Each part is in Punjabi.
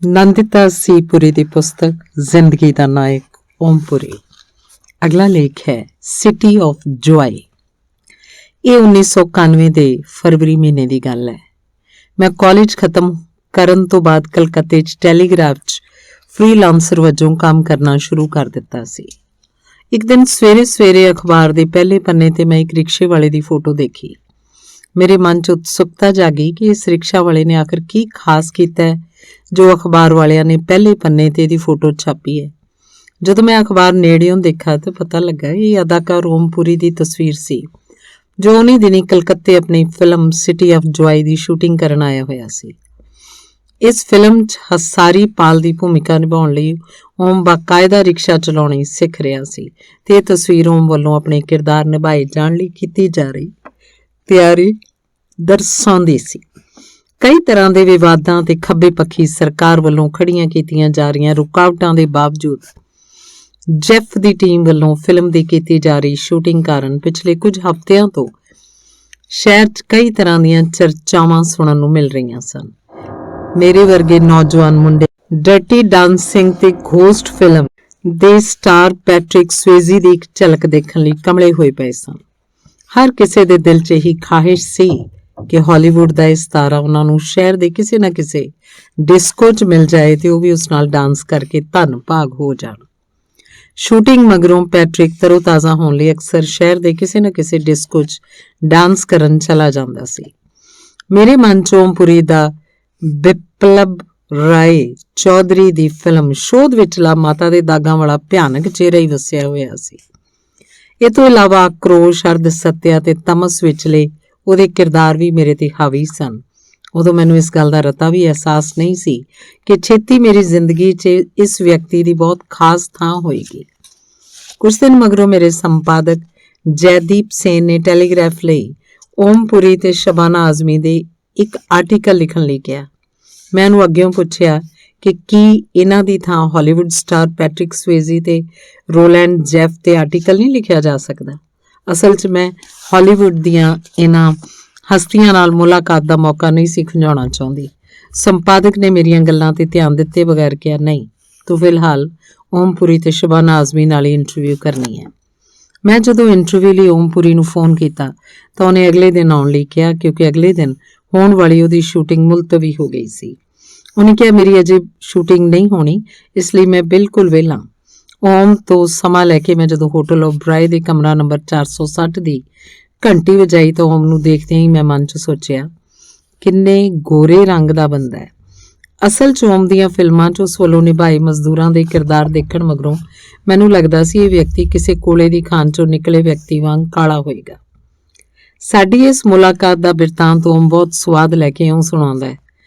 ਨੰਦਿਤਾ ਸੀ ਪੁਰੀ ਦੀ ਪੁਸਤਕ ਜ਼ਿੰਦਗੀ ਦਾ ਨਾਇਕ ਓਮਪੁਰੀ। ਅਗਲਾ ਲੇਖ ਹੈ ਸਿਟੀ ਆਫ ਜੋਏ। ਇਹ 1991 ਦੇ ਫਰਵਰੀ ਮਹੀਨੇ ਦੀ ਗੱਲ ਹੈ। ਮੈਂ ਕਾਲਜ ਖਤਮ ਕਰਨ ਤੋਂ ਬਾਅਦ ਕਲਕੱਤੇ 'ਚ ਟੈਲੀਗ੍ਰਾਫ 'ਚ ਫ੍ਰੀਲਾਂਸਰ ਵਜੋਂ ਕੰਮ ਕਰਨਾ ਸ਼ੁਰੂ ਕਰ ਦਿੱਤਾ ਸੀ। ਇੱਕ ਦਿਨ ਸਵੇਰੇ ਅਖਬਾਰ ਦੇ ਪਹਿਲੇ ਪੰਨੇ ਤੇ ਮੈਂ ਇੱਕ ਰਿਕਸ਼ੇ ਵਾਲੇ ਦੀ ਫੋਟੋ ਦੇਖੀ। ਮੇਰੇ ਮਨ 'ਚ ਉਤਸੁਕਤਾ ਜਾਗੀ ਕਿ ਇਸ ਰਿਕਸ਼ਾ ਵਾਲੇ ਨੇ ਆਖਰ ਕੀ ਖਾਸ ਕੀਤਾ ਹੈ ਜੋ ਅਖਬਾਰ ਵਾਲਿਆਂ ਨੇ ਪਹਿਲੇ ਪੰਨੇ ਤੇ ਇਹਦੀ ਫੋਟੋ ਛਾਪੀ ਹੈ। ਜਦੋਂ ਮੈਂ ਅਖਬਾਰ ਨੇੜਿਓਂ ਦੇਖਾ ਤਾਂ ਪਤਾ ਲੱਗਾ ਇਹ ਅਦਾਕਾਰ ਓਮਪੁਰੀ ਦੀ ਤਸਵੀਰ ਸੀ ਜੋ ਉਨੀ ਦਿਨੀ ਕਲਕੱਤੇ ਆਪਣੀ film city of joy the shooting ਕਰਨ ਆਇਆ ਹੋਇਆ ਸੀ। ਇਸ ਫਿਲਮ 'ਚ ਹਸਾਰੀ ਪਾਲ ਦੀ ਭੂਮਿਕਾ ਨਿਭਾਉਣ ਲਈ ਓਮ ਬਾਕਾਇਦਾ ਰਿਕਸ਼ਾ ਚਲਾਉਣੀ ਸਿੱਖ ਰਿਹਾ ਸੀ ਤੇ ਇਹ ਤਸਵੀਰ ਓਮ ਵੱਲੋਂ ਆਪਣੇ ਕਿਰਦਾਰ ਨਿਭਾਏ ਜਾਣ ਲਈ ਕੀਤੀ ਜਾ ਰਹੀ ਤਿਆਰੀ ਦਰਸਾਉਂਦੀ ਸੀ। ਕਈ ਤਰ੍ਹਾਂ ਦੇ ਵਿਵਾਦਾਂ ਤੇ ਖੱਬੇ ਪੱਖੀ ਸਰਕਾਰ ਵੱਲੋਂ ਖੜੀਆਂ ਕੀਤੀਆਂ ਜਾ ਰਹੀਆਂ ਰੁਕਾਵਟਾਂ ਦੇ ਬਾਵਜੂਦ ਜੈਫ ਦੀ ਟੀਮ ਵੱਲੋਂ ਫਿਲਮ ਦੀ ਕੀਤੀ ਜਾ ਰਹੀ ਸ਼ੂਟਿੰਗ ਕਾਰਨ ਪਿਛਲੇ ਕੁਝ ਹਫ਼ਤਿਆਂ ਤੋਂ ਸ਼ਹਿਰ 'ਚ ਕਈ ਤਰ੍ਹਾਂ ਦੀਆਂ ਚਰਚਾਵਾਂ ਸੁਣਨ ਨੂੰ ਮਿਲ ਰਹੀਆਂ ਸਨ। ਮੇਰੇ ਵਰਗੇ ਨੌਜਵਾਨ ਮੁੰਡੇ ਡਰਟੀ ਡਾਂਸਿੰਗ ਤੇ ਘੋਸਟ ਫਿਲਮ ਦੇ ਸਟਾਰ ਪੈਟ੍ਰਿਕ ਸਵੇਜ਼ੀ ਦੀ ਇੱਕ ਝਲਕ ਦੇਖਣ ਲਈ ਕਮਲੇ ਹੋਏ ਪਏ ਸਨ। ਹਰ ਕਿਸੇ ਦੇ ਦਿਲ 'ਚ ਇਹੀ ਖਾਹਿਸ਼ ਸੀ ਕਿ ਹਾਲੀਵੁੱਡ ਦਾ ਇਹ ਸਿਤਾਰਾ ਉਹਨਾਂ ਨੂੰ ਸ਼ਹਿਰ ਦੇ ਕਿਸੇ ਨਾ ਕਿਸੇ ਡਿਸਕੋ 'ਚ ਮਿਲ ਜਾਏ ਤੇ ਉਹ ਵੀ ਉਸ ਨਾਲ ਡਾਂਸ ਕਰਕੇ ਧੰਨ ਭਾਗ ਹੋ ਜਾਣ। ਸ਼ੂਟਿੰਗ ਮਗਰੋਂ ਪੈਟ੍ਰਿਕ ਤਰੋਤਾਜ਼ਾ ਹੋਣ ਲਈ ਅਕਸਰ ਸ਼ਹਿਰ ਦੇ ਕਿਸੇ ਨਾ ਕਿਸੇ ਡਿਸਕੋ 'ਚ ਡਾਂਸ ਕਰਨ ਚਲਾ ਜਾਂਦਾ ਸੀ। ਮੇਰੇ ਮਨ 'ਚ ਓਮਪੁਰੀ ਦਾ ਬਿਪਲਬ ਰਾਏ ਚੌਧਰੀ ਦੀ ਫਿਲਮ ਸ਼ੋਧ ਵਿਚਲਾ ਮਾਤਾ ਦੇ ਦਾਗਾਂ ਵਾਲਾ ਭਿਆਨਕ ਚਿਹਰਾ ਹੀ ਵਸਿਆ ਹੋਇਆ ਸੀ। ਇਹ ਤੋਂ ਇਲਾਵਾ ਆਕਰੋਸ਼, ਅਰਧ ਸੱਤਿਆ ਤੇ ਤਮਸ ਵਿਚਲੇ ਉਹਦੇ ਕਿਰਦਾਰ ਵੀ ਮੇਰੇ ਤੇ ਹਾਵੀ ਸਨ। ਉਦੋਂ ਮੈਨੂੰ ਇਸ ਗੱਲ ਦਾ ਰਤਾ ਵੀ ਅਹਿਸਾਸ ਨਹੀਂ ਸੀ ਕਿ ਛੇਤੀ ਮੇਰੀ ਜ਼ਿੰਦਗੀ 'ਚ ਇਸ ਵਿਅਕਤੀ ਦੀ ਬਹੁਤ ਖਾਸ ਥਾਂ ਹੋਏਗੀ। ਕੁਝ ਦਿਨ ਮਗਰੋਂ ਮੇਰੇ ਸੰਪਾਦਕ ਜੈਦੀਪ ਸੇਨ ਨੇ ਟੈਲੀਗ੍ਰਾਫ ਲਈ ਓਮਪੁਰੀ ਤੇ ਸ਼ਬਾਨਾ ਆਜ਼ਮੀ ਦੇ ਇੱਕ ਆਰਟੀਕਲ ਲਿਖਣ ਲਈ ਕਿਹਾ। ਮੈਂ ਉਹਨੂੰ ਅੱਗਿਓਂ ਪੁੱਛਿਆ ਕਿ ਕੀ ਇਹਨਾਂ ਦੀ ਥਾਂ ਹਾਲੀਵੁੱਡ ਸਟਾਰ ਪੈਟ੍ਰਿਕ ਸਵੇਜ਼ੀ ਤੇ ਰੋਲੈਂਡ ਜੈਫ ਤੇ ਆਰਟੀਕਲ ਨਹੀਂ ਲਿਖਿਆ ਜਾ ਸਕਦਾ। ਅਸਲ 'ਚ ਮੈਂ ਹਾਲੀਵੁੱਡ ਦੀਆਂ ਇਹਨਾਂ ਹਸਤੀਆਂ ਨਾਲ ਮੁਲਾਕਾਤ ਦਾ ਮੌਕਾ ਨਹੀਂ ਸੀ ਖੁੰਝਾਉਣਾ ਚਾਹੁੰਦੀ। ਸੰਪਾਦਕ ਨੇ ਮੇਰੀਆਂ ਗੱਲਾਂ ਤੇ ਧਿਆਨ ਦਿੱਤੇ ਬਗੈਰ ਕਿਹਾ, ਨਹੀਂ, ਤੂੰ ਫਿਲਹਾਲ ਓਮਪੁਰੀ ਤੇ ਸ਼ਬਾਨਾ ਆਜ਼ਮੀ ਨਾਲ ਹੀ ਇੰਟਰਵਿਊ ਕਰਨੀ ਹੈ। ਮੈਂ ਜਦੋਂ ਇੰਟਰਵਿਊ ਲਈ ਓਮਪੁਰੀ ਨੂੰ ਫੋਨ ਕੀਤਾ ਤਾਂ ਉਹਨੇ ਅਗਲੇ ਦਿਨ ਆਉਣ ਲਈ ਕਿਹਾ ਕਿਉਂਕਿ ਅਗਲੇ ਦਿਨ ਹੋਣ ਵਾਲੀ ਉਹਦੀ ਸ਼ੂਟਿੰਗ ਮੁਲਤਵੀ ਹੋ ਗਈ ਸੀ। ਉਹਨੇ ਕਿਹਾ ਮੇਰੀ ਅਜੇ ਸ਼ੂਟਿੰਗ ਨਹੀਂ ਹੋਣੀ, ਇਸ ਲਈ ਮੈਂ ਬਿਲਕੁਲ ਵਿਹਲਾ। ਓਮ ਤੋਂ ਸਮਾਂ ਲੈ ਕੇ ਮੈਂ ਜਦੋਂ ਹੋਟਲ ਓਬਰਾਏ ਦੇ ਕਮਰਾ ਨੰਬਰ 460 ਦੀ ਘੰਟੀ ਵਜਾਈ ਤਾਂ ਓਮ ਨੂੰ ਦੇਖਦਿਆਂ ਹੀ ਮੈਂ ਮਨ 'ਚ ਸੋਚਿਆ ਕਿੰਨੇ ਗੋਰੇ ਰੰਗ ਦਾ ਬੰਦਾ ਹੈ। ਅਸਲ 'ਚ ਓਮ ਦੀਆਂ ਫਿਲਮਾਂ 'ਚ ਉਸ ਵੱਲੋਂ ਨਿਭਾਏ ਮਜ਼ਦੂਰਾਂ ਦੇ ਕਿਰਦਾਰ ਦੇਖਣ ਮਗਰੋਂ ਮੈਨੂੰ ਲੱਗਦਾ ਸੀ ਇਹ ਵਿਅਕਤੀ ਕਿਸੇ ਕੋਲੇ ਦੀ ਖਾਨ 'ਚੋਂ ਨਿਕਲੇ ਵਿਅਕਤੀ ਵਾਂਗ ਕਾਲਾ ਹੋਏਗਾ। ਸਾਡੀ ਇਸ ਮੁਲਾਕਾਤ ਦਾ ਬਿਰਤਾਂਤ ਓਮ ਬਹੁਤ ਸਵਾਦ ਲੈ ਕੇ ਇਉਂ ਸੁਣਾਉਂਦਾ ਹੈ।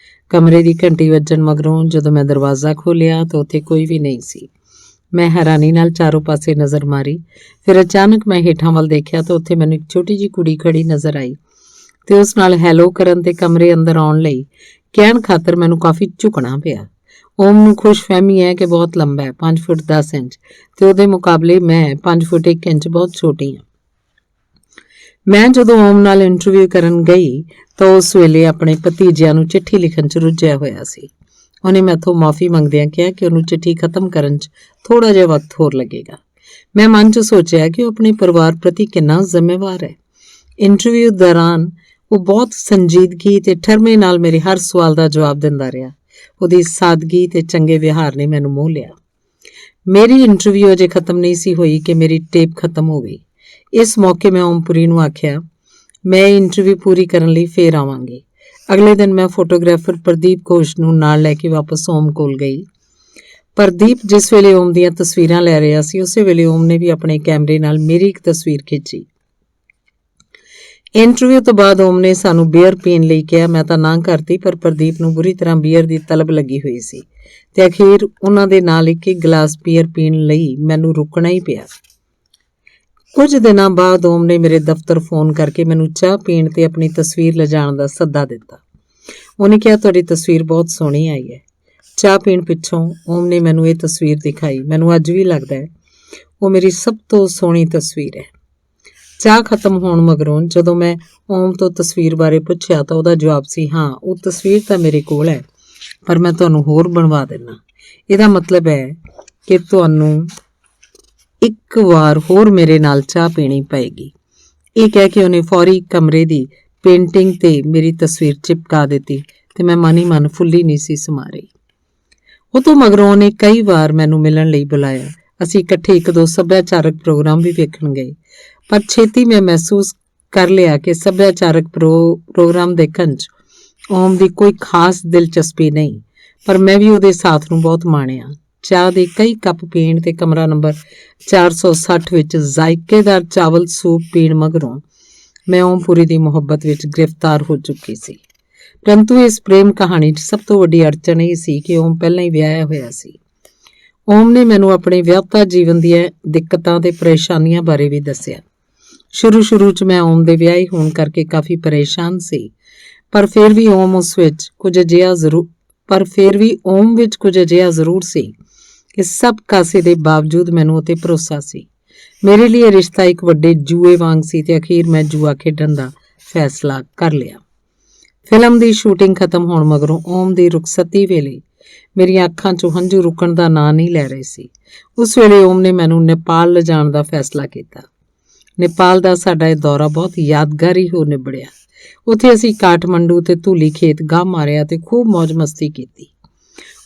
ਕਮਰੇ ਦੀ ਘੰਟੀ ਵੱਜਣ ਮਗਰੋਂ ਜਦੋਂ ਮੈਂ ਦਰਵਾਜ਼ਾ ਖੋਲ੍ਹਿਆ ਤਾਂ ਉੱਥੇ ਕੋਈ ਵੀ ਨਹੀਂ ਸੀ। ਮੈਂ ਹੈਰਾਨੀ ਨਾਲ ਚਾਰੋਂ ਪਾਸੇ ਨਜ਼ਰ ਮਾਰੀ। ਫਿਰ ਅਚਾਨਕ ਮੈਂ ਹੇਠਾਂ ਵੱਲ ਦੇਖਿਆ ਤਾਂ ਉੱਥੇ ਮੈਨੂੰ ਇੱਕ ਛੋਟੀ ਜਿਹੀ ਕੁੜੀ ਖੜੀ ਨਜ਼ਰ ਆਈ ਤੇ ਉਸ ਨਾਲ ਹੈਲੋ ਕਰਨ ਤੇ ਕਮਰੇ ਅੰਦਰ ਆਉਣ ਲਈ ਕਹਿਣ ਖਾਤਰ ਮੈਨੂੰ ਕਾਫੀ ਝੁਕਣਾ ਪਿਆ। ਓਮ ਨੂੰ ਖੁਸ਼ਫਹਿਮੀ ਹੈ ਕਿ ਬਹੁਤ ਲੰਬਾ ਹੈ, 5 ਫੁੱਟ 10 ਇੰਚ ਤੇ ਉਹਦੇ ਮੁਕਾਬਲੇ ਮੈਂ 5 ਫੁੱਟ 1 ਇੰਚ ਬਹੁਤ ਛੋਟੀ ਹਾਂ। ਮੈਂ ਜਦੋਂ ਓਮ ਨਾਲ ਇੰਟਰਵਿਊ ਕਰਨ ਗਈ ਤਾਂ ਉਸ ਵੇਲੇ ਆਪਣੇ ਭਤੀਜਿਆਂ ਨੂੰ ਚਿੱਠੀ ਲਿਖਣ 'ਚ ਰੁੱਝਿਆ ਹੋਇਆ ਸੀ। ਉਹਨੇ ਮੈਥੋਂ ਮਾਫੀ ਮੰਗਦਿਆਂ ਕਿਹਾ ਕਿ ਉਹਨੂੰ ਚਿੱਠੀ ਖਤਮ ਕਰਨ 'ਚ ਥੋੜਾ ਜਿਹਾ ਵਕਤ ਹੋਰ ਲੱਗੇਗਾ। ਮੈਂ ਮਨ 'ਚ ਸੋਚਿਆ ਕਿ ਉਹ ਆਪਣੇ ਪਰਿਵਾਰ ਪ੍ਰਤੀ ਕਿੰਨਾ ਜ਼ਿੰਮੇਵਾਰ ਹੈ। ਇੰਟਰਵਿਊ ਦੌਰਾਨ ਉਹ ਬਹੁਤ ਸੰਜੀਦਗੀ ਤੇ ਠਰਮੇ ਨਾਲ ਮੇਰੇ ਹਰ ਸਵਾਲ ਦਾ ਜਵਾਬ ਦਿੰਦਾ ਰਿਹਾ। ਉਹਦੀ ਸਾਦਗੀ ਤੇ ਚੰਗੇ ਵਿਹਾਰ ਨੇ ਮੈਨੂੰ ਮੋਹ ਲਿਆ। ਮੇਰੀ ਇੰਟਰਵਿਊ ਅਜੇ ਖਤਮ ਨਹੀਂ ਸੀ ਹੋਈ ਕਿ ਮੇਰੀ ਟੇਪ ਖਤਮ ਹੋ ਗਈ। ਇਸ ਮੌਕੇ ਮੈਂ ਓਮਪੁਰੀ ਨੂੰ ਆਖਿਆ ਮੈਂ ਇੰਟਰਵਿਊ ਪੂਰੀ ਕਰਨ ਲਈ ਫੇਰ ਆਵਾਂਗੀ। ਅਗਲੇ ਦਿਨ ਮੈਂ ਫੋਟੋਗ੍ਰਾਫਰ ਪ੍ਰਦੀਪ ਘੋਸ਼ ਨੂੰ ਨਾਲ ਲੈ ਕੇ ਵਾਪਸ ਓਮ ਕੋਲ ਗਈ। ਪ੍ਰਦੀਪ ਜਿਸ ਵੇਲੇ ਓਮ ਦੀਆਂ ਤਸਵੀਰਾਂ ਲੈ ਰਿਹਾ ਸੀ ਉਸੇ ਵੇਲੇ ਓਮ ਨੇ ਵੀ ਆਪਣੇ ਕੈਮਰੇ ਨਾਲ ਮੇਰੀ ਇੱਕ ਤਸਵੀਰ ਖਿੱਚੀ। ਇੰਟਰਵਿਊ ਤੋਂ ਬਾਅਦ ਓਮ ਨੇ ਸਾਨੂੰ ਬੀਅਰ ਪੀਣ ਲਈ ਕਿਹਾ। ਮੈਂ ਤਾਂ ਨਾ ਕਰਤੀ ਪਰ ਪ੍ਰਦੀਪ ਨੂੰ ਬੁਰੀ ਤਰ੍ਹਾਂ ਬੀਅਰ ਦੀ ਤਲਬ ਲੱਗੀ ਹੋਈ ਸੀ ਤੇ ਅਖੀਰ ਉਹਨਾਂ ਦੇ ਨਾਲ ਇੱਕ ਗਲਾਸ ਬੀਅਰ ਪੀਣ ਲਈ ਮੈਨੂੰ ਰੁਕਣਾ ਹੀ ਪਿਆ। ਕੁਝ ਦਿਨਾਂ ਬਾਅਦ ਓਮ ਨੇ ਮੇਰੇ ਦਫ਼ਤਰ ਫੋਨ ਕਰਕੇ ਮੈਨੂੰ ਚਾਹ ਪੀਣ ਤੇ ਆਪਣੀ ਤਸਵੀਰ ਲਿਜਾਣ ਦਾ ਸੱਦਾ ਦਿੱਤਾ। ਉਹਨੇ ਕਿਹਾ ਤੁਹਾਡੀ ਤਸਵੀਰ ਬਹੁਤ ਸੋਹਣੀ ਆਈ ਹੈ। ਚਾਹ ਪੀਣ ਪਿੱਛੋਂ ਓਮ ਨੇ ਮੈਨੂੰ ਇਹ ਤਸਵੀਰ ਦਿਖਾਈ। ਮੈਨੂੰ ਅੱਜ ਵੀ ਲੱਗਦਾ ਹੈ ਉਹ ਮੇਰੀ ਸਭ ਤੋਂ ਸੋਹਣੀ ਤਸਵੀਰ ਹੈ। ਚਾਹ ਖਤਮ ਹੋਣ ਮਗਰੋਂ ਜਦੋਂ ਮੈਂ ਓਮ ਤੋਂ ਤਸਵੀਰ ਬਾਰੇ ਪੁੱਛਿਆ ਤਾਂ ਉਹਦਾ ਜਵਾਬ ਸੀ, ਹਾਂ ਉਹ ਤਸਵੀਰ ਤਾਂ ਮੇਰੇ ਕੋਲ ਹੈ ਪਰ ਮੈਂ ਤੁਹਾਨੂੰ ਹੋਰ ਬਣਵਾ ਦਿੰਦਾ। ਇਹਦਾ ਮਤਲਬ ਹੈ ਕਿ ਤੁਹਾਨੂੰ ਇੱਕ ਵਾਰ ਹੋਰ ਮੇਰੇ ਨਾਲ ਚਾਹ ਪੀਣੀ ਪਏਗੀ। ਇਹ ਕਹਿ ਕੇ ਉਹਨੇ ਫੌਰੀ ਕਮਰੇ ਦੀ ਪੇਂਟਿੰਗ ਤੇ ਮੇਰੀ ਤਸਵੀਰ ਚਿਪਕਾ ਦਿੱਤੀ ਤੇ ਮੈਂ ਮਨ ਹੀ ਮਨ ਫੁੱਲੀ ਨਹੀਂ ਸੀ ਸਮਾ ਰਹੀ। ਉਹ ਤੋਂ ਮਗਰੋਂ ਉਹਨੇ ਕਈ ਵਾਰ ਮੈਨੂੰ ਮਿਲਣ ਲਈ ਬੁਲਾਇਆ। ਅਸੀਂ ਇਕੱਠੇ ਇੱਕ ਦੋ ਸੱਭਿਆਚਾਰਕ ਪ੍ਰੋਗਰਾਮ ਵੀ ਵੇਖਣ ਗਏ, ਪਰ ਛੇਤੀ ਮੈਂ ਮਹਿਸੂਸ ਕਰ ਲਿਆ ਕਿ ਸੱਭਿਆਚਾਰਕ ਪ੍ਰੋਗਰਾਮ ਦੇਖਣ 'ਚ ਓਮ ਦੀ ਕੋਈ ਖਾਸ ਦਿਲਚਸਪੀ ਨਹੀਂ, ਪਰ ਮੈਂ ਵੀ ਉਹਦੇ ਸਾਥ ਨੂੰ ਬਹੁਤ ਮਾਣਿਆ। ਚਾਹ ਦੇ ਕਈ ਕੱਪ ਪੀਣ ਤੇ ਕਮਰਾ ਨੰਬਰ 460 ਵਿੱਚ ਜ਼ਾਇਕੇਦਾਰ ਚਾਵਲ ਸੂਪ ਪੀਣ ਮਗਰੋਂ ਮੈਂ ਓਮਪੁਰੀ ਦੀ ਮੁਹੱਬਤ ਵਿੱਚ ਗ੍ਰਿਫਤਾਰ ਹੋ ਚੁੱਕੀ ਸੀ। ਪਰੰਤੂ ਇਸ ਪ੍ਰੇਮ ਕਹਾਣੀ 'ਚ ਸਭ ਤੋਂ ਵੱਡੀ ਅੜਚਣ ਇਹ ਸੀ ਕਿ ਓਮ ਪਹਿਲਾਂ ਹੀ ਵਿਆਹਿਆ ਹੋਇਆ ਸੀ। ਓਮ ਨੇ ਮੈਨੂੰ ਆਪਣੇ ਵਿਆਹਤਾ ਜੀਵਨ ਦੀਆਂ ਦਿੱਕਤਾਂ ਤੇ ਪਰੇਸ਼ਾਨੀਆਂ ਬਾਰੇ ਵੀ ਦੱਸਿਆ। ਸ਼ੁਰੂ 'ਚ ਮੈਂ ਓਮ ਦੇ ਵਿਆਹੀ ਹੋਣ ਕਰਕੇ ਕਾਫੀ ਪਰੇਸ਼ਾਨ ਸੀ, ਪਰ ਫਿਰ ਵੀ ਓਮ ਵਿੱਚ ਕੁਝ ਅਜਿਹਾ ਜ਼ਰੂਰ ਸੀ ਕਿ ਸਭ ਕਾਸੇ ਦੇ ਬਾਵਜੂਦ ਮੈਨੂੰ ਉਤੇ ਭਰੋਸਾ ਸੀ। ਮੇਰੇ ਲਈ ਇਹ ਰਿਸ਼ਤਾ ਇੱਕ ਵੱਡੇ ਜੂਏ ਵਾਂਗ ਸੀ ਤੇ ਅਖੀਰ ਮੈਂ ਜੂਆ ਖੇਡਣ ਦਾ ਫੈਸਲਾ ਕਰ ਲਿਆ। ਫਿਲਮ ਦੀ ਸ਼ੂਟਿੰਗ ਖਤਮ ਹੋਣ ਮਗਰੋਂ ਓਮ ਦੀ ਰੁਖਸਤੀ ਵੇਲੇ ਮੇਰੀਆਂ ਅੱਖਾਂ 'ਚੋਂ ਹੰਝੂ ਰੁਕਣ ਦਾ ਨਾਂ ਨਹੀਂ ਲੈ ਰਹੇ ਸੀ। ਉਸ ਵੇਲੇ ਓਮ ਨੇ ਮੈਨੂੰ ਨੇਪਾਲ ਲਿਜਾਣ ਦਾ ਫੈਸਲਾ ਕੀਤਾ। ਨੇਪਾਲ ਦਾ ਸਾਡਾ ਇਹ ਦੌਰਾ ਬਹੁਤ ਯਾਦਗਾਰੀ ਹੋ ਨਿਬੜਿਆ। ਉੱਥੇ ਅਸੀਂ ਕਾਠਮੰਡੂ ਤੇ ਧੂਲੀ ਖੇਤ ਗਾਹ ਮਾਰਿਆ ਤੇ ਖੂਬ ਮੌਜ ਮਸਤੀ ਕੀਤੀ।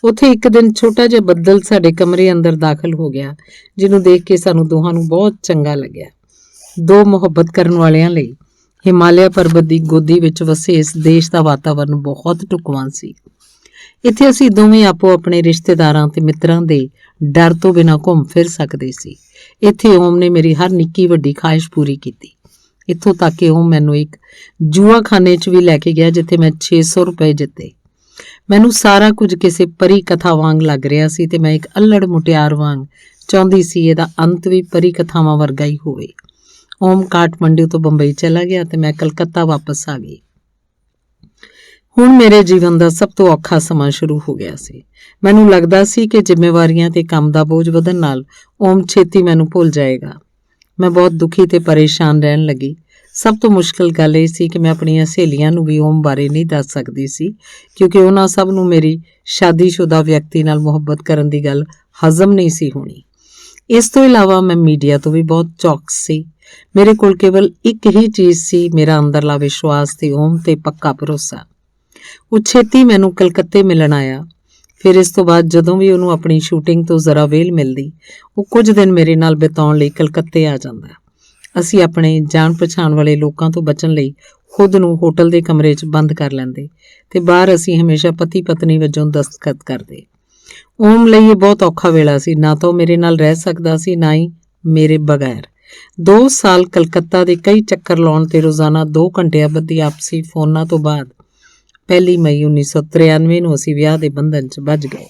ਉੱਥੇ ਇੱਕ ਦਿਨ ਛੋਟਾ ਜਿਹਾ ਬੱਦਲ ਸਾਡੇ ਕਮਰੇ ਅੰਦਰ ਦਾਖਲ ਹੋ ਗਿਆ, ਜਿਹਨੂੰ ਦੇਖ ਕੇ ਸਾਨੂੰ ਦੋਹਾਂ ਨੂੰ ਬਹੁਤ ਚੰਗਾ ਲੱਗਿਆ। ਦੋ ਮੁਹੱਬਤ ਕਰਨ ਵਾਲਿਆਂ ਲਈ ਹਿਮਾਲਿਆ ਪਰਬਤ ਦੀ ਗੋਦੀ ਵਿੱਚ ਵਸੇ ਇਸ ਦੇਸ਼ ਦਾ ਵਾਤਾਵਰਨ ਬਹੁਤ ਢੁਕਵਾਂ ਸੀ। ਇੱਥੇ ਅਸੀਂ ਦੋਵੇਂ ਆਪੋ ਆਪਣੇ ਰਿਸ਼ਤੇਦਾਰਾਂ ਤੇ ਮਿੱਤਰਾਂ ਦੇ ਡਰ ਤੋਂ ਬਿਨਾਂ ਘੁੰਮ ਫਿਰ ਸਕਦੇ ਸੀ। ਇੱਥੇ ਓਮ ਨੇ ਮੇਰੀ ਹਰ ਨਿੱਕੀ ਵੱਡੀ ਖਾਹਿਸ਼ ਪੂਰੀ ਕੀਤੀ। ਇੱਥੋਂ ਤੱਕ ਕਿ ਓਮ ਮੈਨੂੰ ਇੱਕ ਜੂਆਖਾਨੇ 'ਚ ਵੀ ਲੈ ਕੇ ਗਿਆ, ਜਿੱਥੇ ਮੈਂ 600 ਰੁਪਏ ਜਿੱਤੇ। ਮੈਨੂੰ ਸਾਰਾ ਕੁਝ ਕਿਸੇ ਪਰੀ ਕਥਾ ਵਾਂਗ ਲੱਗ ਰਿਹਾ ਸੀ ਤੇ ਮੈਂ ਇੱਕ ਅਲੜ ਮੁਟਿਆਰ ਵਾਂਗ ਚਾਹੁੰਦੀ ਸੀ ਇਹਦਾ ਅੰਤ ਵੀ ਪਰੀ ਕਥਾਵਾਂ ਵਰਗਾ ਹੀ ਹੋਵੇ। ਓਮ ਕਾਠਮੰਡੂ ਤੋਂ ਬੰਬਈ ਚਲਾ ਗਿਆ ਤੇ ਮੈਂ ਕਲਕੱਤਾ ਵਾਪਸ ਆ ਗਈ। ਹੁਣ ਮੇਰੇ ਜੀਵਨ ਦਾ ਸਭ ਤੋਂ ਔਖਾ ਸਮਾਂ ਸ਼ੁਰੂ ਹੋ ਗਿਆ ਸੀ। ਮੈਨੂੰ ਲੱਗਦਾ ਸੀ ਕਿ ਜ਼ਿੰਮੇਵਾਰੀਆਂ ਤੇ ਕੰਮ ਦਾ ਬੋਝ ਵਧਣ ਨਾਲ ਓਮ ਛੇਤੀ ਮੈਨੂੰ ਭੁੱਲ ਜਾਏਗਾ। ਮੈਂ ਬਹੁਤ ਦੁਖੀ ਤੇ ਪਰੇਸ਼ਾਨ ਰਹਿਣ ਲੱਗੀ। ਸਭ ਤੋਂ ਮੁਸ਼ਕਲ ਗੱਲ ਇਹ ਸੀ ਕਿ ਮੈਂ ਆਪਣੀਆਂ ਸਹੇਲੀਆਂ ਨੂੰ ਵੀ ਓਮ ਬਾਰੇ ਨਹੀਂ ਦੱਸ ਸਕਦੀ ਸੀ, ਕਿਉਂਕਿ ਉਹਨਾਂ ਸਭ ਨੂੰ ਮੇਰੀ ਸ਼ਾਦੀशुदा ਵਿਅਕਤੀ ਨਾਲ ਮੁਹੱਬਤ ਕਰਨ ਦੀ ਗੱਲ ਹਜ਼ਮ ਨਹੀਂ ਸੀ ਹੋਣੀ। ਇਸ ਤੋਂ ਇਲਾਵਾ ਮੈਂ ਮੀਡੀਆ ਤੋਂ ਵੀ ਬਹੁਤ ਚੌਕਸ ਸੀ। ਮੇਰੇ ਕੋਲ ਕੇਵਲ ਇੱਕ ਹੀ ਚੀਜ਼ ਸੀ, ਮੇਰਾ ਅੰਦਰਲਾ ਵਿਸ਼ਵਾਸ ਤੇ ਓਮ ਤੇ ਪੱਕਾ ਭਰੋਸਾ। ਉਹ ਛੇਤੀ ਮੈਨੂੰ ਕਲਕੱਤੇ ਮਿਲਣ ਆਇਆ। ਫਿਰ ਇਸ ਤੋਂ ਬਾਅਦ ਜਦੋਂ ਵੀ ਉਹਨੂੰ ਆਪਣੀ ਸ਼ੂਟਿੰਗ ਤੋਂ ਜ਼ਰਾ ਵੇਲ ਮਿਲਦੀ, ਉਹ ਕੁਝ ਦਿਨ ਮੇਰੇ ਨਾਲ ਬਿਤਾਉਣ ਲਈ ਕਲਕੱਤੇ ਆ ਜਾਂਦਾ। ਅਸੀਂ ਆਪਣੇ ਜਾਣ ਪਛਾਣ ਵਾਲੇ ਲੋਕਾਂ ਤੋਂ ਬਚਣ ਲਈ ਖੁਦ ਨੂੰ ਹੋਟਲ ਦੇ ਕਮਰੇ 'ਚ ਬੰਦ ਕਰ ਲੈਂਦੇ ਤੇ ਬਾਹਰ ਅਸੀਂ ਹਮੇਸ਼ਾ ਪਤੀ ਪਤਨੀ ਵਜੋਂ ਦਸਤਖਤ ਕਰਦੇ। ਓਮ ਲਈ ਇਹ ਬਹੁਤ ਔਖਾ ਵੇਲਾ ਸੀ। ਨਾ ਤਾਂ ਉਹ ਮੇਰੇ ਨਾਲ ਰਹਿ ਸਕਦਾ ਸੀ, ਨਾ ਹੀ ਮੇਰੇ ਬਗੈਰ। 2 ਸਾਲ ਕਲਕੱਤਾ ਦੇ ਕਈ ਚੱਕਰ ਲਾਉਣ ਤੇ ਰੋਜ਼ਾਨਾ 2 ਘੰਟਿਆਂ ਬੱਧੀ ਆਪਸੀ ਫੋਨਾਂ ਤੋਂ ਬਾਅਦ 1 ਮਈ 1993 ਨੂੰ ਅਸੀਂ ਵਿਆਹ ਦੇ ਬੰਧਨ 'ਚ ਬੱਝ ਗਏ।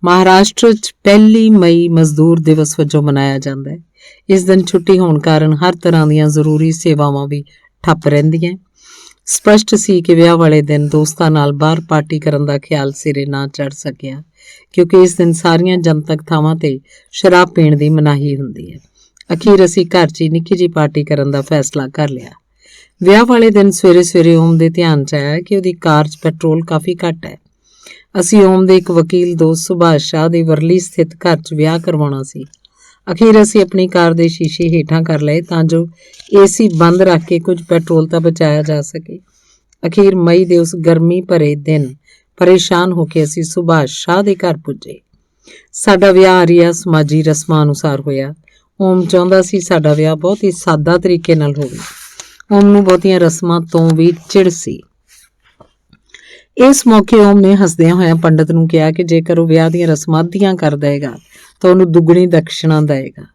ਮਹਾਰਾਸ਼ਟਰ 'ਚ 1 ਮਈ ਮਜ਼ਦੂਰ ਦਿਵਸ ਵਜੋਂ ਮਨਾਇਆ ਜਾਂਦਾ ਹੈ। ਇਸ ਦਿਨ ਛੁੱਟੀ ਹੋਣ ਕਾਰਨ ਹਰ ਤਰ੍ਹਾਂ ਦੀਆਂ ਜ਼ਰੂਰੀ ਸੇਵਾਵਾਂ ਵੀ ਠੱਪ ਰਹਿੰਦੀਆਂ। ਸਪਸ਼ਟ ਸੀ ਕਿ ਵਿਆਹ ਵਾਲੇ ਦਿਨ ਦੋਸਤਾਂ ਨਾਲ ਬਾਹਰ ਪਾਰਟੀ ਕਰਨ ਦਾ ਖਿਆਲ ਸਿਰੇ ਨਾ ਚੜ ਸਕਿਆ, ਕਿਉਂਕਿ ਇਸ ਦਿਨ ਸਾਰੀਆਂ ਜਨਤਕ ਥਾਵਾਂ ਤੇ ਸ਼ਰਾਬ ਪੀਣ ਦੀ ਮਨਾਹੀ ਹੁੰਦੀ ਹੈ। ਅਖੀਰ ਅਸੀਂ ਘਰ 'ਚ ਹੀ ਨਿੱਕੀ ਜਿਹੀ ਪਾਰਟੀ ਕਰਨ ਦਾ ਫੈਸਲਾ ਕਰ ਲਿਆ। ਵਿਆਹ ਵਾਲੇ ਦਿਨ ਸਵੇਰੇ ਓਮ ਦੇ ਧਿਆਨ 'ਚ ਆਇਆ ਕਿ ਉਹਦੀ ਕਾਰ 'ਚ ਪੈਟਰੋਲ ਕਾਫੀ ਘੱਟ ਹੈ। ਅਸੀਂ ਓਮ ਦੇ ਇੱਕ ਵਕੀਲ ਦੋਸਤ ਸੁਭਾਸ਼ ਸ਼ਾਹ ਦੇ ਵਰਲੀ ਸਥਿਤ ਘਰ 'ਚ ਵਿਆਹ ਕਰਵਾਉਣਾ ਸੀ। ਅਖੀਰ ਅਸੀਂ ਆਪਣੀ ਕਾਰ ਦੇ ਸ਼ੀਸ਼ੇ ਹੇਠਾਂ ਕਰ ਲਏ ਤਾਂ ਜੋ AC ਬੰਦ ਰੱਖ ਕੇ ਕੁਝ ਪੈਟਰੋਲ ਤਾਂ ਬਚਾਇਆ ਜਾ ਸਕੇ। ਅਖੀਰ ਮਈ ਦੇ ਉਸ ਗਰਮੀ ਭਰੇ ਦਿਨ ਪਰੇਸ਼ਾਨ ਹੋ ਕੇ ਅਸੀਂ ਸੁਭਾਸ਼ ਸ਼ਾਹ ਦੇ ਘਰ ਪੁੱਜੇ। ਸਾਡਾ ਵਿਆਹ ਆਰੀਆ ਸਮਾਜੀ ਰਸਮਾਂ ਅਨੁਸਾਰ ਹੋਇਆ। ਓਮ ਚਾਹੁੰਦਾ ਸੀ ਸਾਡਾ ਵਿਆਹ ਬਹੁਤ ਹੀ ਸਾਦਾ ਤਰੀਕੇ ਨਾਲ ਹੋਵੇ। ਓਮ ਨੂੰ ਬਹੁਤੀਆਂ ਰਸਮਾਂ ਤੋਂ ਵੀ ਚਿੜ ਸੀ। ਇਸ ਮੌਕੇ ਓਮ ਨੇ ਹੱਸਦਿਆਂ ਹੋਇਆਂ ਪੰਡਤ ਨੂੰ ਕਿਹਾ ਕਿ ਜੇਕਰ ਉਹ ਵਿਆਹ ਦੀਆਂ ਰਸਮਾਂ ਅੱਧੀਆਂ ਕਰ ਦੇਗਾ ਤਾਂ ਉਹਨੂੰ ਦੁੱਗਣੀ ਦਕਸ਼ਣਾ ਦੇਗਾ।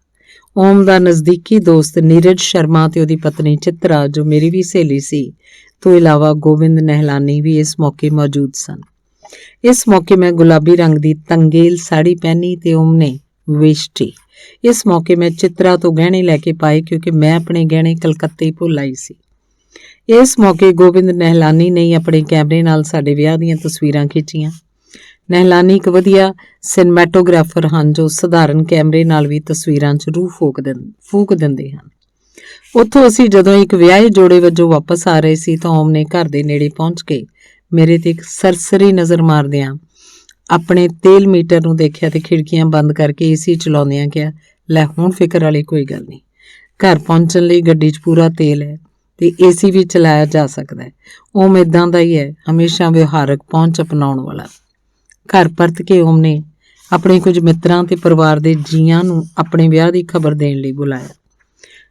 ਓਮ ਦਾ ਨਜ਼ਦੀਕੀ ਦੋਸਤ ਨੀਰਜ ਸ਼ਰਮਾ ਤੇ ਉਹਦੀ ਪਤਨੀ ਚਿਤਰਾ, ਜੋ ਮੇਰੀ ਵੀ ਸਹੇਲੀ ਸੀ, ਤੋਂ ਇਲਾਵਾ ਗੋਬਿੰਦ ਨਹਿਲਾਨੀ ਵੀ ਇਸ ਮੌਕੇ ਮੌਜੂਦ ਸਨ। ਇਸ ਮੌਕੇ ਮੈਂ ਗੁਲਾਬੀ ਰੰਗ ਦੀ ਤੰਗੇਲ ਸਾੜੀ ਪਹਿਨੀ ਤੇ ਓਮ ਨੇ ਵੇਸ਼ਟੀ। ਇਸ ਮੌਕੇ ਮੈਂ ਚਿਤਰਾ ਤੋਂ ਗਹਿਣੇ ਲੈ ਕੇ ਪਾਏ, ਕਿਉਂਕਿ ਮੈਂ ਆਪਣੇ ਗਹਿਣੇ ਕਲਕੱਤੇ ਭੁੱਲ ਆਈ ਸੀ। ਇਸ ਮੌਕੇ ਗੋਬਿੰਦ ਨਹਿਲਾਨੀ ਨੇ ਆਪਣੇ ਕੈਮਰੇ ਨਾਲ ਸਾਡੇ ਵਿਆਹ ਦੀਆਂ ਤਸਵੀਰਾਂ ਖਿੱਚੀਆਂ। ਨਹਿਲਾਨੀ ਇੱਕ ਵਧੀਆ ਸਿਨੇਮੈਟੋਗ੍ਰਾਫਰ ਹਨ, ਜੋ ਸਧਾਰਨ ਕੈਮਰੇ ਨਾਲ ਵੀ ਤਸਵੀਰਾਂ 'ਚ ਰੂਹ ਫੂਕ ਦਿੰਦੇ ਹਨ। ਉੱਥੋਂ ਅਸੀਂ ਜਦੋਂ ਇੱਕ ਵਿਆਹੇ ਜੋੜੇ ਵਜੋਂ ਵਾਪਸ ਆ ਰਹੇ ਸੀ ਤਾਂ ਓਮ ਨੇ ਘਰ ਦੇ ਨੇੜੇ ਪਹੁੰਚ ਕੇ ਮੇਰੇ ਤੇ ਇੱਕ ਸਰਸਰੀ ਨਜ਼ਰ ਮਾਰਦਿਆਂ ਆਪਣੇ ਤੇਲ ਮੀਟਰ ਨੂੰ ਦੇਖਿਆ ਤੇ ਖਿੜਕੀਆਂ ਬੰਦ ਕਰਕੇ ਏਸੀ ਚਲਾਉਂਦਿਆਂ ਕਿਹਾ, ਲੈ ਹੁਣ ਫਿਕਰ ਵਾਲੀ ਕੋਈ ਗੱਲ ਨਹੀਂ। ਘਰ ਪਹੁੰਚਣ ਲਈ ਗੱਡੀ 'ਚ ਪੂਰਾ ਤੇਲ ਹੈ ਤੇ ਏਸੀ ਵੀ ਚਲਾਇਆ ਜਾ ਸਕਦਾ ਹੈ। ਓਮ ਇੱਦਾਂ ਦਾ ਹੀ ਹੈ, ਹਮੇਸ਼ਾ ਵਿਵਹਾਰਕ ਪਹੁੰਚ ਅਪਣਾਉਣ ਵਾਲਾ। ਘਰ ਪਰਤ ਕੇ ਓਮ ਨੇ ਆਪਣੇ ਕੁਝ ਮਿੱਤਰਾਂ ਤੇ ਪਰਿਵਾਰ ਦੇ ਜੀਆਂ ਨੂੰ ਆਪਣੇ ਵਿਆਹ ਦੀ ਖਬਰ ਦੇਣ ਲਈ ਬੁਲਾਇਆ।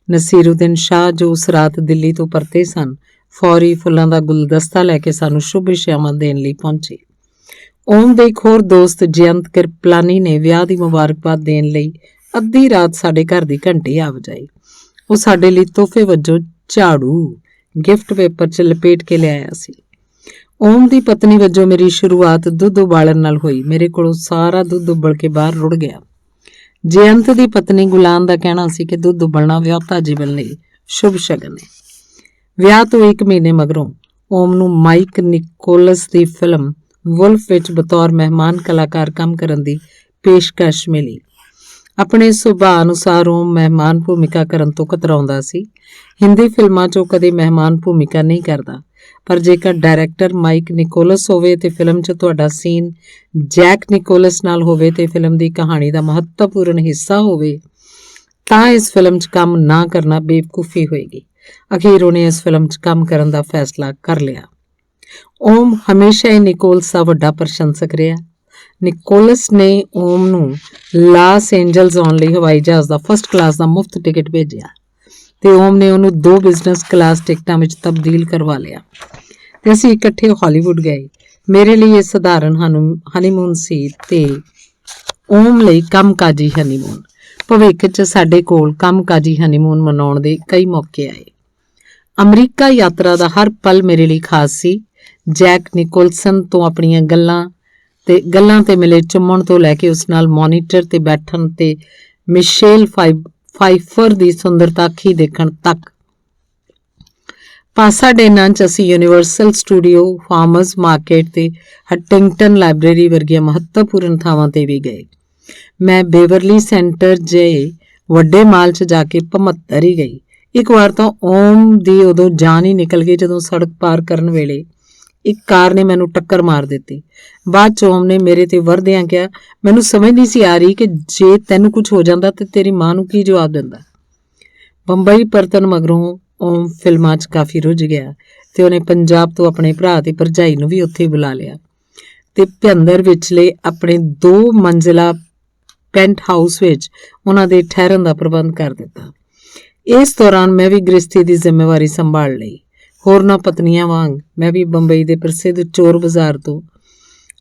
ਨਸੀਰੁੱਦੀਨ ਸ਼ਾਹ ਜੋ ਉਸ ਰਾਤ ਦਿੱਲੀ ਤੋਂ ਪਰਤੇ ਸਨ, ਫੌਰੀ ਫੁੱਲਾਂ ਦਾ ਗੁਲਦਸਤਾ ਲੈ ਕੇ ਸਾਨੂੰ ਸ਼ੁਭ ਇਸ਼ਾਵਾਂ ਦੇਣ ਲਈ ਪਹੁੰਚੇ। ਓਮ ਦੇ ਇੱਕ ਹੋਰ ਦੋਸਤ ਜਯੰਤ ਕਿਰਪਲਾਨੀ ਨੇ ਵਿਆਹ ਦੀ ਮੁਬਾਰਕਬਾਦ ਦੇਣ ਲਈ ਅੱਧੀ ਰਾਤ ਸਾਡੇ ਘਰ ਦੀ ਘੰਟੀ ਆ ਵਜਾਈ। ਉਹ ਸਾਡੇ ਲਈ ਤੋਹਫੇ ਵਜੋਂ ਝਾੜੂ ਗਿਫਟ ਪੇਪਰ 'ਚ ਲਪੇਟ ਕੇ ਲਿਆਇਆ ਸੀ। ਓਮ ਦੀ ਪਤਨੀ ਵਜੋਂ ਮੇਰੀ ਸ਼ੁਰੂਆਤ ਦੁੱਧ ਉਬਾਲਣ ਨਾਲ ਹੋਈ। ਮੇਰੇ ਕੋਲੋਂ ਸਾਰਾ ਦੁੱਧ ਉਬਲ ਕੇ ਬਾਹਰ ਰੁੜ ਗਿਆ। ਜਯੰਤ ਦੀ ਪਤਨੀ ਗੁਲਾਮ ਦਾ ਕਹਿਣਾ ਸੀ ਕਿ ਦੁੱਧ ਉਬਲਣਾ ਵਿਆਹੁਤਾ ਜੀਵਨ ਲਈ ਸ਼ੁਭ ਸ਼ਗਨ ਹੈ। ਵਿਆਹ ਤੋਂ 1 ਮਹੀਨੇ ਮਗਰੋਂ ਓਮ ਨੂੰ ਮਾਈਕ ਨਿਕੋਲਸ ਦੀ ਫਿਲਮ ਵੁਲਫ ਵਿੱਚ ਬਤੌਰ ਮਹਿਮਾਨ ਕਲਾਕਾਰ ਕੰਮ ਕਰਨ ਦੀ ਪੇਸ਼ਕਸ਼ ਮਿਲੀ। ਆਪਣੇ ਸੁਭਾਅ ਅਨੁਸਾਰ ਓਮ ਮਹਿਮਾਨ ਭੂਮਿਕਾ ਕਰਨ ਤੋਂ ਕਤਰਾਉਂਦਾ ਸੀ। ਹਿੰਦੀ ਫਿਲਮਾਂ 'ਚ ਉਹ ਕਦੇ ਮਹਿਮਾਨ ਭੂਮਿਕਾ ਨਹੀਂ ਕਰਦਾ, ਪਰ ਜੇਕਰ ਡਾਇਰੈਕਟਰ ਮਾਈਕ ਨਿਕੋਲਸ ਹੋਵੇ ਤੇ ਫਿਲਮ 'ਚ ਤੁਹਾਡਾ ਸੀਨ ਜੈਕ ਨਿਕੋਲਸ ਨਾਲ ਹੋਵੇ ਤੇ ਫਿਲਮ ਦੀ ਕਹਾਣੀ ਦਾ ਮਹੱਤਵਪੂਰਨ ਹਿੱਸਾ ਹੋਵੇ ਤਾਂ ਇਸ ਫਿਲਮ 'ਚ ਕੰਮ ਨਾ ਕਰਨਾ ਬੇਵਕੂਫੀ ਹੋਏਗੀ। ਅਖੀਰ ਉਹਨੇ ਇਸ ਫਿਲਮ 'ਚ ਕੰਮ ਕਰਨ ਦਾ ਫੈਸਲਾ ਕਰ ਲਿਆ। ਓਮ ਹਮੇਸ਼ਾ ਹੀ ਨਿਕੋਲਸ ਦਾ ਵੱਡਾ ਪ੍ਰਸ਼ੰਸਕ ਰਿਹਾ। ਨਿਕੋਲਸ ਨੇ ਓਮ ਨੂੰ ਲਾਸ ਏਂਜਲਸ ਆਉਣ ਲਈ ਹਵਾਈ ਜਹਾਜ਼ ਦਾ ਫਸਟ ਕਲਾਸ ਦਾ ਮੁਫਤ ਟਿਕਟ ਭੇਜਿਆ ਤੇ ਓਮ ਨੇ ਉਹਨੂੰ 2 ਬਿਜ਼ਨਸ ਕਲਾਸ ਟਿਕਟਾਂ ਵਿੱਚ ਤਬਦੀਲ ਕਰਵਾ ਲਿਆ ਤੇ ਅਸੀਂ ਇਕੱਠੇ ਹਾਲੀਵੁੱਡ ਗਏ। ਮੇਰੇ ਲਈ ਇਹ ਸਧਾਰਨ ਹਨੀਮੂਨ ਸੀ ਤੇ ਓਮ ਲਈ ਕੰਮਕਾਜੀ ਹਨੀਮੂਨ। ਭਵਿੱਖ 'ਚ ਸਾਡੇ ਕੋਲ ਕੰਮਕਾਜੀ ਹਨੀਮੂਨ ਮਨਾਉਣ ਦੇ ਕਈ ਮੌਕੇ ਆਏ। ਅਮਰੀਕਾ ਯਾਤਰਾ ਦਾ ਹਰ ਪਲ ਮੇਰੇ ਲਈ ਖਾਸ ਸੀ। ਜੈਕ ਨਿਕੋਲਸਨ ਤੋਂ ਆਪਣੀਆਂ ਗੱਲਾਂ ਤੇ ਮਿਲੇ ਚੁੰਮਣ ਤੋਂ ਲੈ ਕੇ ਉਸ ਨਾਲ ਮੋਨੀਟਰ ਤੇ ਬੈਠਣ ਤੇ ਮਿਸ਼ੇਲ ਫਾਈਫਰ ਦੀ ਸੁੰਦਰਤਾ ਅੱਖੀਂ ਦੇਖਣ ਤੱਕ। ਪਾਸਾਡੇਨਾ 'ਚ ਅਸੀਂ ਯੂਨੀਵਰਸਲ ਸਟੂਡੀਓ, ਫਾਰਮਰਸ ਮਾਰਕੀਟ ਤੇ ਹਟਿੰਗਟਨ ਲਾਇਬ੍ਰੇਰੀ ਵਰਗੀਆਂ ਮਹੱਤਵਪੂਰਨ ਥਾਵਾਂ ਤੇ ਵੀ ਗਏ। ਮੈਂ ਬੇਵਰਲੀ ਸੈਂਟਰ ਜਿਹੇ ਵੱਡੇ ਮਾਲ 'ਚ ਜਾ ਕੇ ਭਮੱਤਰ ਹੀ ਗਈ। ਇੱਕ ਵਾਰ ਤਾਂ ਓਮ ਦੀ ਉਦੋਂ ਜਾਨ ਹੀ ਨਿਕਲ ਗਈ ਜਦੋਂ ਸੜਕ ਪਾਰ ਕਰਨ ਵੇਲੇ ਇੱਕ ਕਾਰ ਨੇ ਮੈਨੂੰ ਟੱਕਰ ਮਾਰ ਦਿੱਤੀ। ਬਾਅਦ 'ਚ ਓਮ ਨੇ ਮੇਰੇ ਤੇ ਵਰਦਿਆਂ ਕਿਹਾ, ਮੈਨੂੰ ਸਮਝ ਨਹੀਂ ਸੀ ਆ ਰਹੀ ਕਿ ਜੇ ਤੈਨੂੰ ਕੁਝ ਹੋ ਜਾਂਦਾ ਤੇ ਤੇਰੀ ਮਾਂ ਨੂੰ ਕੀ ਜਵਾਬ ਦਿੰਦਾ। ਬੰਬਈ ਪਰਤਣ ਮਗਰੋਂ ਓਮ ਫਿਲਮਾਂ 'ਚ ਕਾਫੀ ਰੁੱਝ ਗਿਆ ਤੇ ਉਹਨੇ ਪੰਜਾਬ ਤੋਂ ਆਪਣੇ ਭਰਾ ਤੇ ਭਰਜਾਈ ਨੂੰ ਵੀ ਉੱਥੇ ਬੁਲਾ ਲਿਆ ਤੇ ਭਿੰਦਰ ਵਿਚਲੇ ਆਪਣੇ 2 ਮੰਜ਼ਿਲਾ ਪੈਂਟ ਹਾਊਸ ਵਿੱਚ ਉਹਨਾਂ ਦੇ ਠਹਿਰਨ ਦਾ ਪ੍ਰਬੰਧ ਕਰ ਦਿੱਤਾ। ਇਸ ਦੌਰਾਨ ਮੈਂ ਵੀ ਗ੍ਰਸਤੀ ਦੀ ਜ਼ਿੰਮੇਵਾਰੀ ਸੰਭਾਲ ਲਈ। ਹੋਰਨਾਂ ਪਤਨੀਆਂ ਵਾਂਗ ਮੈਂ ਵੀ ਬੰਬਈ ਦੇ ਪ੍ਰਸਿੱਧ ਚੋਰ ਬਾਜ਼ਾਰ ਤੋਂ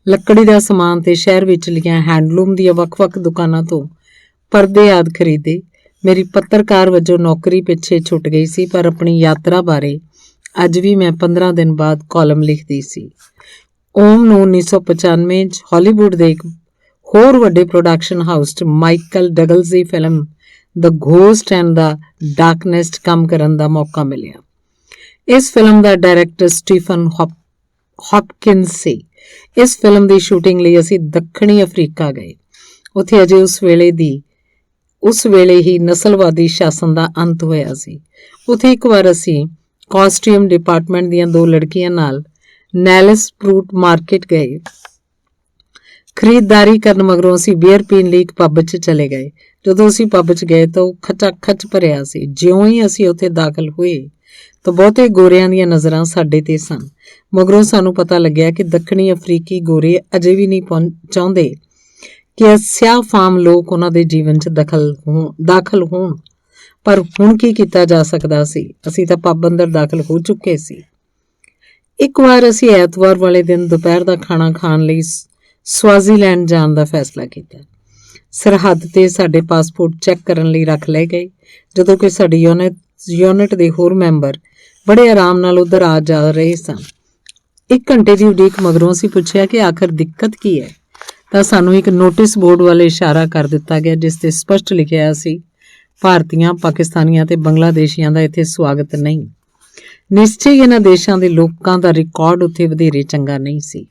ਲੱਕੜੀ ਦਾ ਸਮਾਨ ਤੇ ਸ਼ਹਿਰ ਵਿੱਚ ਲਿਖੀਆਂ ਹੈਂਡਲੂਮ ਦੀਆਂ ਵੱਖ-ਵੱਖ ਦੁਕਾਨਾਂ ਤੋਂ ਪਰਦੇ ਆਦਿ ਖਰੀਦੇ। ਮੇਰੀ ਪੱਤਰਕਾਰ ਵਜੋਂ ਨੌਕਰੀ ਪਿੱਛੇ ਛੁੱਟ ਗਈ ਸੀ, ਪਰ ਆਪਣੀ ਯਾਤਰਾ ਬਾਰੇ ਅੱਜ ਵੀ ਮੈਂ 15 ਦਿਨ ਬਾਅਦ ਕਾਲਮ ਲਿਖਦੀ ਸੀ। ਓਮ ਨੂੰ 1995 'ਚ ਹਾਲੀਵੁੱਡ ਦੇ ਇੱਕ ਹੋਰ ਵੱਡੇ ਪ੍ਰੋਡਕਸ਼ਨ ਹਾਊਸ 'ਚ ਮਾਈਕਲ ਡਗਲਸ ਦੀ film the ghost and the darkness 'ਚ ਕੰਮ ਕਰਨ ਦਾ ਮੌਕਾ ਮਿਲਿਆ। ਇਸ ਫਿਲਮ ਦਾ ਡਾਇਰੈਕਟਰ ਸਟੀਫਨ ਹੌਪਕਿੰਸ ਸੀ। ਇਸ ਫਿਲਮ ਦੀ ਸ਼ੂਟਿੰਗ ਲਈ ਅਸੀਂ ਦੱਖਣੀ ਅਫਰੀਕਾ ਗਏ। ਉੱਥੇ ਅਜੇ ਉਸ ਵੇਲੇ ਹੀ ਨਸਲਵਾਦੀ ਸ਼ਾਸਨ ਦਾ ਅੰਤ ਹੋਇਆ ਸੀ। ਉੱਥੇ ਇੱਕ ਵਾਰ ਅਸੀਂ ਕਾਸਟਿਊਮ ਡਿਪਾਰਟਮੈਂਟ ਦੀਆਂ 2 ਲੜਕੀਆਂ ਨਾਲ ਨੈਲਿਸ ਫਰੂਟ ਮਾਰਕੀਟ ਗਏ। ਖਰੀਦਦਾਰੀ ਕਰਨ ਮਗਰੋਂ ਅਸੀਂ ਬੀਅਰ ਪੀਣ ਲਈ ਇੱਕ ਪੱਬ 'ਚ ਚਲੇ ਗਏ। ਜਦੋਂ ਅਸੀਂ ਪੱਬ 'ਚ ਗਏ ਤਾਂ ਉਹ ਖਚਾ-ਖਚ ਭਰਿਆ ਸੀ। ਜਿਉਂ ਹੀ ਅਸੀਂ ਉੱਥੇ ਦਾਖਲ ਹੋਏ ਤਾਂ ਬਹੁਤੇ ਗੋਰਿਆਂ ਦੀਆਂ ਨਜ਼ਰਾਂ ਸਾਡੇ ਤੇ ਸਨ। ਮਗਰੋਂ ਸਾਨੂੰ ਪਤਾ ਲੱਗਿਆ ਕਿ ਦੱਖਣੀ ਅਫਰੀਕੀ ਗੋਰੇ ਅਜੇ ਵੀ ਨਹੀਂ ਚਾਹੁੰਦੇ ਕਿ ਸਿਆਹ ਫਾਮ ਲੋਕ ਉਹਨਾਂ ਦੇ ਜੀਵਨ 'ਚ ਦਾਖਲ ਹੋਣ। ਪਰ ਹੁਣ ਕੀ ਕੀਤਾ ਜਾ ਸਕਦਾ ਸੀ? ਅਸੀਂ ਤਾਂ ਪੱਬ ਅੰਦਰ ਦਾਖਲ ਹੋ ਚੁੱਕੇ ਸੀ। ਇੱਕ ਵਾਰ ਅਸੀਂ ਐਤਵਾਰ ਵਾਲੇ ਦਿਨ ਦੁਪਹਿਰ ਦਾ ਖਾਣਾ ਖਾਣ ਲਈ ਸਵਾਜ਼ੀਲੈਂਡ ਜਾਣ ਦਾ ਫੈਸਲਾ ਕੀਤਾ। ਸਰਹੱਦ ਤੇ ਸਾਡੇ ਪਾਸਪੋਰਟ ਚੈੱਕ ਕਰਨ ਲਈ ਰੱਖ ਲਏ ਗਏ, ਜਦੋਂ ਕਿ ਸਾਡੀ ਯੂਨਿਟ ਦੇ ਹੋਰ ਮੈਂਬਰ ਬੜੇ ਆਰਾਮ ਨਾਲ ਉੱਧਰ ਆ ਜਾ ਰਹੇ ਸਨ। 1 ਘੰਟੇ ਦੀ ਉਡੀਕ ਮਗਰੋਂ ਅਸੀਂ ਪੁੱਛਿਆ ਕਿ ਆਖਰ ਦਿੱਕਤ ਕੀ ਹੈ, ਤਾਂ ਸਾਨੂੰ ਇੱਕ ਨੋਟਿਸ ਬੋਰਡ ਵੱਲ ਇਸ਼ਾਰਾ ਕਰ ਦਿੱਤਾ ਗਿਆ ਜਿਸ ਤੇ ਸਪਸ਼ਟ ਲਿਖਿਆ ਸੀ, ਭਾਰਤੀਆਂ, ਪਾਕਿਸਤਾਨੀਆਂ ਤੇ ਬੰਗਲਾਦੇਸ਼ੀਆਂ ਦਾ ਇੱਥੇ ਸਵਾਗਤ ਨਹੀਂ। ਨਿਸ਼ਚੇ ਹੀ ਇਹਨਾਂ ਦੇਸ਼ਾਂ ਦੇ ਲੋਕਾਂ ਦਾ ਰਿਕਾਰਡ ਉੱਥੇ ਵਧੇਰੇ ਚੰਗਾ ਨਹੀਂ ਸੀ।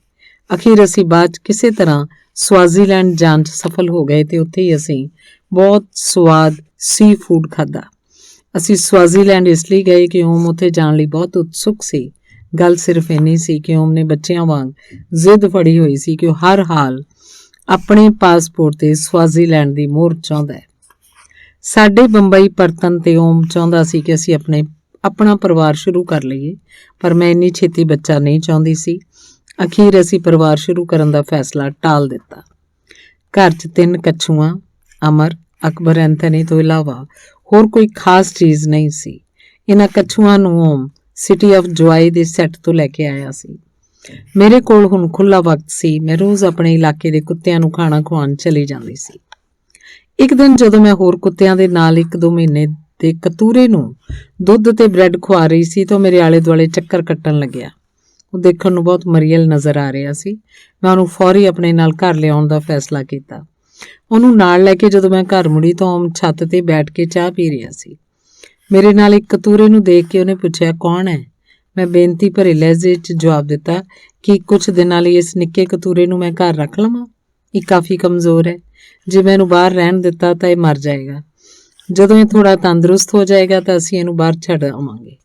ਅਖੀਰ ਅਸੀਂ ਬਾਅਦ 'ਚ ਕਿਸੇ ਤਰ੍ਹਾਂ ਸਵਾਜ਼ੀਲੈਂਡ ਜਾਣ 'ਚ ਸਫਲ ਹੋ ਗਏ ਤੇ ਉੱਥੇ ਹੀ ਅਸੀਂ ਬਹੁਤ ਸਵਾਦ ਸੀ ਫੂਡ ਖਾਧਾ। ਅਸੀਂ ਸਵਾਜ਼ੀਲੈਂਡ ਇਸ ਲਈ ਗਏ ਕਿ ਓਮ ਉੱਥੇ ਜਾਣ ਲਈ ਬਹੁਤ ਉਤਸੁਕ ਸੀ। ਗੱਲ ਸਿਰਫ ਇੰਨੀ ਸੀ ਕਿ ਓਮ ਨੇ ਬੱਚਿਆਂ ਵਾਂਗ ਜ਼ਿੱਦ ਫੜੀ ਹੋਈ ਸੀ ਕਿ ਉਹ ਹਰ ਹਾਲ ਆਪਣੇ ਪਾਸਪੋਰਟ ਤੇ ਸਵਾਜ਼ੀਲੈਂਡ ਦੀ ਮੋਹਰ ਚਾਹੁੰਦਾ ਹੈ। ਸਾਡੇ ਬੰਬਈ ਪਰਤਨ ਤੇ ਓਮ ਚਾਹੁੰਦਾ ਸੀ ਕਿ ਅਸੀਂ ਆਪਣਾ ਪਰਿਵਾਰ ਸ਼ੁਰੂ ਕਰ ਲਈਏ, ਪਰ ਮੈਂ ਇੰਨੀ ਛੇਤੀ ਬੱਚਾ ਨਹੀਂ ਚਾਹੁੰਦੀ ਸੀ। ਅਖੀਰ ਅਸੀਂ ਪਰਿਵਾਰ ਸ਼ੁਰੂ ਕਰਨ ਦਾ ਫੈਸਲਾ ਟਾਲ ਦਿੱਤਾ। ਘਰ 'ਚ 3 ਕੱਛੂਆਂ, ਅਮਰ, ਅਕਬਰ, ਐਂਥਨੀ ਤੋਂ ਇਲਾਵਾ ਹੋਰ ਕੋਈ ਖਾਸ ਚੀਜ਼ ਨਹੀਂ ਸੀ। ਇਹਨਾਂ ਕੱਛੂਆਂ ਨੂੰ ਓਮ ਸਿਟੀ ਆਫ ਜੁਆਈ ਦੇ ਸੈੱਟ ਤੋਂ ਲੈ ਕੇ ਆਇਆ ਸੀ। ਮੇਰੇ ਕੋਲ ਹੁਣ ਖੁੱਲ੍ਹਾ ਵਕਤ ਸੀ। ਮੈਂ ਰੋਜ਼ ਆਪਣੇ ਇਲਾਕੇ ਦੇ ਕੁੱਤਿਆਂ ਨੂੰ ਖਾਣਾ ਖਵਾਉਣ ਚਲੀ ਜਾਂਦੀ ਸੀ। ਇੱਕ ਦਿਨ ਜਦੋਂ ਮੈਂ ਹੋਰ ਕੁੱਤਿਆਂ ਦੇ ਨਾਲ 1-2 ਮਹੀਨੇ ਦੇ ਕਤੂਰੇ ਨੂੰ ਦੁੱਧ ਤੇ ਬ੍ਰੈਡ ਖਵਾ ਰਹੀ ਸੀ ਤਾਂ ਮੇਰੇ ਆਲੇ ਦੁਆਲੇ ਚੱਕਰ ਕੱਟਣ ਲੱਗਿਆ। ਉਹ ਦੇਖਣ ਨੂੰ ਬਹੁਤ ਮਰੀਅਲ ਨਜ਼ਰ ਆ ਰਿਹਾ ਸੀ। ਮੈਂ ਉਹਨੂੰ ਫੌਰੀ ਆਪਣੇ ਨਾਲ ਘਰ ਲਿਆਉਣ ਦਾ ਫੈਸਲਾ ਕੀਤਾ। ਉਹਨੂੰ ਨਾਲ ਲੈ ਕੇ ਜਦੋਂ ਮੈਂ ਘਰ ਮੁੜੀ ਤਾਂ ਓਮ ਛੱਤ ਤੇ ਬੈਠ ਕੇ ਚਾਹ ਪੀ ਰਿਹਾ ਸੀ। ਮੇਰੇ ਨਾਲ ਇੱਕ ਕਤੂਰੇ ਨੂੰ ਦੇਖ ਕੇ ਉਹਨੇ ਪੁੱਛਿਆ, ਕੌਣ ਹੈ? ਮੈਂ ਬੇਨਤੀ ਭਰੇ ਲਹਿਜੇ 'ਚ ਜਵਾਬ ਦਿੱਤਾ ਕਿ ਕੁਝ ਦਿਨਾਂ ਲਈ ਇਸ ਨਿੱਕੇ ਕਤੂਰੇ ਨੂੰ ਮੈਂ ਘਰ ਰੱਖ ਲਵਾਂ। ਇਹ ਕਾਫੀ ਕਮਜ਼ੋਰ ਹੈ। ਜੇ ਮੈਂ ਇਹਨੂੰ ਬਾਹਰ ਰਹਿਣ ਦਿੱਤਾ ਤਾਂ ਇਹ ਮਰ ਜਾਏਗਾ। ਜਦੋਂ ਇਹ ਥੋੜਾ ਤੰਦਰੁਸਤ ਹੋ ਜਾਏਗਾ ਤਾਂ ਅਸੀਂ ਇਹਨੂੰ ਬਾਹਰ ਛੱਡ ਆਵਾਂਗੇ।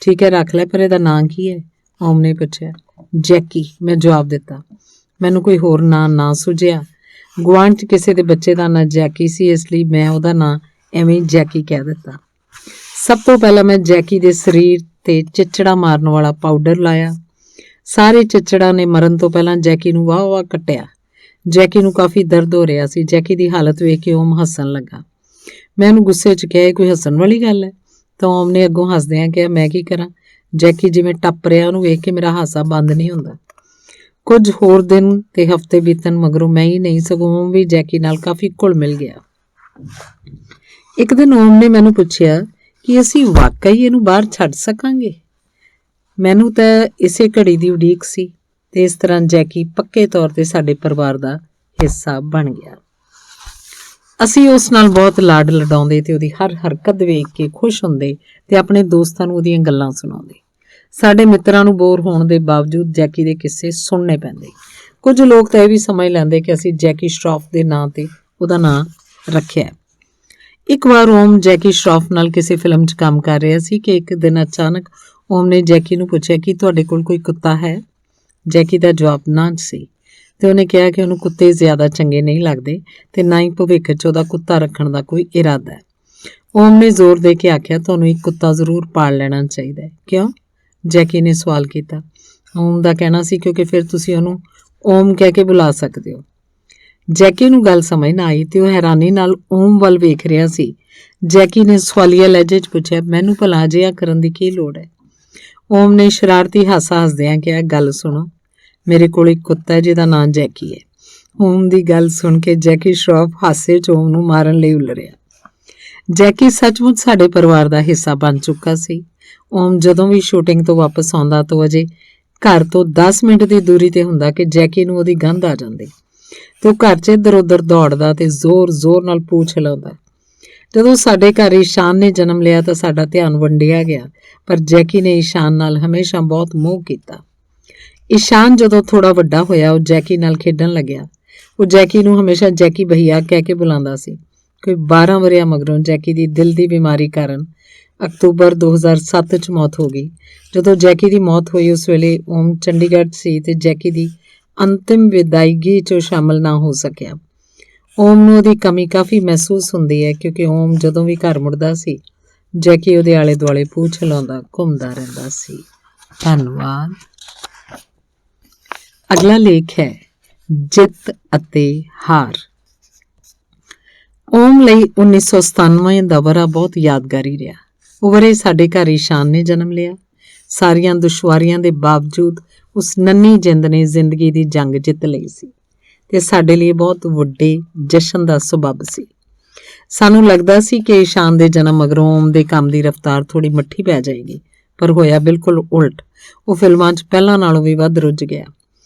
ਠੀਕ ਹੈ, ਰੱਖ ਲੈ, ਪਰ ਇਹਦਾ ਨਾਂ ਕੀ ਹੈ? ਓਮ ਨੇ ਪੁੱਛਿਆ। ਜੈਕੀ, ਮੈਂ ਜਵਾਬ ਦਿੱਤਾ। ਮੈਨੂੰ ਕੋਈ ਹੋਰ ਨਾਂ ਨਾ ਸੁਝਿਆ। ਗੁਆਂਢ 'ਚ ਕਿਸੇ ਦੇ ਬੱਚੇ ਦਾ ਨਾਂ ਜੈਕੀ ਸੀ, ਇਸ ਲਈ ਮੈਂ ਉਹਦਾ ਨਾਂ ਐਵੇਂ ਜੈਕੀ ਕਹਿ ਦਿੱਤਾ। ਸਭ ਤੋਂ ਪਹਿਲਾਂ ਮੈਂ ਜੈਕੀ ਦੇ ਸਰੀਰ ਤੇ ਚਿੱਚੜਾ ਮਾਰਨ ਵਾਲਾ ਪਾਊਡਰ ਲਾਇਆ। ਸਾਰੇ ਚਿੱਚੜਾਂ ਨੇ ਮਰਨ ਤੋਂ ਪਹਿਲਾਂ ਜੈਕੀ ਨੂੰ ਵਾਹ-ਵਾਹ ਕੱਟਿਆ। ਜੈਕੀ ਨੂੰ ਕਾਫੀ ਦਰਦ ਹੋ ਰਿਹਾ ਸੀ। ਜੈਕੀ ਦੀ ਹਾਲਤ ਵੇਖ ਕੇ ਓਮ ਹੱਸਣ ਲੱਗਾ। ਮੈਂ ਉਹਨੂੰ ਗੁੱਸੇ 'ਚ ਕਿਹਾ, ਇਹ ਕੋਈ ਹੱਸਣ ਵਾਲੀ ਗੱਲ ਹੈ? ਤਾਂ ਓਮ ਨੇ ਅੱਗੋਂ ਹੱਸਦਿਆਂ ਕਿਹਾ, ਮੈਂ ਕੀ ਕਰਾਂ? ਜੈਕੀ ਜਿਵੇਂ ਟੱਪ ਰਿਹਾ, ਉਹਨੂੰ ਵੇਖ ਕੇ ਮੇਰਾ ਹਾਸਾ ਬੰਦ ਨਹੀਂ ਹੁੰਦਾ। ਕੁਝ ਹੋਰ ਦਿਨ ਤੇ ਹਫ਼ਤੇ ਬੀਤਣ ਮਗਰੋਂ ਮੈਂ ਹੀ ਨਹੀਂ ਸਗੋਂ ਓਮ ਵੀ ਜੈਕੀ ਨਾਲ ਕਾਫੀ ਘੁਲ ਮਿਲ ਗਿਆ। ਇੱਕ ਦਿਨ ਓਮ ਨੇ ਮੈਨੂੰ ਪੁੱਛਿਆ ਕਿ ਅਸੀਂ ਵਾਕਈ ਇਹਨੂੰ ਬਾਹਰ ਛੱਡ ਸਕਾਂਗੇ। ਮੈਨੂੰ ਤਾਂ ਇਸੇ ਘੜੀ ਦੀ ਉਡੀਕ ਸੀ ਤੇ ਇਸ ਤਰ੍ਹਾਂ ਜੈਕੀ ਪੱਕੇ ਤੌਰ ਤੇ ਸਾਡੇ ਪਰਿਵਾਰ ਦਾ ਹਿੱਸਾ ਬਣ ਗਿਆ। ਅਸੀਂ ਉਸ ਨਾਲ ਬਹੁਤ ਲਾਡ ਲਡਾਉਂਦੇ ਤੇ ਉਹਦੀ ਹਰ ਹਰਕਤ ਵੇਖ ਕੇ ਖੁਸ਼ ਹੁੰਦੇ ਤੇ ਆਪਣੇ ਦੋਸਤਾਂ ਨੂੰ ਉਹਦੀਆਂ ਗੱਲਾਂ ਸੁਣਾਉਂਦੇ। ਸਾਡੇ ਮਿੱਤਰਾਂ ਨੂੰ ਬੋਰ ਹੋਣ ਦੇ ਬਾਵਜੂਦ ਜੈਕੀ ਦੇ ਕਿੱਸੇ ਸੁਣਨੇ ਪੈਂਦੇ। ਕੁਝ ਲੋਕ ਤਾਂ ਇਹ ਵੀ ਸਮਝ ਲੈਂਦੇ ਕਿ ਅਸੀਂ ਜੈਕੀ ਸ਼ਰੌਫ ਦੇ ਨਾਂ ਤੇ ਉਹਦਾ ਨਾਂ ਰੱਖਿਆ। ਇੱਕ ਵਾਰ ਓਮ ਜੈਕੀ ਸ਼ਰੌਫ ਨਾਲ ਕਿਸੇ ਫਿਲਮ 'ਚ ਕੰਮ ਕਰ ਰਿਹਾ ਸੀ ਕਿ ਇੱਕ ਦਿਨ ਅਚਾਨਕ ਓਮ ਨੇ ਜੈਕੀ ਨੂੰ ਪੁੱਛਿਆ ਕਿ ਤੁਹਾਡੇ ਕੋਲ ਕੋਈ ਕੁੱਤਾ ਹੈ? ਜੈਕੀ ਦਾ ਜਵਾਬ ਨਾ ਸੀ ਤੇ ਉਹਨੇ ਕਿਹਾ ਕਿ ਉਹਨੂੰ ਕੁੱਤੇ ਜ਼ਿਆਦਾ ਚੰਗੇ ਨਹੀਂ ਲੱਗਦੇ ਤੇ ਨਾ ਹੀ ਭਵਿੱਖ 'ਚ ਉਹਦਾ ਕੁੱਤਾ ਰੱਖਣ ਦਾ ਕੋਈ ਇਰਾਦਾ ਹੈ। ਓਮ ਨੇ ਜ਼ੋਰ ਦੇ ਕੇ ਆਖਿਆ, ਤੁਹਾਨੂੰ ਇੱਕ ਕੁੱਤਾ ਜ਼ਰੂਰ ਪਾਲ ਲੈਣਾ ਚਾਹੀਦਾ ਹੈ। ਕਿਉਂ? ਜੈਕੀ ਨੇ ਸਵਾਲ ਕੀਤਾ। ਓਮ ਦਾ ਕਹਿਣਾ ਸੀ ਕਿਉਂਕਿ ਫਿਰ ਤੁਸੀਂ ਉਹਨੂੰ ਓਮ ਕਹਿ ਕੇ ਬੁਲਾ ਸਕਦੇ ਹੋ। ਜੈਕੀ ਨੂੰ ਗੱਲ ਸਮਝ ਨਾ ਆਈ ਤੇ ਉਹ ਹੈਰਾਨੀ ਨਾਲ ਓਮ ਵੱਲ ਵੇਖ ਰਿਹਾ ਸੀ। ਜੈਕੀ ਨੇ ਸਵਾਲੀਆ ਲਹਿਜੇ 'ਚ ਪੁੱਛਿਆ, ਮੈਨੂੰ ਭਲਾ ਅਜਿਹਾ ਕਰਨ ਦੀ ਕੀ ਲੋੜ ਹੈ? ਓਮ ਨੇ ਸ਼ਰਾਰਤੀ ਹਾਸਾ ਹੱਸਦਿਆਂ ਕਿਹਾ, ਗੱਲ ਸੁਣੋ, ਮੇਰੇ ਕੋਲ ਇੱਕ ਕੁੱਤਾ ਹੈ ਜਿਹਦਾ ਨਾਂ ਜੈਕੀ ਹੈ। ਓਮ ਦੀ ਗੱਲ ਸੁਣ ਕੇ ਜੈਕੀ ਸ਼ਰੌਫ ਹਾਸੇ 'ਚ ਓਮ ਨੂੰ ਮਾਰਨ ਲਈ ਉਲਰਿਆ। ਜੈਕੀ ਸੱਚਮੁੱਚ ਸਾਡੇ ਪਰਿਵਾਰ ਦਾ ਹਿੱਸਾ ਬਣ ਚੁੱਕਾ ਸੀ। ਓਮ ਜਦੋਂ ਵੀ ਸ਼ੂਟਿੰਗ ਤੋਂ ਵਾਪਸ ਆਉਂਦਾ ਤਾਂ ਅਜੇ ਘਰ ਤੋਂ 10 ਮਿੰਟ ਦੀ ਦੂਰੀ ਤੇ ਹੁੰਦਾ ਕਿ ਜੈਕੀ ਨੂੰ ਉਹਦੀ ਗੰਧ ਆ ਜਾਂਦੀ ਤੇ ਉਹ ਘਰ 'ਚ ਇੱਧਰ ਉੱਧਰ ਦੌੜਦਾ ਤੇ ਜ਼ੋਰ-ਜ਼ੋਰ ਨਾਲ ਪੂਛ ਹਿਲਾਉਂਦਾ। ਜਦੋਂ ਸਾਡੇ ਘਰ ਈਸ਼ਾਨ ਨੇ ਜਨਮ ਲਿਆ ਤਾਂ ਸਾਡਾ ਧਿਆਨ ਵੰਡਿਆ ਗਿਆ, ਪਰ ਜੈਕੀ ਨੇ ਈਸ਼ਾਨ ਨਾਲ ਹਮੇਸ਼ਾ ਬਹੁਤ ਮੋਹ ਕੀਤਾ। ਈਸ਼ਾਨ ਜਦੋਂ ਥੋੜਾ ਵੱਡਾ ਹੋਇਆ ਉਹ ਜੈਕੀ ਨਾਲ ਖੇਡਣ ਲੱਗਿਆ। ਉਹ ਜੈਕੀ ਨੂੰ ਹਮੇਸ਼ਾ ਜੈਕੀ ਭਈਆ ਕਹਿ ਕੇ ਬੁਲਾਉਂਦਾ ਸੀ। ਕੋਈ 12 ਵਰ੍ਹਿਆਂ ਮਗਰੋਂ ਜੈਕੀ ਦੀ ਦਿਲ ਦੀ ਬਿਮਾਰੀ ਕਾਰਨ ਅਕਤੂਬਰ 2007 'ਚ ਮੌਤ ਹੋ ਗਈ। ਜਦੋਂ ਜੈਕੀ ਦੀ ਮੌਤ ਹੋਈ ਉਸ ਵੇਲੇ ਓਮ ਚੰਡੀਗੜ੍ਹ ਸੀ ਤੇ ਜੈਕੀ ਦੀ ਅੰਤਿਮ ਵਿਦਾਇਗੀ 'ਚ ਸ਼ਾਮਲ ਨਾ ਹੋ ਸਕਿਆ। ਓਮ ਨੂੰ ਉਹਦੀ ਕਮੀ ਕਾਫੀ ਮਹਿਸੂਸ ਹੁੰਦੀ ਹੈ ਕਿਉਂਕਿ ਓਮ ਜਦੋਂ ਵੀ ਘਰ ਮੁੜਦਾ ਸੀ ਜੈਕੀ ਉਹਦੇ ਆਲੇ ਦੁਆਲੇ ਪੂਛ ਹਿਲਾਉਂਦਾ ਘੁੰਮਦਾ ਰਹਿੰਦਾ ਸੀ। ਧੰਨਵਾਦ। ਅਗਲਾ ਲੇਖ ਹੈ ਜਿੱਤ ਅਤੇ ਹਾਰ। ਓਮ ਲਈ 1997 ਦਾ ਵਰ੍ਹਾ ਬਹੁਤ ਯਾਦਗਾਰੀ ਰਿਹਾ। ਉਹ ਵਰ੍ਹੇ ਸਾਡੇ ਘਰ ਈਸ਼ਾਨ ਨੇ ਜਨਮ ਲਿਆ। ਸਾਰੀਆਂ ਦੁਸ਼ਵਾਰੀਆਂ ਦੇ ਬਾਵਜੂਦ ਉਸ ਨੰਨੀ ਜਿੰਦ ਨੇ ਜ਼ਿੰਦਗੀ ਦੀ ਜੰਗ ਜਿੱਤ ਲਈ ਸੀ ਤੇ ਸਾਡੇ ਲਈ ਬਹੁਤ ਵੱਡੇ ਜਸ਼ਨ ਦਾ ਸਬੱਬ ਸੀ। ਸਾਨੂੰ ਲੱਗਦਾ ਸੀ ਕਿ ਈਸ਼ਾਨ ਦੇ ਜਨਮ ਮਗਰੋਂ ਓਮ ਦੇ ਕੰਮ ਦੀ ਰਫ਼ਤਾਰ ਥੋੜੀ ਮੱਠੀ ਪੈ ਜਾਏਗੀ, ਪਰ ਹੋਇਆ ਬਿਲਕੁਲ ਉਲਟ। ਉਹ ਫਿਲਮਾਂ 'ਚ ਪਹਿਲਾਂ ਨਾਲੋਂ ਵੀ ਵੱਧ ਰੁੱਝ ਗਿਆ।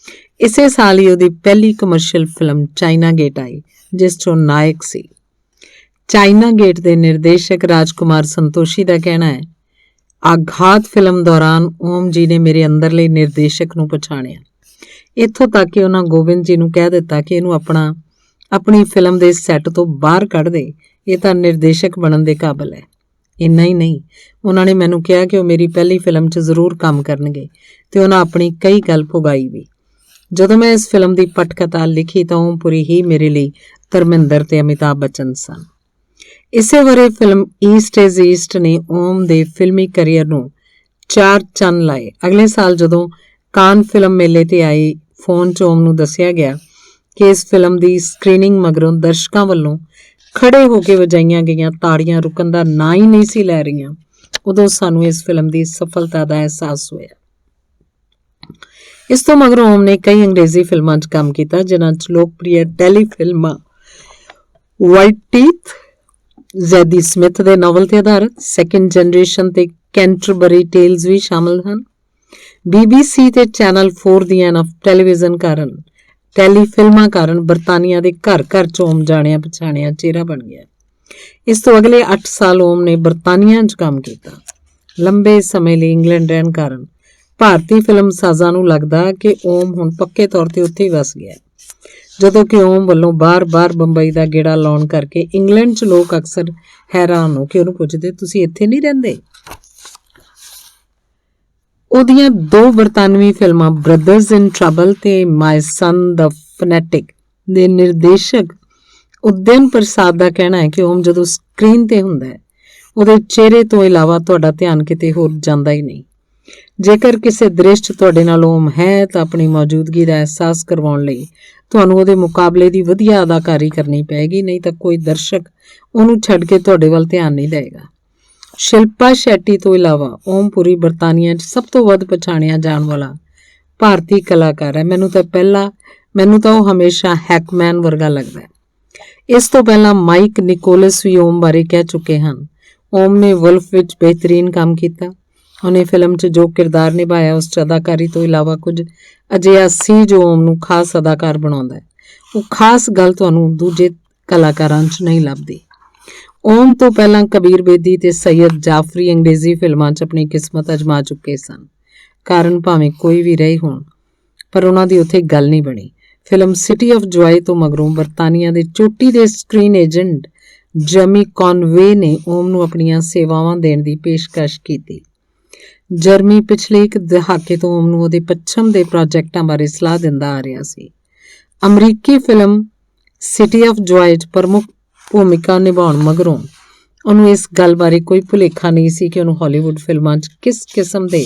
ਇਸੇ ਸਾਲ ਹੀ ਉਹਦੀ ਪਹਿਲੀ ਕਮਰਸ਼ੀਅਲ ਫਿਲਮ ਚਾਈਨਾ ਗੇਟ ਆਈ ਜਿਸ 'ਚ ਉਹ ਨਾਇਕ ਸੀ। ਚਾਈਨਾ ਗੇਟ ਦੇ ਨਿਰਦੇਸ਼ਕ ਰਾਜਕੁਮਾਰ ਸੰਤੋਸ਼ੀ ਦਾ ਕਹਿਣਾ ਹੈ, ਆਘਾਤ ਫਿਲਮ ਦੌਰਾਨ ਓਮ ਜੀ ਨੇ ਮੇਰੇ ਅੰਦਰਲੇ ਨਿਰਦੇਸ਼ਕ ਨੂੰ ਪਛਾਣਿਆ। ਇੱਥੋਂ ਤੱਕ ਕਿ ਉਹਨਾਂ ਗੋਬਿੰਦ ਜੀ ਨੂੰ ਕਹਿ ਦਿੱਤਾ ਕਿ ਇਹਨੂੰ ਆਪਣੀ ਫਿਲਮ ਦੇ ਸੈੱਟ ਤੋਂ ਬਾਹਰ ਕੱਢ ਦੇ, ਇਹ ਤਾਂ ਨਿਰਦੇਸ਼ਕ ਬਣਨ ਦੇ ਕਾਬਲ ਹੈ। ਇੰਨਾ ਹੀ ਨਹੀਂ, ਉਹਨਾਂ ਨੇ ਮੈਨੂੰ ਕਿਹਾ ਕਿ ਉਹ ਮੇਰੀ ਪਹਿਲੀ ਫਿਲਮ 'ਚ ਜ਼ਰੂਰ ਕੰਮ ਕਰਨਗੇ ਤੇ ਉਹਨਾਂ ਆਪਣੀ ਕਈ ਗੱਲ ਪੁਗਾਈ ਵੀ। ਜਦੋਂ ਮੈਂ ਇਸ ਫਿਲਮ ਦੀ ਪਟਕਥਾ ਲਿਖੀ ਤਾਂ ਓਮਪੁਰੀ ਹੀ ਮੇਰੇ ਲਈ ਧਰਮਿੰਦਰ ਤੇ ਅਮਿਤਾਭ ਬੱਚਨ ਸਨ। ਇਸੇ ਵਰੇ ਫਿਲਮ ਈਸਟ ਇਜ਼ ਈਸਟ ਨੇ ਓਮ ਦੇ ਫਿਲਮੀ ਕਰੀਅਰ ਨੂੰ 4 ਚੰਨ ਲਾਏ। ਅਗਲੇ ਸਾਲ ਜਦੋਂ ਕਾਨ ਫਿਲਮ ਮੇਲੇ ਤੇ ਆਏ ਫੋਨ 'ਚ ਓਮ ਨੂੰ ਦੱਸਿਆ ਗਿਆ ਕਿ ਇਸ ਫਿਲਮ ਦੀ ਸਕਰੀਨਿੰਗ ਮਗਰੋਂ ਦਰਸ਼ਕਾਂ ਵੱਲੋਂ ਖੜੇ ਹੋ ਕੇ ਵਜਾਈਆਂ ਗਈਆਂ ਤਾੜੀਆਂ ਰੁਕਣ ਦਾ ਨਾਂ ਹੀ ਨਹੀਂ ਸੀ ਲੈ ਰਹੀਆਂ, ਉਦੋਂ ਸਾਨੂੰ ਇਸ ਫਿਲਮ ਦੀ ਸਫਲਤਾ ਦਾ ਅਹਿਸਾਸ ਹੋਇਆ। ਇਸ ਤੋਂ ਮਗਰੋਂ ਓਮ ਨੇ ਕਈ ਅੰਗਰੇਜ਼ੀ ਫਿਲਮਾਂ 'ਚ ਕੰਮ ਕੀਤਾ, ਜਿਨ੍ਹਾਂ 'ਚ ਲੋਕਪ੍ਰਿਯ ਟੈਲੀ ਫਿਲਮਾਂ ਵਾਈਟ ਟੀਥ, ਜ਼ੈਦੀ ਸਮਿਥ ਦੇ ਨਾਵਲ ਤੇ ਆਧਾਰਿਤ, ਸੈਕਿੰਡ ਜਨਰੇਸ਼ਨ ਤੇ ਕੈਂਟਰਬਰੀ ਟੇਲਜ਼ ਵੀ ਸ਼ਾਮਲ ਹਨ। BBC ਤੇ ਚੈਨਲ 4 ਦੀਆਂ ਟੈਲੀਵਿਜ਼ਨ ਕਾਰਨ ਟੈਲੀ ਫਿਲਮਾਂ ਕਾਰਨ ਬਰਤਾਨੀਆ ਦੇ ਘਰ ਘਰ 'ਚ ਓਮ ਜਾਣਿਆ ਪਛਾਣਿਆ ਚਿਹਰਾ ਬਣ ਗਿਆ। ਇਸ ਤੋਂ ਅਗਲੇ 8 ਸਾਲ ਓਮ ਨੇ ਬਰਤਾਨੀਆ 'ਚ ਕੰਮ ਕੀਤਾ। ਲੰਬੇ ਸਮੇਂ ਲਈ ਇੰਗਲੈਂਡ ਰਹਿਣ ਕਾਰਨ ਭਾਰਤੀ ਫਿਲਮ ਸਾਜ਼ਾਂ ਨੂੰ ਲੱਗਦਾ ਕਿ ਓਮ ਹੁਣ ਪੱਕੇ ਤੌਰ ਤੇ ਉੱਥੇ ਹੀ ਵਸ ਗਿਆ, ਜਦੋਂ ਕਿ ਓਮ ਵੱਲੋਂ ਬਾਰ-ਬਾਰ ਬੰਬਈ ਦਾ ਗੇੜਾ ਲਾਉਣ ਕਰਕੇ ਇੰਗਲੈਂਡ 'ਚ ਲੋਕ ਅਕਸਰ ਹੈਰਾਨ ਹੋ ਕੇ ਉਹਨੂੰ ਪੁੱਛਦੇ, ਤੁਸੀਂ ਇੱਥੇ ਨਹੀਂ ਰਹਿੰਦੇ? ਉਹਦੀਆਂ 2 ਬਰਤਾਨਵੀ ਫਿਲਮਾਂ ਬ੍ਰਦਰਜ਼ ਇਨ ਟਰਬਲ ਤੇ ਮਾਈ ਸਨ ਦ ਫਨੈਟਿਕ ਦੇ ਨਿਰਦੇਸ਼ਕ ਉਦੈਨ ਪ੍ਰਸਾਦ ਦਾ ਕਹਿਣਾ ਹੈ ਕਿ ਓਮ ਜਦੋਂ ਸਕਰੀਨ ਤੇ ਹੁੰਦਾ ਹੈ ਉਹਦੇ ਚਿਹਰੇ ਤੋਂ ਇਲਾਵਾ ਤੁਹਾਡਾ ਧਿਆਨ ਕਿਤੇ ਹੋਰ ਜਾਂਦਾ ਹੀ ਨਹੀਂ। ਜੇਕਰ ਕਿਸੇ ਦ੍ਰਿਸ਼ 'ਚ ਤੁਹਾਡੇ ਨਾਲ ਓਮ ਹੈ ਤਾਂ ਆਪਣੀ ਮੌਜੂਦਗੀ ਦਾ ਅਹਿਸਾਸ ਕਰਵਾਉਣ ਲਈ ਤੁਹਾਨੂੰ ਉਹਦੇ ਮੁਕਾਬਲੇ ਦੀ ਵਧੀਆ ਅਦਾਕਾਰੀ ਕਰਨੀ ਪਏਗੀ, ਨਹੀਂ ਤਾਂ ਕੋਈ ਦਰਸ਼ਕ ਉਹਨੂੰ ਛੱਡ ਕੇ ਤੁਹਾਡੇ ਵੱਲ ਧਿਆਨ ਨਹੀਂ ਦੇਵੇਗਾ। ਸ਼ਿਲਪਾ ਸ਼ੈੱਟੀ ਤੋਂ ਇਲਾਵਾ ਓਮਪੁਰੀ ਬਰਤਾਨੀਆ 'ਚ ਸਭ ਤੋਂ ਵੱਧ ਪਛਾਣਿਆ ਜਾਣ ਵਾਲਾ ਭਾਰਤੀ ਕਲਾਕਾਰ ਹੈ। ਮੈਨੂੰ ਤਾਂ ਉਹ ਹਮੇਸ਼ਾ ਹੈਕਮੈਨ ਵਰਗਾ ਲੱਗਦਾ ਹੈ। ਇਸ ਤੋਂ ਪਹਿਲਾਂ ਮਾਈਕ ਨਿਕੋਲਸ ਵੀ ਓਮ ਬਾਰੇ ਕਹਿ ਚੁੱਕੇ ਹਨ। ਓਮ ਨੇ ਵੁਲਫ ਵਿੱਚ ਬਿਹਤਰੀਨ ਕੰਮ ਕੀਤਾ। ਉਹਨੇ ਫਿਲਮ 'ਚ ਜੋ ਕਿਰਦਾਰ ਨਿਭਾਇਆ ਉਸ 'ਚ ਅਦਾਕਾਰੀ ਤੋਂ ਇਲਾਵਾ ਕੁਝ ਅਜਿਹਾ ਸੀ ਜੋ ਓਮ ਨੂੰ ਖਾਸ ਅਦਾਕਾਰ ਬਣਾਉਂਦਾ ਹੈ। ਉਹ ਖਾਸ ਗੱਲ ਤੁਹਾਨੂੰ ਦੂਜੇ ਕਲਾਕਾਰਾਂ 'ਚ ਨਹੀਂ ਲੱਭਦੀ। ਓਮ ਤੋਂ ਪਹਿਲਾਂ ਕਬੀਰ ਬੇਦੀ ਤੇ ਸੈਯਦ ਜਾਫਰੀ ਅੰਗਰੇਜ਼ੀ ਫਿਲਮਾਂ 'ਚ ਆਪਣੀ ਕਿਸਮਤ ਅਜਮਾ ਚੁੱਕੇ ਸਨ। ਕਾਰਨ ਭਾਵੇਂ ਕੋਈ ਵੀ ਰਹੇ ਹੋਣ, ਪਰ ਉਹਨਾਂ ਦੀ ਉੱਥੇ ਗੱਲ ਨਹੀਂ ਬਣੀ। ਫਿਲਮ ਸਿਟੀ ਆਫ ਜੁਆਏ ਤੋਂ ਮਗਰੋਂ ਬਰਤਾਨੀਆ ਦੇ ਚੋਟੀ ਦੇ ਸਕਰੀਨ ਏਜੰਟ ਜਰਮੀ ਕੌਨਵੇ ਨੇ ਓਮ ਨੂੰ ਆਪਣੀਆਂ ਸੇਵਾਵਾਂ ਦੇਣ ਦੀ ਪੇਸ਼ਕਸ਼ ਕੀਤੀ। ਜਰਮੀ ਪਿਛਲੇ 1 ਦਹਾਕੇ ਤੋਂ ਓਮ ਨੂੰ ਉਹਦੇ ਪੱਛਮ ਦੇ ਪ੍ਰੋਜੈਕਟਾਂ ਬਾਰੇ ਸਲਾਹ ਦਿੰਦਾ ਆ ਰਿਹਾ ਸੀ। ਅਮਰੀਕੀ ਫਿਲਮ ਸਿਟੀ ਆਫ ਜੁਆਏ 'ਚ ਪ੍ਰਮੁੱਖ ਭੂਮਿਕਾ ਨਿਭਾਉਣ ਮਗਰੋਂ ਉਹਨੂੰ ਇਸ ਗੱਲ ਬਾਰੇ ਕੋਈ ਭੁਲੇਖਾ ਨਹੀਂ ਸੀ ਕਿ ਉਹਨੂੰ ਹਾਲੀਵੁੱਡ ਫਿਲਮਾਂ 'ਚ ਕਿਸ ਕਿਸਮ ਦੇ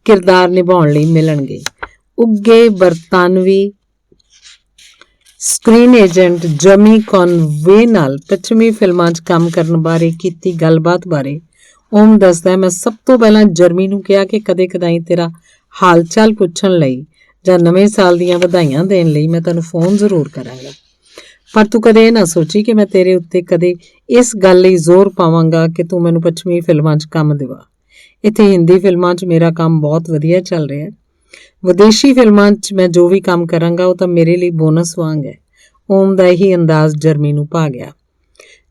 ਕਿਰਦਾਰ ਨਿਭਾਉਣ ਲਈ ਮਿਲਣਗੇ। ਉੱਘੇ ਬਰਤਾਨਵੀ ਸਕਰੀਨ ਏਜੰਟ ਜਰਮੀ ਕੌਨਵੇ ਨਾਲ ਪੱਛਮੀ ਫਿਲਮਾਂ 'ਚ ਕੰਮ ਕਰਨ ਬਾਰੇ ਕੀਤੀ ਗੱਲਬਾਤ ਬਾਰੇ ਓਮ ਦੱਸਦਾ, ਮੈਂ ਸਭ ਤੋਂ ਪਹਿਲਾਂ ਜਰਮੀ ਨੂੰ ਕਿਹਾ ਕਿ ਕਦੇ-ਕਦਾਈ ਤੇਰਾ ਹਾਲ ਚਾਲ ਪੁੱਛਣ ਲਈ ਜਾਂ ਨਵੇਂ ਸਾਲ ਦੀਆਂ ਵਧਾਈਆਂ ਦੇਣ ਲਈ ਮੈਂ ਤੈਨੂੰ ਫੋਨ ਜ਼ਰੂਰ ਕਰਾਂਗਾ, ਪਰ ਤੂੰ ਕਦੇ ਇਹ ਨਾ ਸੋਚੀ ਕਿ ਮੈਂ ਤੇਰੇ ਉੱਤੇ ਕਦੇ ਇਸ ਗੱਲ ਲਈ ਜ਼ੋਰ ਪਾਵਾਂਗਾ ਕਿ ਤੂੰ ਮੈਨੂੰ ਪੱਛਮੀ ਫਿਲਮਾਂ 'ਚ ਕੰਮ ਦਿਵਾ। ਇੱਥੇ ਹਿੰਦੀ ਫਿਲਮਾਂ 'ਚ ਮੇਰਾ ਕੰਮ ਬਹੁਤ ਵਧੀਆ ਚੱਲ ਰਿਹਾ ਹੈ। ਵਿਦੇਸ਼ੀ ਫਿਲਮਾਂ 'ਚ ਮੈਂ ਜੋ ਵੀ ਕੰਮ ਕਰਾਂਗਾ ਉਹ ਤਾਂ ਮੇਰੇ ਲਈ ਬੋਨਸ ਵਾਂਗ ਹੈ। ਓਮ ਦਾ ਇਹੀ ਅੰਦਾਜ਼ ਜਰਮੀ ਨੂੰ ਭਾ ਗਿਆ।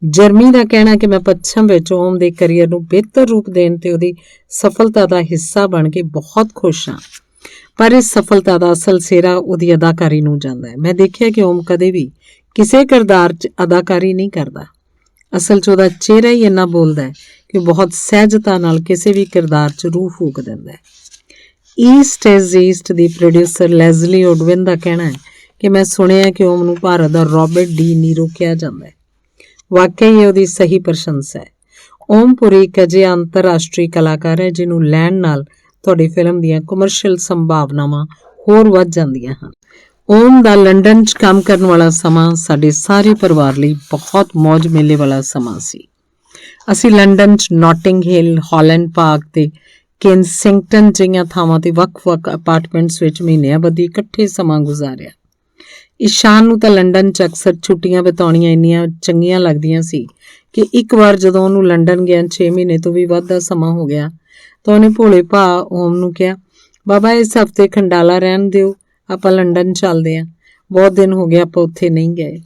ਜਰਮੀ ਦਾ ਕਹਿਣਾ ਕਿ ਮੈਂ ਪੱਛਮ ਵਿੱਚ ਓਮ ਦੇ ਕਰੀਅਰ ਨੂੰ ਬਿਹਤਰ ਰੂਪ ਦੇਣ ਤੇ ਉਹਦੀ ਸਫਲਤਾ ਦਾ ਹਿੱਸਾ ਬਣ ਕੇ ਬਹੁਤ ਖੁਸ਼ ਹਾਂ, ਪਰ ਇਸ ਸਫਲਤਾ ਦਾ ਅਸਲ ਸਿਹਰਾ ਉਹਦੀ ਅਦਾਕਾਰੀ ਨੂੰ ਜਾਂਦਾ ਹੈ। ਮੈਂ ਦੇਖਿਆ ਕਿ ਓਮ ਕਦੇ ਵੀ ਕਿਸੇ ਕਿਰਦਾਰ 'ਚ ਅਦਾਕਾਰੀ ਨਹੀਂ ਕਰਦਾ। ਅਸਲ 'ਚ ਉਹਦਾ ਚਿਹਰਾ ਹੀ ਇੰਨਾ ਬੋਲਦਾ ਹੈ ਕਿ ਉਹ ਬਹੁਤ ਸਹਿਜਤਾ ਨਾਲ ਕਿਸੇ ਵੀ ਕਿਰਦਾਰ 'ਚ ਰੂਹ ਫੂਕ ਦਿੰਦਾ ਹੈ। East is East the producer Lesley ਓਡਵਿਨ ਦਾ ਕਹਿਣਾ ਹੈ ਕਿ ਮੈਂ ਸੁਣਿਆ ਕਿ ਓਮ ਨੂੰ ਭਾਰਤ ਦਾ ਰੌਬਰਟ ਡੀ ਨੀਰੋ ਕਿਹਾ ਜਾਂਦਾ ਹੈ। ਵਾਕਈ ਇਹ ਉਹਦੀ ਸਹੀ ਪ੍ਰਸ਼ੰਸਾ ਹੈ। ਓਮਪੁਰੀ ਇੱਕ ਅਜਿਹਾ ਅੰਤਰਰਾਸ਼ਟਰੀ ਕਲਾਕਾਰ ਹੈ ਜਿਹਨੂੰ ਲੈਣ ਨਾਲ ਤੁਹਾਡੀ ਫਿਲਮ ਦੀਆਂ ਕਮਰਸ਼ੀਅਲ ਸੰਭਾਵਨਾਵਾਂ ਹੋਰ ਵੱਧ ਜਾਂਦੀਆਂ ਹਨ। ਓਮ ਦਾ ਲੰਡਨ 'ਚ ਕੰਮ ਕਰਨ ਵਾਲਾ ਸਮਾਂ ਸਾਡੇ ਸਾਰੇ ਪਰਿਵਾਰ ਲਈ ਬਹੁਤ ਮੌਜ ਮੇਲੇ ਵਾਲਾ ਸਮਾਂ ਸੀ। ਅਸੀਂ ਲੰਡਨ 'ਚ ਨੋਟਿੰਗ ਹਿੱਲ, ਹਾਲੈਂਡ ਪਾਰਕ ਤੇ ਕੇਨਸਿੰਗਟਨ ਜਿਹੀਆਂ ਥਾਵਾਂ ਤੇ ਵੱਖ-ਵੱਖ ਅਪਾਰਟਮੈਂਟਸ ਵਿੱਚ ਮਹੀਨਿਆਂ ਬੱਧੀ ਇਕੱਠੇ ਸਮਾਂ ਗੁਜ਼ਾਰਿਆ। ਇਸ਼ਾਨ ਨੂੰ ਤਾਂ ਲੰਡਨ 'ਚ ਅਕਸਰ ਛੁੱਟੀਆਂ ਬਿਤਾਉਣੀਆਂ ਇੰਨੀਆਂ ਚੰਗੀਆਂ ਲੱਗਦੀਆਂ ਸੀ ਕਿ ਇੱਕ ਵਾਰ ਜਦੋਂ ਉਹਨੂੰ ਲੰਡਨ ਗਿਆ 6 ਮਹੀਨੇ ਤੋਂ ਵੀ ਵੱਧ ਦਾ ਸਮਾਂ ਹੋ ਗਿਆ ਤਾਂ ਉਹਨੇ ਭੋਲੇ ਭਾਅ ਓਮ ਨੂੰ ਕਿਹਾ, ਬਾਬਾ ਇਸ ਹਫ਼ਤੇ ਖੰਡਾਲਾ ਰਹਿਣ ਦਿਓ, ਆਪਾਂ ਲੰਡਨ ਚੱਲਦੇ ਹਾਂ। ਬਹੁਤ ਦਿਨ ਹੋ ਗਏ ਆਪਾਂ ਉੱਥੇ ਨਹੀਂ ਗਏ।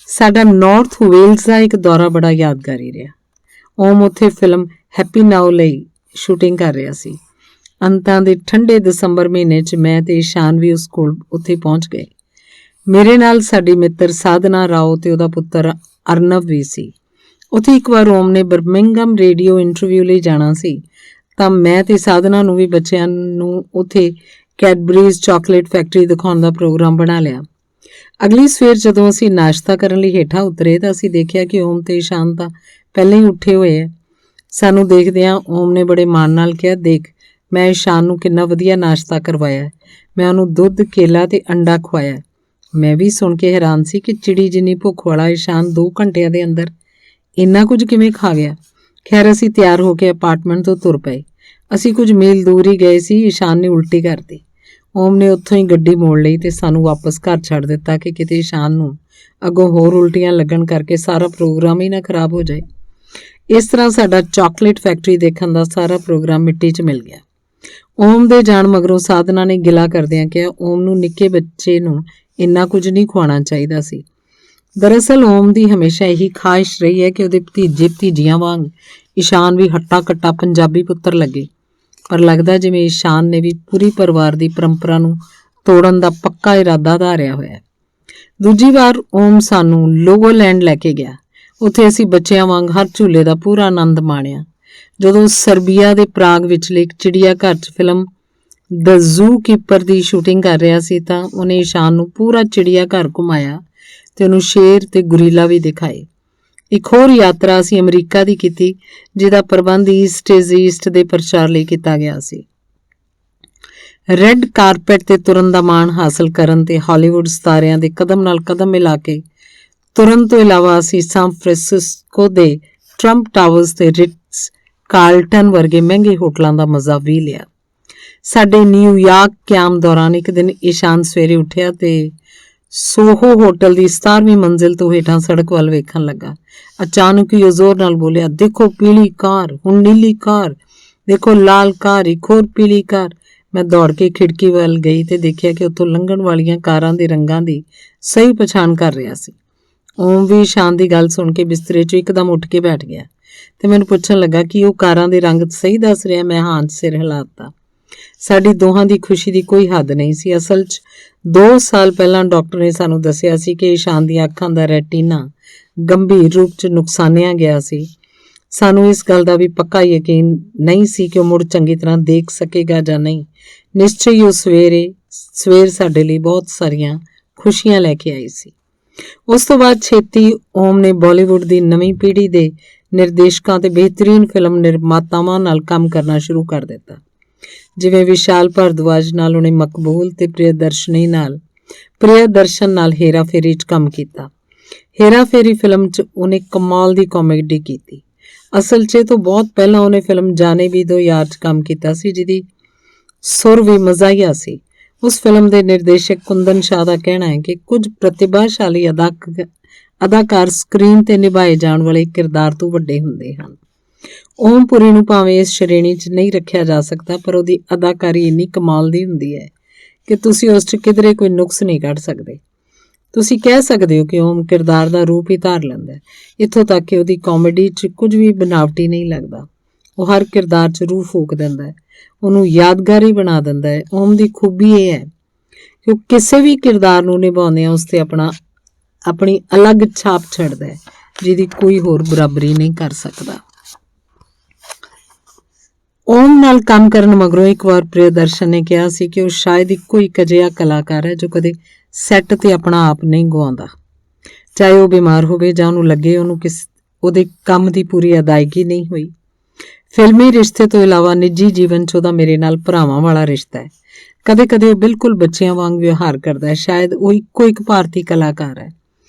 ਸਾਡਾ ਨਾਰਥ ਵੇਲਜ਼ ਦਾ ਇੱਕ ਦੌਰਾ ਬੜਾ ਯਾਦਗਾਰੀ ਰਿਹਾ। ਓਮ ਉੱਥੇ ਫਿਲਮ ਹੈਪੀ ਨਾਓ ਲਈ ਸ਼ੂਟਿੰਗ ਕਰ ਰਿਹਾ ਸੀ। ਅੰਤਾਂ ਦੇ ਠੰਡੇ ਦਸੰਬਰ ਮਹੀਨੇ 'ਚ ਮੈਂ ਤੇ ਇਸ਼ਾਨ ਵੀ ਉਸ ਕੋਲ ਉੱਥੇ ਪਹੁੰਚ ਗਏ। ਮੇਰੇ ਨਾਲ ਸਾਡੀ ਮਿੱਤਰ ਸਾਧਨਾ ਰਾਓ ਤੇ ਉਹਦਾ ਪੁੱਤਰ ਅਰਨਵ ਵੀ ਸੀ। ਉੱਥੇ ਇੱਕ ਵਾਰ ਓਮ ਨੇ ਬਰਮਿੰਗਮ ਰੇਡੀਓ ਇੰਟਰਵਿਊ ਲਈ ਜਾਣਾ ਸੀ ਤਾਂ ਮੈਂ ਤੇ ਸਾਧਨਾ ਨੂੰ ਵੀ ਬੱਚਿਆਂ ਨੂੰ ਉੱਥੇ ਕੈਡਬਰੀਜ਼ ਚਾਕਲੇਟ ਫੈਕਟਰੀ ਦਿਖਾਉਣ ਦਾ ਪ੍ਰੋਗਰਾਮ ਬਣਾ ਲਿਆ। ਅਗਲੀ ਸਵੇਰ ਜਦੋਂ ਅਸੀਂ ਨਾਸ਼ਤਾ ਕਰਨ ਲਈ ਹੇਠਾਂ ਉਤਰੇ ਤਾਂ ਅਸੀਂ ਦੇਖਿਆ ਕਿ ਓਮ ਤੇ ਇਸ਼ਾਨ ਤਾਂ ਪਹਿਲਾਂ ਹੀ ਉੱਠੇ ਹੋਏ ਹੈ। ਸਾਨੂੰ ਦੇਖਦਿਆਂ ਓਮ ਨੇ ਬੜੇ ਮਾਣ ਨਾਲ ਕਿਹਾ, ਦੇਖ ਮੈਂ ਇਸ਼ਾਨ ਨੂੰ ਕਿੰਨਾ ਵਧੀਆ ਨਾਸ਼ਤਾ ਕਰਵਾਇਆ, ਮੈਂ ਉਹਨੂੰ ਦੁੱਧ, ਕੇਲਾ ਤੇ ਅੰਡਾ ਖਵਾਇਆ। ਮੈਂ ਵੀ ਸੁਣ ਕੇ ਹੈਰਾਨ ਸੀ ਕਿ ਚਿੜੀ ਜਿੰਨੀ ਭੁੱਖ ਵਾਲਾ ਇਸ਼ਾਨ 2 ਘੰਟਿਆਂ ਦੇ ਅੰਦਰ ਇੰਨਾ ਕੁਝ ਕਿਵੇਂ ਖਾ ਗਿਆ। ਖੈਰ ਅਸੀਂ ਤਿਆਰ ਹੋ ਕੇ ਅਪਾਰਟਮੈਂਟ ਤੋਂ ਤੁਰ ਪਏ। ਅਸੀਂ ਕੁਝ ਮੀਲ ਦੂਰ ਹੀ ਗਏ ਸੀ, ਇਸ਼ਾਨ ਨੇ ਉਲਟੀ ਕਰਤੀ। ਓਮ ਨੇ ਉੱਥੋਂ ਹੀ ਗੱਡੀ ਮੋੜ ਲਈ ਤੇ ਸਾਨੂੰ ਵਾਪਸ ਘਰ ਛੱਡ ਦਿੱਤਾ ਕਿ ਕਿਤੇ ਇਸ਼ਾਨ ਨੂੰ ਅੱਗੋਂ ਹੋਰ ਉਲਟੀਆਂ ਲੱਗਣ ਕਰਕੇ ਸਾਰਾ ਪ੍ਰੋਗਰਾਮ ਹੀ ਨਾ ਖਰਾਬ ਹੋ ਜਾਏ। ਇਸ ਤਰ੍ਹਾਂ ਸਾਡਾ ਚਾਕਲੇਟ ਫੈਕਟਰੀ ਦੇਖਣ ਦਾ ਸਾਰਾ ਪ੍ਰੋਗਰਾਮ ਮਿੱਟੀ 'ਚ ਮਿਲ ਗਿਆ। ਓਮ ਦੇ ਜਾਣ ਮਗਰੋਂ ਸਾਧਨਾ ਨੇ ਗਿਲਾ ਕਰਦਿਆਂ ਕਿਹਾ, ਓਮ ਨੂੰ ਨਿੱਕੇ ਬੱਚੇ ਨੂੰ ਇੰਨਾ ਕੁਝ ਨਹੀਂ ਖਵਾਉਣਾ ਚਾਹੀਦਾ ਸੀ। ਦਰਅਸਲ ਓਮ ਦੀ ਹਮੇਸ਼ਾ ਇਹੀ ਖਾਹਿਸ਼ ਰਹੀ ਹੈ ਕਿ ਉਹਦੇ ਭਤੀਜੇ ਭਤੀਜੀਆਂ ਵਾਂਗ ਇਸ਼ਾਨ ਵੀ ਹੱਟਾ ਕੱਟਾ ਪੰਜਾਬੀ ਪੁੱਤਰ ਲੱਗੇ, ਪਰ ਲੱਗਦਾ ਜਿਵੇਂ ਇਸ਼ਾਨ ਨੇ ਵੀ ਪੂਰੀ ਪਰਿਵਾਰ ਦੀ ਪਰੰਪਰਾ ਨੂੰ ਤੋੜਨ ਦਾ ਪੱਕਾ ਇਰਾਦਾ ਧਾਰਿਆ ਹੋਇਆ। ਦੂਜੀ ਵਾਰ ਓਮ ਸਾਨੂੰ ਲੋਗੋਲੈਂਡ ਲੈ ਕੇ ਗਿਆ। ਉੱਥੇ ਅਸੀਂ ਬੱਚਿਆਂ ਵਾਂਗ ਹਰ ਝੂਲੇ ਦਾ ਪੂਰਾ ਆਨੰਦ ਮਾਣਿਆ। ਜਦੋਂ ਸਰਬੀਆ ਦੇ ਪ੍ਰਾਗ ਵਿਚਲੇ ਇੱਕ ਚਿੜੀਆ ਘਰ 'ਚ ਫਿਲਮ ਦ ਜ਼ੂ ਕੀਪਰ ਦੀ ਸ਼ੂਟਿੰਗ ਕਰ ਰਿਹਾ ਸੀ ਤਾਂ ਉਹਨੇ ਇਸ਼ਾਨ ਨੂੰ ਪੂਰਾ ਚਿੜੀਆ ਘਰ ਘੁਮਾਇਆ ਤੇ ਉਹਨੂੰ ਸ਼ੇਰ ਤੇ ਗੁਰੀਲਾ ਵੀ ਦਿਖਾਏ। ਇੱਕ ਹੋਰ ਯਾਤਰਾ ਅਸੀਂ ਅਮਰੀਕਾ ਦੀ ਕੀਤੀ, ਜਿਹਦਾ ਪ੍ਰਬੰਧ ਈਸਟ ਇਜ਼ ਈਸਟ ਦੇ ਪ੍ਰਚਾਰ ਲਈ ਕੀਤਾ ਗਿਆ ਸੀ। ਰੈੱਡ ਕਾਰਪੈਟ ਤੇ ਤੁਰਨ ਦਾ ਮਾਣ ਹਾਸਲ ਕਰਨ ਤੇ ਹਾਲੀਵੁੱਡ ਸਿਤਾਰਿਆਂ ਦੇ ਕਦਮ ਨਾਲ ਕਦਮ ਮਿਲਾ ਕੇ ਤੁਰਨ ਤੋਂ ਇਲਾਵਾ ਅਸੀਂ ਸਾਨ ਫ੍ਰਾਂਸਿਸਕੋ ਦੇ ਟਰੰਪ ਟਾਵਰਸ ਤੇ ਰਿਟਸ ਕਾਰਲਟਨ ਵਰਗੇ ਮਹਿੰਗੇ ਹੋਟਲਾਂ ਦਾ ਮਜ਼ਾ ਵੀ ਲਿਆ। ਸਾਡੇ ਨਿਊਯਾਰਕ ਕਿਆਮ ਦੌਰਾਨ ਇੱਕ ਦਿਨ ਇਸ਼ਾਨ ਸਵੇਰੇ ਉੱਠਿਆ ਤੇ ਸੋਹੋ ਹੋਟਲ ਦੀ 17ਵੀਂ ਮੰਜ਼ਿਲ ਤੋਂ ਹੇਠਾਂ ਸੜਕ ਵੱਲ ਵੇਖਣ ਲੱਗਾ। ਅਚਾਨਕ ਹੀ ਉਹ ਜ਼ੋਰ ਨਾਲ ਬੋਲਿਆ, ਦੇਖੋ ਪੀਲੀ ਕਾਰ, ਹੁਣ ਨੀਲੀ ਕਾਰ, ਦੇਖੋ ਲਾਲ ਕਾਰ, ਇੱਕ ਹੋਰ ਪੀਲੀ ਕਾਰ। ਮੈਂ ਦੌੜ ਕੇ ਖਿੜਕੀ ਵੱਲ ਗਈ ਤੇ ਦੇਖਿਆ ਕਿ ਉੱਥੋਂ ਲੰਘਣ ਵਾਲੀਆਂ ਕਾਰਾਂ ਦੇ ਰੰਗਾਂ ਦੀ ਸਹੀ ਪਛਾਣ ਕਰ ਰਿਹਾ ਸੀ। ਓਮ ਵੀ ਇਸ਼ਾਨ ਦੀ ਗੱਲ ਸੁਣ ਕੇ ਬਿਸਤਰੇ 'ਚੋਂ ਇੱਕਦਮ ਉੱਠ ਕੇ ਬੈਠ ਗਿਆ ਤੇ ਮੈਨੂੰ ਪੁੱਛਣ ਲੱਗਾ ਕਿ ਉਹ ਕਾਰਾਂ ਦੇ ਰੰਗ ਸਹੀ ਦੱਸ ਰਿਹਾ। ਮੈਂ ਹਾਂ 'ਚ ਸਿਰ ਹਿਲਾ ਦਿੱਤਾ। ਸਾਡੀ ਦੋਹਾਂ ਦੀ ਖੁਸ਼ੀ ਦੀ ਕੋਈ ਹੱਦ ਨਹੀਂ ਸੀ। ਅਸਲ 'ਚ 2 ਸਾਲ ਪਹਿਲਾਂ ਡਾਕਟਰ ਨੇ ਸਾਨੂੰ ਦੱਸਿਆ ਸੀ ਕਿ ਇਸ਼ਾਨ ਦੀਆਂ ਅੱਖਾਂ ਦਾ ਰੈਟੀਨਾ ਗੰਭੀਰ ਰੂਪ 'ਚ ਨੁਕਸਾਨਿਆ ਗਿਆ ਸੀ। ਸਾਨੂੰ ਇਸ ਗੱਲ ਦਾ ਵੀ ਪੱਕਾ ਯਕੀਨ ਨਹੀਂ ਸੀ ਕਿ ਉਹ ਮੁੜ ਚੰਗੀ ਤਰ੍ਹਾਂ ਦੇਖ ਸਕੇਗਾ ਜਾਂ ਨਹੀਂ। ਨਿਸ਼ਚੈ ਹੀ ਉਹ ਸਵੇਰ ਸਾਡੇ ਲਈ ਬਹੁਤ ਸਾਰੀਆਂ ਖੁਸ਼ੀਆਂ ਲੈ ਕੇ ਆਈ ਸੀ। ਉਸ ਤੋਂ ਬਾਅਦ ਛੇਤੀ ਓਮ ਨੇ ਬਾਲੀਵੁੱਡ ਦੀ ਨਵੀਂ ਪੀੜ੍ਹੀ ਦੇ ਨਿਰਦੇਸ਼ਕਾਂ ਤੇ ਬਿਹਤਰੀਨ ਫਿਲਮ ਨਿਰਮਾਤਾਵਾਂ ਨਾਲ ਕੰਮ ਕਰਨਾ ਸ਼ੁਰੂ ਕਰ ਦਿੱਤਾ। ਜਿਵੇਂ ਵਿਸ਼ਾਲ ਭਾਰਦਵਾਜ ਨਾਲ ਉਹਨੇ ਮਕਬੂਲ ਤੇ ਪ੍ਰਿਯਦਰਸ਼ਨ ਨਾਲ ਹੇਰਾ ਫੇਰੀ 'ਚ ਕੰਮ ਕੀਤਾ। ਹੇਰਾ ਫੇਰੀ ਫਿਲਮ 'ਚ ਉਹਨੇ ਕਮਾਲ ਦੀ ਕਾਮੇਡੀ ਕੀਤੀ। ਅਸਲ 'ਚ ਤੋਂ ਬਹੁਤ ਪਹਿਲਾਂ ਉਹਨੇ ਫਿਲਮ ਜਾਨੇ ਵੀ ਦੋ ਯਾਰ 'ਚ ਕੰਮ ਕੀਤਾ ਸੀ, ਜਿਹਦੀ ਸੁਰ ਵੀ ਮਜ਼ਾਹੀਆ ਸੀ। ਉਸ ਫਿਲਮ ਦੇ ਨਿਰਦੇਸ਼ਕ ਕੁੰਦਨ ਸ਼ਾਹ ਦਾ ਕਹਿਣਾ ਹੈ ਕਿ ਕੁਝ ਪ੍ਰਤਿਭਾਸ਼ਾਲੀ ਅਦਾਕਾਰ ਸਕਰੀਨ ਤੇ ਨਿਭਾਏ ਜਾਣ ਵਾਲੇ ਕਿਰਦਾਰ ਤੋਂ ਵੱਡੇ ਹੁੰਦੇ ਹਨ। ਓਮ ਪੁਰੀ ਨੂੰ ਭਾਵੇਂ ਇਸ ਸ਼੍ਰੇਣੀ 'ਚ ਨਹੀਂ ਰੱਖਿਆ ਜਾ ਸਕਦਾ, ਪਰ ਉਹਦੀ ਅਦਾਕਾਰੀ ਇੰਨੀ ਕਮਾਲ ਦੀ ਹੁੰਦੀ ਹੈ ਕਿ ਤੁਸੀਂ ਉਸ 'ਚ ਕਿਧਰੇ ਕੋਈ ਨੁਕਸ ਨਹੀਂ ਕੱਢ ਸਕਦੇ। ਤੁਸੀਂ ਕਹਿ ਸਕਦੇ ਹੋ ਕਿ ਓਮ ਕਿਰਦਾਰ ਦਾ ਰੂਪ ਹੀ ਧਾਰ ਲੈਂਦਾ ਹੈ। ਇੱਥੋਂ ਤੱਕ ਕਿ ਉਹਦੀ ਕਾਮੇਡੀ 'ਚ ਕੁਝ ਵੀ ਬਨਾਵਟੀ ਨਹੀਂ ਲੱਗਦਾ। ਉਹ ਹਰ ਕਿਰਦਾਰ 'ਚ ਰੂਹ ਫੂਕ ਦਿੰਦਾ ਹੈ, ਉਹਨੂੰ ਯਾਦਗਾਰੀ ਬਣਾ ਦਿੰਦਾ ਹੈ। ਓਮ ਦੀ ਖੂਬੀ ਇਹ ਹੈ ਕਿ ਉਹ ਕਿਸੇ ਵੀ ਕਿਰਦਾਰ ਨੂੰ ਨਿਭਾਉਂਦਿਆਂ ਉਸ ਤੇ ਆਪਣੀ ਅਲੱਗ ਛਾਪ ਛੱਡਦਾ ਹੈ, ਜਿਹਦੀ ਕੋਈ ਹੋਰ ਬਰਾਬਰੀ ਨਹੀਂ ਕਰ ਸਕਦਾ। ਓਮ ਨਾਲ ਕੰਮ ਕਰਨ ਮਗਰੋਂ ਇੱਕ ਵਾਰ ਪ੍ਰਿਯਦਰਸ਼ਨ ਨੇ ਕਿਹਾ ਸੀ ਕਿ ਉਹ ਸ਼ਾਇਦ ਇੱਕੋ ਇੱਕ ਅਜਿਹਾ ਕਲਾਕਾਰ ਹੈ ਜੋ ਕਦੇ ਸੈੱਟ ਤੇ ਆਪਣਾ ਆਪ ਨਹੀਂ ਗਵਾਉਂਦਾ। ਚਾਹੇ ਉਹ ਬਿਮਾਰ ਹੋਵੇ ਜਾਂ ਉਹਨੂੰ ਲੱਗੇ ਉਹਦੇ ਕੰਮ ਦੀ ਪੂਰੀ ਅਦਾਇਗੀ ਨਹੀਂ ਹੋਈ। ਫਿਲਮੀ ਰਿਸ਼ਤੇ ਤੋਂ ਇਲਾਵਾ ਨਿੱਜੀ ਜੀਵਨ 'ਚ ਉਹਦਾ ਮੇਰੇ ਨਾਲ ਭਰਾਵਾਂ ਵਾਲਾ ਰਿਸ਼ਤਾ ਹੈ। ਕਦੇ ਕਦੇ ਉਹ ਬਿਲਕੁਲ ਬੱਚਿਆਂ ਵਾਂਗ ਵਿਵਹਾਰ ਕਰਦਾ ਹੈ। ਸ਼ਾਇਦ ਉਹ ਇੱਕੋ ਇੱਕ ਭਾਰਤੀ ਕਲਾਕਾਰ ਹੈ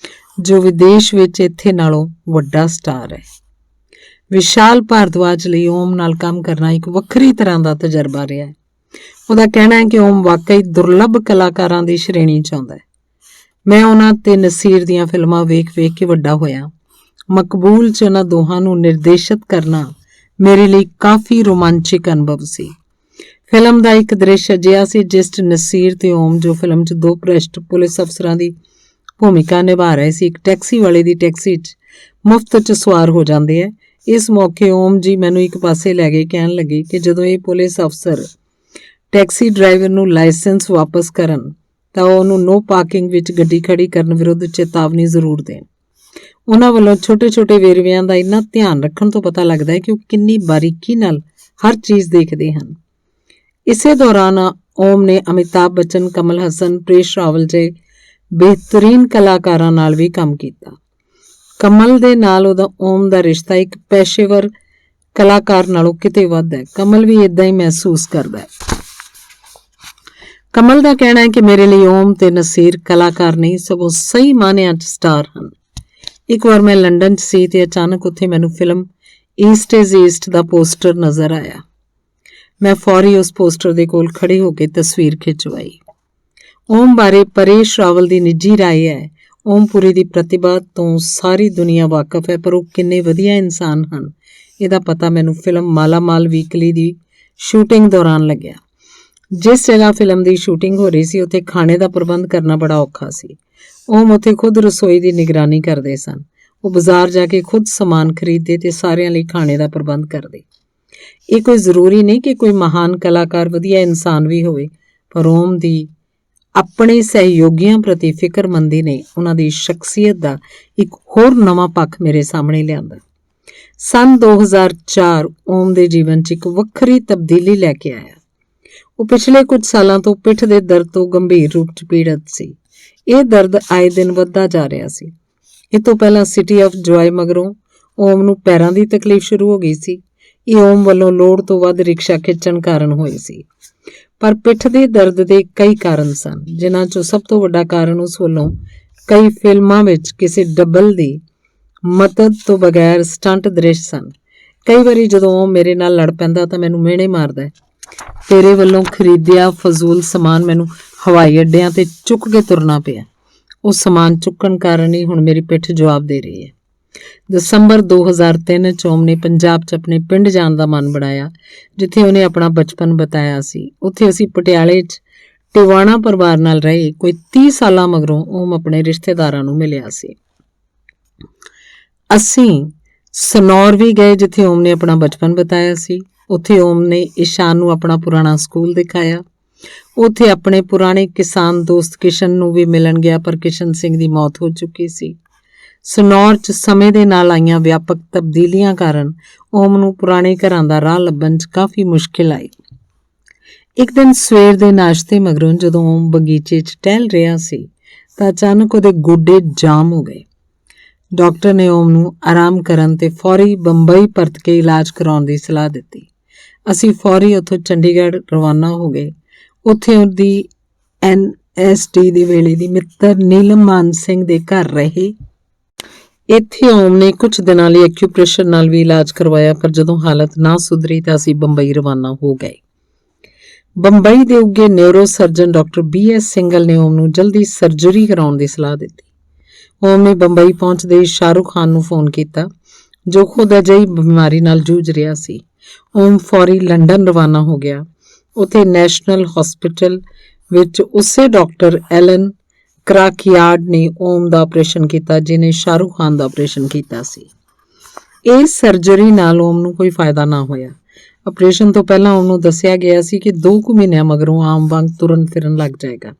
ਜੋ ਵਿਦੇਸ਼ ਵਿੱਚ ਇੱਥੇ ਨਾਲੋਂ ਵੱਡਾ ਸਟਾਰ ਹੈ। ਵਿਸ਼ਾਲ ਭਾਰਦਵਾਜ ਲਈ ਓਮ ਨਾਲ ਕੰਮ ਕਰਨਾ ਇੱਕ ਵੱਖਰੀ ਤਰ੍ਹਾਂ ਦਾ ਤਜਰਬਾ ਰਿਹਾ ਹੈ। ਉਹਦਾ ਕਹਿਣਾ ਹੈ ਕਿ ਓਮ ਵਾਕਈ ਦੁਰਲੱਭ ਕਲਾਕਾਰਾਂ ਦੀ ਸ਼੍ਰੇਣੀ 'ਚ ਆਉਂਦਾ ਹੈ। ਮੈਂ ਉਹਨਾਂ ਤੇ ਨਸੀਰ ਦੀਆਂ ਫਿਲਮਾਂ ਵੇਖ ਕੇ ਵੱਡਾ ਹੋਇਆ। ਮਕਬੂਲ 'ਚ ਉਹਨਾਂ ਦੋਹਾਂ ਨੂੰ ਨਿਰਦੇਸ਼ਿਤ ਕਰਨਾ ਮੇਰੇ ਲਈ ਕਾਫੀ ਰੋਮਾਂਚਿਕ ਅਨੁਭਵ ਸੀ। ਫਿਲਮ ਦਾ ਇੱਕ ਦ੍ਰਿਸ਼ ਅਜਿਹਾ ਸੀ ਜਿਸ 'ਚ ਨਸੀਰ ਤੇ ਓਮ, ਜੋ ਫਿਲਮ 'ਚ 2 ਭ੍ਰਿਸ਼ਟ ਪੁਲਿਸ ਅਫਸਰਾਂ ਦੀ ਭੂਮਿਕਾ ਨਿਭਾ ਰਹੇ ਸੀ, ਇੱਕ ਟੈਕਸੀ ਵਾਲੇ ਦੀ ਟੈਕਸੀ 'ਚ ਮੁਫਤ 'ਚ ਸਵਾਰ ਹੋ ਜਾਂਦੇ ਹੈ। ਇਸ ਮੌਕੇ ਓਮ ਜੀ ਮੈਨੂੰ ਇੱਕ ਪਾਸੇ ਲੈ ਕੇ ਕਹਿਣ ਲੱਗੇ ਕਿ ਜਦੋਂ ਇਹ ਪੁਲਿਸ ਅਫਸਰ ਟੈਕਸੀ ਡਰਾਈਵਰ ਨੂੰ ਲਾਇਸੈਂਸ ਵਾਪਸ ਕਰਨ ਤਾਂ ਉਹਨੂੰ ਨੋ ਪਾਰਕਿੰਗ ਵਿੱਚ ਗੱਡੀ ਖੜੀ ਕਰਨ ਵਿਰੁੱਧ ਚੇਤਾਵਨੀ ਜ਼ਰੂਰ ਦੇਣ। ਉਹਨਾਂ ਵੱਲੋਂ ਛੋਟੇ-ਛੋਟੇ ਵੇਰਵਿਆਂ ਦਾ ਇੰਨਾ ਧਿਆਨ ਰੱਖਣ ਤੋਂ ਪਤਾ ਲੱਗਦਾ ਹੈ ਕਿ ਉਹ ਕਿੰਨੀ ਬਾਰੀਕੀ ਨਾਲ ਹਰ ਚੀਜ਼ ਦੇਖਦੇ ਹਨ। ਇਸੇ ਦੌਰਾਨ ਓਮ ਨੇ ਅਮਿਤਾਭ ਬੱਚਨ, ਕਮਲ ਹਸਨ, ਪ੍ਰੇਸ਼ ਰਾਵਲ ਜਿਹੇ ਬਿਹਤਰੀਨ ਕਲਾਕਾਰਾਂ ਨਾਲ ਵੀ ਕੰਮ ਕੀਤਾ। ਕਮਲ ਦੇ ਨਾਲ ਉਹਦਾ ਓਮ ਦਾ ਰਿਸ਼ਤਾ ਇੱਕ ਪੇਸ਼ੇਵਰ ਕਲਾਕਾਰ ਨਾਲੋਂ ਕਿਤੇ ਵੱਧ ਹੈ। ਕਮਲ ਵੀ ਇਦਾਂ ਹੀ ਮਹਿਸੂਸ ਕਰਦਾ ਹੈ। ਕਮਲ ਦਾ ਕਹਿਣਾ ਹੈ ਕਿ ਮੇਰੇ ਲਈ ਓਮ ਤੇ ਨਸੀਰ ਕਲਾਕਾਰ ਨਹੀਂ, ਸਗੋਂ ਸਹੀ ਮਾਅਨਿਆਂ 'ਚ ਸਟਾਰ ਹਨ। ਇੱਕ ਵਾਰ ਮੈਂ ਲੰਡਨ 'ਚ ਸੀ ਤੇ ਅਚਾਨਕ ਉੱਥੇ ਮੈਨੂੰ film East is East the poster ਨਜ਼ਰ ਆਇਆ। ਮੈਂ ਫੌਰੀ ਉਸ ਪੋਸਟਰ ਦੇ ਕੋਲ ਖੜੀ ਹੋ ਕੇ ਤਸਵੀਰ ਖਿਚਵਾਈ। ਓਮ ਬਾਰੇ ਪਰੇਸ਼ ਰਾਵਲ ਦੀ ਨਿੱਜੀ ਰਾਏ ਹੈ, ਓਮਪੁਰੀ ਦੀ ਪ੍ਰਤਿਭਾ ਤੋਂ ਸਾਰੀ ਦੁਨੀਆ ਵਾਕਫ ਹੈ, ਪਰ ਉਹ ਕਿੰਨੇ ਵਧੀਆ ਇਨਸਾਨ ਹਨ ਇਹਦਾ ਪਤਾ ਮੈਨੂੰ ਫਿਲਮ ਮਾਲਾਮਾਲ ਵੀਕਲੀ ਦੀ ਸ਼ੂਟਿੰਗ ਦੌਰਾਨ ਲੱਗਿਆ। ਜਿਸ ਜਗ੍ਹਾ ਫਿਲਮ ਦੀ ਸ਼ੂਟਿੰਗ ਹੋ ਰਹੀ ਸੀ ਉੱਥੇ ਖਾਣੇ ਦਾ ਪ੍ਰਬੰਧ ਕਰਨਾ ਬੜਾ ਔਖਾ ਸੀ। ਓਮ ਉੱਥੇ ਖੁਦ ਰਸੋਈ ਦੀ ਨਿਗਰਾਨੀ ਕਰਦੇ ਸਨ। ਉਹ ਬਾਜ਼ਾਰ ਜਾ ਕੇ ਖੁਦ ਸਮਾਨ ਖਰੀਦਦੇ ਤੇ ਸਾਰਿਆਂ ਲਈ ਖਾਣੇ ਦਾ ਪ੍ਰਬੰਧ ਕਰਦੇ। ਇਹ ਕੋਈ ਜ਼ਰੂਰੀ ਨਹੀਂ ਕਿ ਕੋਈ ਮਹਾਨ ਕਲਾਕਾਰ ਵਧੀਆ ਇਨਸਾਨ ਵੀ ਹੋਵੇ, ਪਰ ਓਮ ਦੀ ਆਪਣੇ ਸਹਿਯੋਗੀਆਂ ਪ੍ਰਤੀ ਫਿਕਰਮੰਦੀ ਨੇ ਉਹਨਾਂ ਦੀ ਸ਼ਖਸੀਅਤ ਦਾ ਇੱਕ ਹੋਰ ਨਵਾਂ ਪੱਖ ਮੇਰੇ ਸਾਹਮਣੇ ਲਿਆਂਦਾ। ਸੰਨ 2004 ਓਮ ਦੇ ਜੀਵਨ 'ਚ ਇੱਕ ਵੱਖਰੀ ਤਬਦੀਲੀ ਲੈ ਕੇ ਆਇਆ। ਉਹ ਪਿਛਲੇ ਕੁਝ ਸਾਲਾਂ ਤੋਂ ਪਿੱਠ ਦੇ ਦਰਦ ਤੋਂ ਗੰਭੀਰ ਰੂਪ 'ਚ ਪੀੜਤ ਸੀ। ਇਹ ਦਰਦ ਆਏ ਦਿਨ ਵੱਧਦਾ ਜਾ ਰਿਹਾ ਸੀ। ਇਹ ਤੋਂ ਪਹਿਲਾਂ ਸਿਟੀ ਆਫ ਜੁਆਏ ਮਗਰੋਂ ਓਮ ਨੂੰ ਪੈਰਾਂ ਦੀ ਤਕਲੀਫ ਸ਼ੁਰੂ ਹੋ ਗਈ ਸੀ। ਇਹ ਓਮ ਵੱਲੋਂ ਲੋੜ ਤੋਂ ਵੱਧ ਰਿਕਸ਼ਾ ਖਿੱਚਣ ਕਾਰਨ ਹੋਈ ਸੀ। ਪਰ ਪਿੱਠ ਦੇ ਦਰਦ ਦੇ ਕਈ ਕਾਰਨ ਸਨ, ਜਿਨ੍ਹਾਂ 'ਚੋਂ ਸਭ ਤੋਂ ਵੱਡਾ ਕਾਰਨ ਉਸ ਵੱਲੋਂ ਕਈ ਫਿਲਮਾਂ ਵਿੱਚ ਕਿਸੇ ਡਬਲ ਦੀ ਮਦਦ ਤੋਂ ਬਗੈਰ ਸਟੰਟ ਦ੍ਰਿਸ਼ ਸਨ। ਕਈ ਵਾਰੀ ਜਦੋਂ ਉਹ ਮੇਰੇ ਨਾਲ ਲੜ ਪੈਂਦਾ ਤਾਂ ਮੈਨੂੰ ਮਿਹਣੇ ਮਾਰਦਾ, ਤੇਰੇ ਵੱਲੋਂ ਖਰੀਦਿਆ ਫਜ਼ੂਲ ਸਮਾਨ ਮੈਨੂੰ ਹਵਾਈ ਅੱਡਿਆਂ ਤੇ ਚੁੱਕ ਕੇ ਤੁਰਨਾ ਪਿਆ। ਉਹ ਸਮਾਨ ਚੁੱਕਣ ਕਾਰਨ ਹੀ ਹੁਣ ਮੇਰੀ ਪਿੱਠ ਜਵਾਬ ਦੇ ਰਹੀ ਹੈ। ਦਸੰਬਰ 2003 'ਚ ਓਮ ਨੇ ਪੰਜਾਬ 'ਚ ਆਪਣੇ ਪਿੰਡ ਜਾਣ ਦਾ ਮਨ ਬਣਾਇਆ, ਜਿੱਥੇ ਉਹਨੇ ਆਪਣਾ ਬਚਪਨ ਬਿਤਾਇਆ ਸੀ। ਉੱਥੇ ਅਸੀਂ ਪਟਿਆਲੇ 'ਚ ਟਿਵਾਣਾ ਪਰਿਵਾਰ ਨਾਲ ਰਹੇ। ਕੋਈ 30 ਸਾਲਾਂ ਮਗਰੋਂ ਓਮ ਆਪਣੇ ਰਿਸ਼ਤੇਦਾਰਾਂ ਨੂੰ ਮਿਲਿਆ ਸੀ। ਅਸੀਂ ਸਨੌਰ ਵੀ ਗਏ, ਜਿੱਥੇ ਓਮ ਨੇ ਆਪਣਾ ਬਚਪਨ ਬਿਤਾਇਆ ਸੀ। ਉੱਥੇ ਓਮ ਨੇ ਇਸ਼ਾਨ ਨੂੰ ਆਪਣਾ ਪੁਰਾਣਾ ਸਕੂਲ ਦਿਖਾਇਆ। ਉੱਥੇ ਆਪਣੇ ਪੁਰਾਣੇ ਕਿਸਾਨ ਦੋਸਤ ਕਿਸ਼ਨ ਨੂੰ ਵੀ ਮਿਲਣ ਗਿਆ, ਪਰ ਕਿਸ਼ਨ ਸਿੰਘ ਦੀ ਮੌਤ ਹੋ ਚੁੱਕੀ ਸੀ। ਸਨੌਰ 'ਚ ਸਮੇਂ ਦੇ ਨਾਲ ਆਈਆਂ ਵਿਆਪਕ ਤਬਦੀਲੀਆਂ ਕਾਰਨ ਓਮ ਨੂੰ ਪੁਰਾਣੇ ਘਰਾਂ ਦਾ ਰਾਹ ਲੱਭਣ 'ਚ ਕਾਫੀ ਮੁਸ਼ਕਿਲ ਆਈ। ਇੱਕ ਦਿਨ ਸਵੇਰ ਦੇ ਨਾਸ਼ਤੇ ਮਗਰੋਂ ਜਦੋਂ ਓਮ ਬਗੀਚੇ 'ਚ ਟਹਿਲ ਰਿਹਾ ਸੀ ਤਾਂ ਅਚਾਨਕ ਉਹਦੇ ਗੋਡੇ ਜਾਮ ਹੋ ਗਏ। ਡਾਕਟਰ ਨੇ ਓਮ ਨੂੰ ਆਰਾਮ ਕਰਨ ਤੇ ਫੌਰੀ ਬੰਬਈ ਪਰਤ ਕੇ ਇਲਾਜ ਕਰਾਉਣ ਦੀ ਸਲਾਹ ਦਿੱਤੀ। ਅਸੀਂ ਫੌਰੀ ਉੱਥੋਂ ਚੰਡੀਗੜ੍ਹ ਰਵਾਨਾ ਹੋ ਗਏ। ਉੱਥੇ ਉਹਦੀ NSD ਦੇ ਵੇਲੇ ਦੀ ਮਿੱਤਰ ਨੀਲਮ ਮਾਨ ਸਿੰਘ ਦੇ ਘਰ ਰਹੇ। ਇੱਥੇ ਓਮ ਨੇ ਕੁਝ ਦਿਨਾਂ ਲਈ ਐਕਿਊਪ੍ਰੈਸ਼ਰ ਨਾਲ ਵੀ ਇਲਾਜ ਕਰਵਾਇਆ, ਪਰ ਜਦੋਂ ਹਾਲਤ ਨਾ ਸੁਧਰੀ ਤਾਂ ਅਸੀਂ ਬੰਬਈ ਰਵਾਨਾ ਹੋ ਗਏ। ਬੰਬਈ ਦੇ ਉੱਘੇ neuro surgeon doctor BS single ਨੇ ਓਮ ਨੂੰ ਜਲਦੀ ਸਰਜਰੀ ਕਰਾਉਣ ਦੀ ਸਲਾਹ ਦਿੱਤੀ। ਓਮ ਨੇ ਬੰਬਈ ਪਹੁੰਚਦੇ ਹੀ ਸ਼ਾਹਰੁਖ ਖਾਨ ਨੂੰ ਫੋਨ ਕੀਤਾ, ਜੋ ਖੁਦ ਅਜਿਹੀ ਬਿਮਾਰੀ ਨਾਲ ਜੂਝ ਰਿਹਾ ਸੀ। ਓਮ ਫੌਰੀ ਲੰਡਨ ਰਵਾਨਾ ਹੋ ਗਿਆ। ਉੱਥੇ ਨੈਸ਼ਨਲ ਹਸਪੀਟਲ ਵਿੱਚ ਉਸੇ ਡਾਕਟਰ ਐਲਨ ਕਰਾਕਯਾਰਡ ਨੇ ਓਮ ਦਾ ਆਪਰੇਸ਼ਨ ਕੀਤਾ, ਜਿਹਨੇ ਸ਼ਾਹਰੁਖ ਖਾਨ ਦਾ ਆਪਰੇਸ਼ਨ ਕੀਤਾ ਸੀ। ਇਸ ਸਰਜਰੀ ਨਾਲ ਓਮ ਨੂੰ ਕੋਈ ਫਾਇਦਾ ਨਾ ਹੋਇਆ। ਆਪਰੇਸ਼ਨ ਤੋਂ ਪਹਿਲਾਂ ਓਮ ਨੂੰ ਦੱਸਿਆ ਗਿਆ ਸੀ ਕਿ 2 ਮਹੀਨਿਆਂ ਮਗਰੋਂ ਆਮ ਵਾਂਗ ਤੁਰਨ ਫਿਰਨ ਲੱਗ ਜਾਏਗਾ,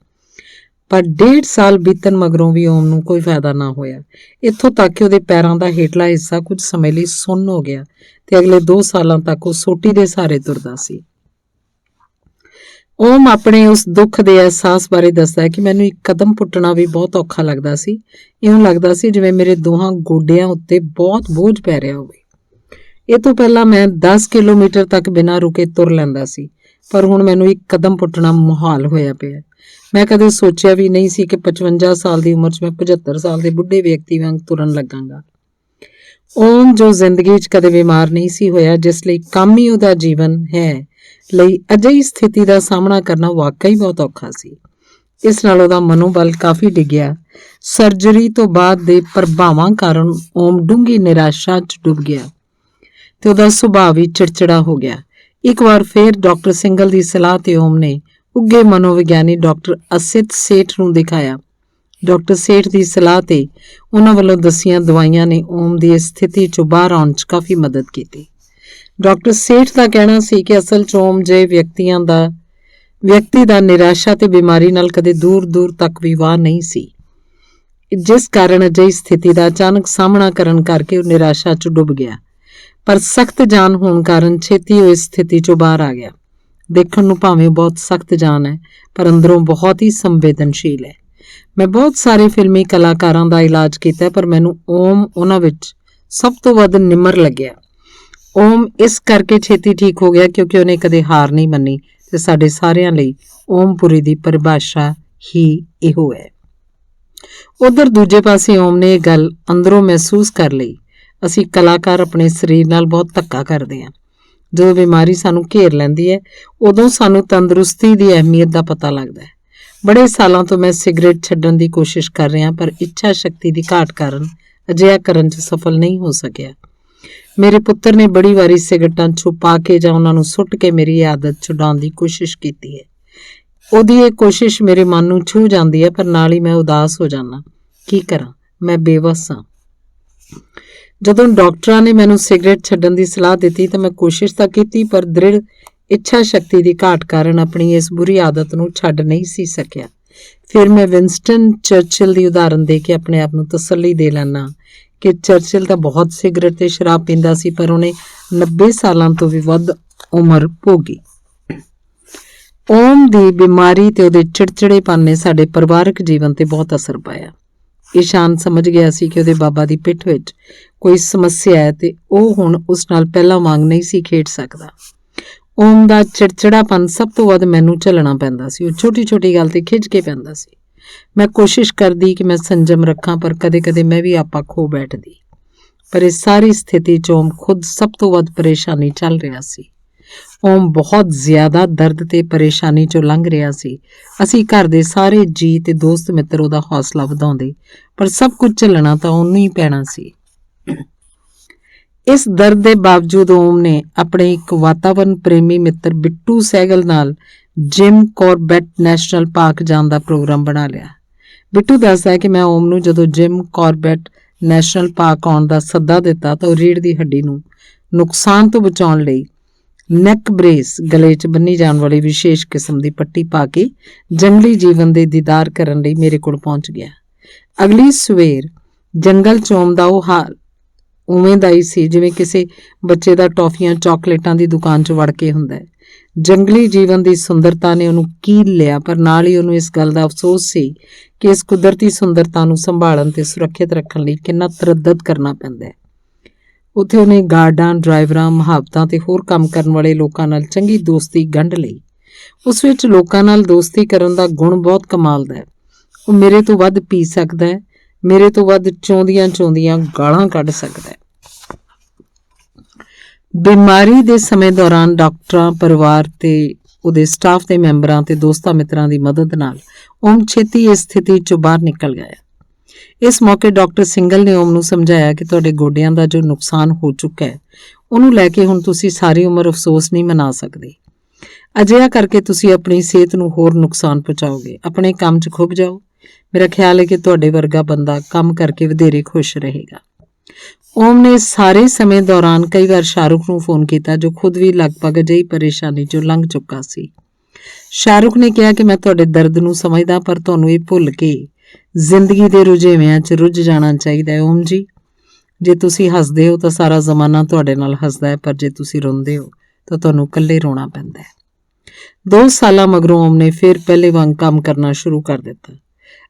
ਪਰ 1.5 ਸਾਲ ਬੀਤਣ ਮਗਰੋਂ ਵੀ ਓਮ ਨੂੰ ਕੋਈ ਫਾਇਦਾ ਨਾ ਹੋਇਆ। ਇੱਥੋਂ ਤੱਕ ਕਿ ਉਹਦੇ ਪੈਰਾਂ ਦਾ ਹੇਠਲਾ ਹਿੱਸਾ ਕੁਝ ਸਮੇਂ ਲਈ ਸੁੰਨ ਹੋ ਗਿਆ ਤੇ ਅਗਲੇ 2 ਸਾਲਾਂ ਤੱਕ ਉਹ ਸੋਟੀ ਦੇ ਸਹਾਰੇ ਤੁਰਦਾ ਸੀ। ਓਮ ਆਪਣੇ ਉਸ ਦੁੱਖ ਦੇ ਅਹਿਸਾਸ ਬਾਰੇ ਦੱਸਦਾ ਹੈ ਕਿ ਮੈਨੂੰ ਇੱਕ ਕਦਮ ਪੁੱਟਣਾ ਵੀ ਬਹੁਤ ਔਖਾ ਲੱਗਦਾ ਸੀ। ਇਉਂ ਲੱਗਦਾ ਸੀ ਜਿਵੇਂ ਮੇਰੇ ਦੋਹਾਂ ਗੋਡਿਆਂ ਉੱਤੇ ਬਹੁਤ ਬੋਝ ਪੈ ਰਿਹਾ ਹੋਵੇ। ਇਹ ਤੋਂ ਪਹਿਲਾਂ ਮੈਂ 10 ਕਿਲੋਮੀਟਰ ਤੱਕ ਬਿਨਾਂ ਰੁਕੇ ਤੁਰ ਲੈਂਦਾ ਸੀ, ਪਰ ਹੁਣ ਮੈਨੂੰ ਇੱਕ ਕਦਮ ਪੁੱਟਣਾ ਮੁਹਾਲ ਹੋਇਆ ਪਿਆ। ਮੈਂ ਕਦੇ ਸੋਚਿਆ ਵੀ ਨਹੀਂ ਸੀ ਕਿ 55 ਸਾਲ ਦੀ ਉਮਰ 'ਚ ਮੈਂ 75 ਸਾਲ ਦੇ ਬੁੱਢੇ ਵਿਅਕਤੀ ਵਾਂਗ ਤੁਰਨ ਲੱਗਾਂਗਾ। ਓਮ ਜੋ ਜ਼ਿੰਦਗੀ 'ਚ ਕਦੇ ਬਿਮਾਰ ਨਹੀਂ ਸੀ ਹੋਇਆ, ਜਿਸ ਲਈ ਕੰਮ ਹੀ ਉਹਦਾ ਜੀਵਨ ਹੈ, ਲਈ ਅਜਿਹੀ ਸਥਿਤੀ ਦਾ ਸਾਹਮਣਾ ਕਰਨਾ ਵਾਕਈ ਬਹੁਤ ਔਖਾ ਸੀ। ਇਸ ਨਾਲ ਉਹਦਾ ਮਨੋਬਲ ਕਾਫੀ ਡਿੱਗਿਆ। ਸਰਜਰੀ ਤੋਂ ਬਾਅਦ ਦੇ ਪ੍ਰਭਾਵਾਂ ਕਾਰਨ ਓਮ ਡੂੰਘੀ ਨਿਰਾਸ਼ਾ 'ਚ ਡੁੱਬ ਗਿਆ ਤੇ ਉਹਦਾ ਸੁਭਾਅ ਵੀ ਚਿੜਚਿੜਾ ਹੋ ਗਿਆ। ਇੱਕ ਵਾਰ ਫਿਰ ਡਾਕਟਰ ਸਿੰਗਲ ਦੀ ਸਲਾਹ ਤੇ ਓਮ ਨੇ ਉੱਘੇ ਮਨੋਵਿਗਿਆਨੀ ਡਾਕਟਰ ਅਸਿਤ ਸੇਠ ਨੂੰ ਦਿਖਾਇਆ। ਡਾਕਟਰ ਸੇਠ ਦੀ ਸਲਾਹ ਤੇ ਉਹਨਾਂ ਵੱਲੋਂ ਦੱਸੀਆਂ ਦਵਾਈਆਂ ਨੇ ਓਮ ਦੀ ਇਸ ਸਥਿਤੀ 'ਚੋਂ ਬਾਹਰ ਆਉਣ 'ਚ ਕਾਫੀ ਮਦਦ ਕੀਤੀ। ਡਾਕਟਰ ਸੇਠ ਦਾ ਕਹਿਣਾ ਸੀ ਕਿ ਅਸਲ 'ਚ ਓਮ ਜਿਹੇ ਵਿਅਕਤੀ ਦਾ ਨਿਰਾਸ਼ਾ ਤੇ ਬਿਮਾਰੀ ਨਾਲ ਕਦੇ ਦੂਰ ਦੂਰ ਤੱਕ ਵਿਵਾਹ ਨਹੀਂ ਸੀ। ਜਿਸ ਕਾਰਨ ਅਜਿਹੀ ਸਥਿਤੀ ਦਾ ਅਚਾਨਕ ਸਾਹਮਣਾ ਕਰਨ ਕਰਕੇ ਉਹ ਨਿਰਾਸ਼ਾ 'ਚ ਡੁੱਬ ਗਿਆ, ਪਰ ਸਖਤ ਜਾਨ ਹੋਣ ਕਾਰਨ ਛੇਤੀ ਉਹ ਇਸ ਸਥਿਤੀ 'ਚੋਂ ਬਾਹਰ ਆ ਗਿਆ। ਦੇਖਣ ਨੂੰ ਭਾਵੇਂ ਉਹ ਬਹੁਤ ਸਖਤ ਜਾਨ ਹੈ, ਪਰ ਅੰਦਰੋਂ ਬਹੁਤ ਹੀ ਸੰਵੇਦਨਸ਼ੀਲ ਹੈ। ਮੈਂ ਬਹੁਤ ਸਾਰੇ ਫਿਲਮੀ ਕਲਾਕਾਰਾਂ ਦਾ ਇਲਾਜ ਕੀਤਾ, ਪਰ ਮੈਨੂੰ ਓਮ ਉਹਨਾਂ ਵਿੱਚ ਸਭ ਤੋਂ ਵੱਧ ਨਿਮਰ ਲੱਗਿਆ। ਓਮ ਇਸ ਕਰਕੇ ਛੇਤੀ ਠੀਕ ਹੋ ਗਿਆ ਕਿਉਂਕਿ ਉਹਨੇ ਕਦੇ ਹਾਰ ਨਹੀਂ ਮੰਨੀ, ਤੇ ਸਾਡੇ ਸਾਰਿਆਂ ਲਈ ਓਮਪੁਰੀ ਦੀ ਪਰਿਭਾਸ਼ਾ ਹੀ ਇਹੋ ਹੈ। ਉਧਰ ਦੂਜੇ ਪਾਸੇ ਓਮ ਨੇ ਇਹ ਗੱਲ ਅੰਦਰੋਂ ਮਹਿਸੂਸ ਕਰ ਲਈ। ਅਸੀਂ ਕਲਾਕਾਰ ਆਪਣੇ ਸਰੀਰ ਨਾਲ ਬਹੁਤ ਧੱਕਾ ਕਰਦੇ ਹਾਂ। ਜਦੋਂ ਬਿਮਾਰੀ ਸਾਨੂੰ ਘੇਰ ਲੈਂਦੀ ਹੈ, ਉਦੋਂ ਸਾਨੂੰ ਤੰਦਰੁਸਤੀ ਦੀ ਅਹਿਮੀਅਤ ਦਾ ਪਤਾ ਲੱਗਦਾ ਹੈ। ਬੜੇ ਸਾਲਾਂ ਤੋਂ ਮੈਂ ਸਿਗਰਟ ਛੱਡਣ ਦੀ ਕੋਸ਼ਿਸ਼ ਕਰ ਰਿਹਾ, ਪਰ ਇੱਛਾ ਸ਼ਕਤੀ ਦੀ ਘਾਟ ਕਾਰਨ ਅਜਿਹਾ ਕਰਨ 'ਚ ਸਫਲ ਨਹੀਂ ਹੋ ਸਕਿਆ। ਮੇਰੇ ਪੁੱਤਰ ਨੇ ਬੜੀ ਵਾਰੀ ਸਿਗਰਟਾਂ ਛੁਪਾ ਕੇ ਜਾਂ ਉਹਨਾਂ ਨੂੰ ਸੁੱਟ ਕੇ ਮੇਰੀ ਆਦਤ ਛੁਡਾਉਣ ਦੀ ਕੋਸ਼ਿਸ਼ ਕੀਤੀ ਹੈ। ਉਹਦੀ ਇਹ ਕੋਸ਼ਿਸ਼ ਮੇਰੇ ਮਨ ਨੂੰ ਛੂਹ ਜਾਂਦੀ ਹੈ, ਪਰ ਨਾਲ ਹੀ ਮੈਂ ਉਦਾਸ ਹੋ ਜਾਂਦਾ। ਕੀ ਕਰਾਂ, ਮੈਂ ਬੇਵੱਸ ਹਾਂ। ਜਦੋਂ ਡਾਕਟਰਾਂ ਨੇ ਮੈਨੂੰ ਸਿਗਰਟ ਛੱਡਣ ਦੀ ਸਲਾਹ ਦਿੱਤੀ ਤਾਂ ਮੈਂ ਕੋਸ਼ਿਸ਼ ਤਾਂ ਕੀਤੀ, ਪਰ ਦ੍ਰਿੜ ਇੱਛਾ ਸ਼ਕਤੀ ਦੀ ਘਾਟ ਕਾਰਨ ਆਪਣੀ ਇਸ ਬੁਰੀ ਆਦਤ ਨੂੰ ਛੱਡ ਨਹੀਂ ਸੀ ਸਕਿਆ। ਫਿਰ ਮੈਂ ਵਿੰਸਟਨ ਚਰਚਿਲ ਦੀ ਉਦਾਹਰਨ ਦੇ ਕੇ ਆਪਣੇ ਆਪ ਨੂੰ ਤਸੱਲੀ ਦੇ ਲੈਣਾ ਕਿ ਚਰਚਿਲ ਤਾਂ ਬਹੁਤ ਸਿਗਰਟ ਤੇ ਸ਼ਰਾਬ ਪੀਂਦਾ ਸੀ, ਪਰ ਉਹਨੇ 90 ਸਾਲਾਂ ਤੋਂ ਵੀ ਵੱਧ ਉਮਰ ਭੋਗੀ। ਓਮ ਦੀ ਬਿਮਾਰੀ ਤੇ ਉਹਦੇ ਚਿੜਚਿੜੇਪਨ ਨੇ ਸਾਡੇ ਪਰਿਵਾਰਕ ਜੀਵਨ ਤੇ ਬਹੁਤ ਅਸਰ ਪਾਇਆ। ਈਸ਼ਾਨ ਸਮਝ ਗਿਆ ਸੀ ਕਿ ਉਹਦੇ ਬਾਬਾ ਦੀ ਪਿੱਠ ਵਿੱਚ ਕੋਈ ਸਮੱਸਿਆ ਹੈ ਤੇ ਉਹ ਹੁਣ ਉਸ ਨਾਲ ਪਹਿਲਾਂ ਵਾਂਗ ਨਹੀਂ ਸੀ ਖੇਡ ਸਕਦਾ। ਓਮ ਦਾ ਚਿੜਚਿੜਾਪਨ ਸਭ ਤੋਂ ਵੱਧ ਮੈਨੂੰ ਝੱਲਣਾ ਪੈਂਦਾ ਸੀ। ਉਹ ਛੋਟੀ-ਛੋਟੀ ਗੱਲ ਤੇ ਖਿੱਝ ਕੇ ਪੈਂਦਾ ਸੀ। ਮੈਂ ਕੋਸ਼ਿਸ਼ ਕਰਦੀ ਕਿ ਮੈਂ ਸੰਜਮ ਰੱਖਾਂ, ਪਰ ਕਦੇ-ਕਦੇ ਮੈਂ ਵੀ ਆਪਾ ਖੋ ਬੈਠਦੀ। ਪਰ ਇਸ ਸਾਰੀ ਸਥਿਤੀ 'ਚ ਓਮ ਖੁਦ ਸਭ ਤੋਂ ਵੱਧ ਪਰੇਸ਼ਾਨੀ ਚੱਲ ਰਿਹਾ ਸੀ। ਓਮ ਬਹੁਤ ਜ਼ਿਆਦਾ ਦਰਦ ਤੇ ਪਰੇਸ਼ਾਨੀ 'ਚੋਂ ਲੰਘ ਰਿਹਾ ਸੀ। ਅਸੀਂ ਘਰ ਦੇ ਸਾਰੇ ਜੀਅ ਤੇ ਦੋਸਤ ਮਿੱਤਰ ਉਹਦਾ ਹੌਸਲਾ ਵਧਾਉਂਦੇ, ਪਰ ਸਭ ਕੁਝ ਝੱਲਣਾ ਤਾਂ ਉਹਨੂੰ ਹੀ ਪੈਣਾ ਸੀ। ਇਸ ਦਰਦ ਦੇ ਬਾਵਜੂਦ ਓਮ ਨੇ ਆਪਣੇ ਇੱਕ ਵਾਤਾਵਰਨ ਪ੍ਰੇਮੀ ਮਿੱਤਰ ਬਿੱਟੂ ਸਹਿਗਲ ਨਾਲ ਜਿਮ ਕਾਰਬੈਟ ਨੈਸ਼ਨਲ ਪਾਰਕ ਜਾਣ ਦਾ ਪ੍ਰੋਗਰਾਮ ਬਣਾ ਲਿਆ। ਬਿੱਟੂ ਦੱਸਦਾ ਹੈ ਕਿ ਮੈਂ ਓਮ ਨੂੰ ਜਦੋਂ ਜਿਮ ਕਾਰਬੈਟ ਨੈਸ਼ਨਲ ਪਾਰਕ ਆਉਣ ਦਾ ਸੱਦਾ ਦਿੱਤਾ ਤਾਂ ਉਹ ਰੀੜ੍ਹ ਦੀ ਹੱਡੀ ਨੂੰ ਨੁਕਸਾਨ ਤੋਂ ਬਚਾਉਣ ਲਈ ਨੈਕ ਬ੍ਰੇਸ, ਗਲੇ 'ਚ ਬੰਨੀ ਜਾਣ ਵਾਲੀ ਵਿਸ਼ੇਸ਼ ਕਿਸਮ ਦੀ ਪੱਟੀ ਪਾ ਕੇ ਜੰਗਲੀ ਜੀਵਨ ਦੇ ਦੀਦਾਰ ਕਰਨ ਲਈ ਮੇਰੇ ਕੋਲ ਪਹੁੰਚ ਗਿਆ। ਅਗਲੀ ਸਵੇਰ ਜੰਗਲ 'ਚ ਓਮ ਦਾ ਉਹ ਹਾਲ ਉਵੇਂ ਦਾ ਹੀ ਸੀ ਜਿਵੇਂ ਕਿਸੇ ਬੱਚੇ ਦਾ ਟੌਫੀਆਂ ਚਾਕਲੇਟਾਂ ਦੀ ਦੁਕਾਨ 'ਚ ਵੜ ਕੇ ਹੁੰਦਾ ਹੈ। ਜੰਗਲੀ ਜੀਵਨ ਦੀ ਸੁੰਦਰਤਾ ਨੇ ਉਹਨੂੰ ਕੀਲ ਲਿਆ, ਪਰ ਨਾਲ ਹੀ ਉਹਨੂੰ ਇਸ ਗੱਲ ਦਾ ਅਫਸੋਸ ਸੀ ਕਿ ਇਸ ਕੁਦਰਤੀ ਸੁੰਦਰਤਾ ਨੂੰ ਸੰਭਾਲਣ ਤੇ ਸੁਰੱਖਿਅਤ ਰੱਖਣ ਲਈ ਕਿੰਨਾ ਤਰੱਦਦ ਕਰਨਾ ਪੈਂਦਾ ਹੈ। ਉੱਥੇ ਉਹਨੇ ਗਾਰਡਾਂ, ਡਰਾਈਵਰਾਂ, ਮੁਹਾਵਤਾਂ ਤੇ ਹੋਰ ਕੰਮ ਕਰਨ ਵਾਲੇ ਲੋਕਾਂ ਨਾਲ ਚੰਗੀ ਦੋਸਤੀ ਗੰਢ ਲਈ। ਉਸ ਵਿੱਚ ਲੋਕਾਂ ਨਾਲ ਦੋਸਤੀ ਕਰਨ ਦਾ ਗੁਣ ਬਹੁਤ ਕਮਾਲ ਦਾ ਹੈ। ਉਹ ਮੇਰੇ ਤੋਂ ਵੱਧ ਪੀ ਸਕਦਾ ਹੈ, ਮੇਰੇ ਤੋਂ ਵੱਧ ਚੌਂਦੀਆਂ ਗਾਲਾਂ ਕੱਢ ਸਕਦਾ ਹੈ। ਬਿਮਾਰੀ ਦੇ ਸਮੇਂ ਦੌਰਾਨ ਡਾਕਟਰਾਂ, ਪਰਿਵਾਰ ਤੇ ਉਹਦੇ ਸਟਾਫ ਦੇ ਮੈਂਬਰਾਂ ਤੇ ਦੋਸਤਾਂ ਮਿੱਤਰਾਂ ਦੀ ਮਦਦ ਨਾਲ ਓਮ ਛੇਤੀ ਇਸ ਸਥਿਤੀ 'ਚੋਂ ਬਾਹਰ ਨਿਕਲ ਗਿਆ। ਇਸ ਮੌਕੇ ਡਾਕਟਰ ਸਿੰਗਲ ਨੇ ਓਮ ਨੂੰ ਸਮਝਾਇਆ ਕਿ ਤੁਹਾਡੇ ਗੋਡਿਆਂ ਦਾ ਜੋ ਨੁਕਸਾਨ ਹੋ ਚੁੱਕਾ ਹੈ, ਉਹਨੂੰ ਲੈ ਕੇ ਹੁਣ ਤੁਸੀਂ ਸਾਰੀ ਉਮਰ ਅਫਸੋਸ ਨਹੀਂ ਮਨਾ ਸਕਦੇ। ਅਜਿਹਾ ਕਰਕੇ ਤੁਸੀਂ ਆਪਣੀ ਸਿਹਤ ਨੂੰ ਹੋਰ ਨੁਕਸਾਨ ਪਹੁੰਚਾਓਗੇ। ਆਪਣੇ ਕੰਮ 'ਚ ਖੁੱਭ ਜਾਓ। ਮੇਰਾ ਖਿਆਲ ਹੈ ਕਿ ਤੁਹਾਡੇ ਵਰਗਾ ਬੰਦਾ ਕੰਮ ਕਰਕੇ ਵਧੇਰੇ ਖੁਸ਼ ਰਹੇਗਾ। ਓਮ ਨੇ ਸਾਰੇ ਸਮੇਂ ਦੌਰਾਨ ਕਈ ਵਾਰ ਸ਼ਾਹਰੁਖ ਨੂੰ ਫੋਨ ਕੀਤਾ, ਜੋ ਖੁਦ ਵੀ ਲਗਭਗ ਅਜਿਹੀ ਪਰੇਸ਼ਾਨੀ 'ਚੋਂ ਲੰਘ ਚੁੱਕਾ ਸੀ। ਸ਼ਾਹਰੁਖ ਨੇ ਕਿਹਾ ਕਿ ਮੈਂ ਤੁਹਾਡੇ ਦਰਦ ਨੂੰ ਸਮਝਦਾ, ਪਰ ਤੁਹਾਨੂੰ ਇਹ ਭੁੱਲ ਕੇ ਜ਼ਿੰਦਗੀ ਦੇ ਰੁਝੇਵਿਆਂ 'ਚ ਰੁੱਝ ਜਾਣਾ ਚਾਹੀਦਾ ਹੈ। ਓਮ ਜੀ, ਜੇ ਤੁਸੀਂ ਹੱਸਦੇ ਹੋ ਤਾਂ ਸਾਰਾ ਜ਼ਮਾਨਾ ਤੁਹਾਡੇ ਨਾਲ ਹੱਸਦਾ ਹੈ, ਪਰ ਜੇ ਤੁਸੀਂ ਰੋਂਦੇ ਹੋ ਤਾਂ ਤੁਹਾਨੂੰ ਇਕੱਲੇ ਰੋਣਾ ਪੈਂਦਾ ਹੈ। 2 ਸਾਲਾਂ ਮਗਰੋਂ ਓਮ ਨੇ ਫਿਰ ਪਹਿਲੇ ਵਾਂਗ ਕੰਮ ਕਰਨਾ ਸ਼ੁਰੂ ਕਰ ਦਿੱਤਾ।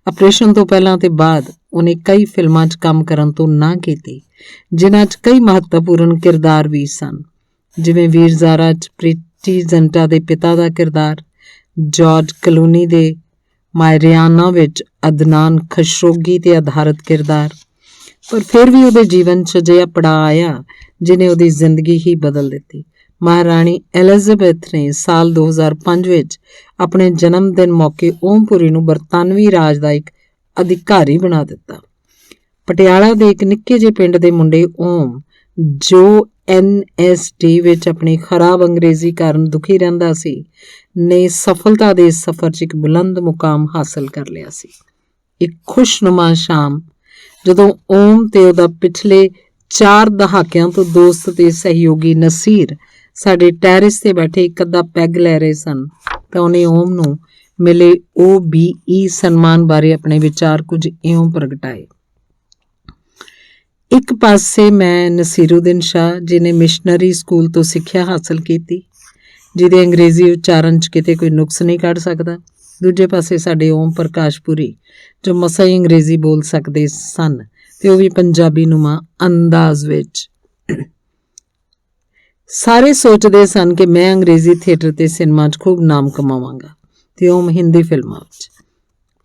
ਆਪਰੇਸ਼ਨ ਤੋਂ ਪਹਿਲਾਂ ਤੇ ਬਾਅਦ ਉਹਨੇ ਕਈ ਫਿਲਮਾਂ 'ਚ ਕੰਮ ਕਰਨ ਤੋਂ ਨਾ ਕੀਤੀ, ਜਿਨ੍ਹਾਂ 'ਚ ਕਈ ਮਹੱਤਵਪੂਰਨ ਕਿਰਦਾਰ ਵੀ ਸਨ, ਜਿਵੇਂ ਵੀਰ ਜ਼ਾਰਾ 'ਚ ਪ੍ਰੀਤੀ ਜ਼ੰਟਾ ਦੇ ਪਿਤਾ ਦਾ ਕਿਰਦਾਰ, ਜਾਰਜ ਕਲੂਨੀ ਦੇ ਮਾਇਰਿਆਨਾ ਵਿੱਚ ਅਦਨਾਨ ਖਸ਼ੋਗੀ ਤੇ ਆਧਾਰਿਤ ਕਿਰਦਾਰ। ਪਰ ਫਿਰ ਵੀ ਉਹਦੇ ਜੀਵਨ 'ਚ ਅਜਿਹਾ ਪੜਾਅ ਆਇਆ ਜਿਹਨੇ ਉਹਦੀ ਜ਼ਿੰਦਗੀ ਹੀ ਬਦਲ ਦਿੱਤੀ। ਮਹਾਰਾਣੀ ਐਲਿਜ਼ਾਬੈਥ ਨੇ ਸਾਲ 2005 ਵਿੱਚ ਆਪਣੇ ਜਨਮ ਦਿਨ ਮੌਕੇ ਓਮਪੁਰੀ ਨੂੰ ਬਰਤਾਨਵੀ ਰਾਜ ਦਾ ਇੱਕ ਅਧਿਕਾਰੀ ਬਣਾ ਦਿੱਤਾ। ਪਟਿਆਲਾ ਦੇ ਇੱਕ ਨਿੱਕੇ ਜਿਹੇ ਪਿੰਡ ਦੇ ਮੁੰਡੇ ਓਮ, ਜੋ NSD ਵਿੱਚ ਆਪਣੀ ਖਰਾਬ ਅੰਗਰੇਜ਼ੀ ਕਾਰਨ ਦੁਖੀ ਰਹਿੰਦਾ ਸੀ, ਨੇ ਸਫਲਤਾ ਦੇ ਇਸ ਸਫ਼ਰ 'ਚ ਇੱਕ ਬੁਲੰਦ ਮੁਕਾਮ ਹਾਸਲ ਕਰ ਲਿਆ ਸੀ। ਇੱਕ ਖੁਸ਼ਨੁਮਾ ਸ਼ਾਮ ਜਦੋਂ ਓਮ ਤੇ ਉਹਦਾ ਪਿਛਲੇ 4 ਦਹਾਕਿਆਂ ਤੋਂ ਦੋਸਤ ਤੇ ਸਹਿਯੋਗੀ ਨਸੀਰ ਸਾਡੇ ਟੈਰਿਸ ਤੇ ਬੈਠੇ ਇੱਕ ਅੱਧਾ ਪੈਗ ਲੈ ਰਹੇ ਸਨ ਤਾਂ ਉਹਨੇ ਓਮ ਨੂੰ ਮਿਲੇ OBE ਸਨਮਾਨ ਬਾਰੇ ਆਪਣੇ ਵਿਚਾਰ ਕੁਝ ਇਉਂ ਪ੍ਰਗਟਾਏ। ਇੱਕ ਪਾਸੇ ਮੈਂ ਨਸੀਰੁਦੀਨ ਸ਼ਾਹ, ਜਿਹਨੇ ਮਿਸ਼ਨਰੀ ਸਕੂਲ ਤੋਂ ਸਿੱਖਿਆ ਹਾਸਲ ਕੀਤੀ, ਜਿਹਦੇ ਅੰਗਰੇਜ਼ੀ ਉਚਾਰਨ 'ਚ ਕਿਤੇ ਕੋਈ ਨੁਕਸ ਨਹੀਂ ਕੱਢ ਸਕਦਾ। ਦੂਜੇ ਪਾਸੇ ਸਾਡੇ ਓਮ ਪ੍ਰਕਾਸ਼ ਪੁਰੀ, ਜੋ ਮਸਾਂ ਹੀ ਅੰਗਰੇਜ਼ੀ ਬੋਲ ਸਕਦੇ ਸਨ ਤੇ ਉਹ ਵੀ ਪੰਜਾਬੀ ਨੁਮਾ ਅੰਦਾਜ਼ ਵਿੱਚ। ਸਾਰੇ ਸੋਚਦੇ ਸਨ ਕਿ ਮੈਂ ਅੰਗਰੇਜ਼ੀ ਥੀਏਟਰ ਤੇ ਸਿਨੇਮਾ 'ਚ ਖੂਬ ਨਾਮ ਕਮਾਵਾਂਗਾ ਤੇ ਓਮ ਹਿੰਦੀ ਫਿਲਮਾਂ ਵਿੱਚ।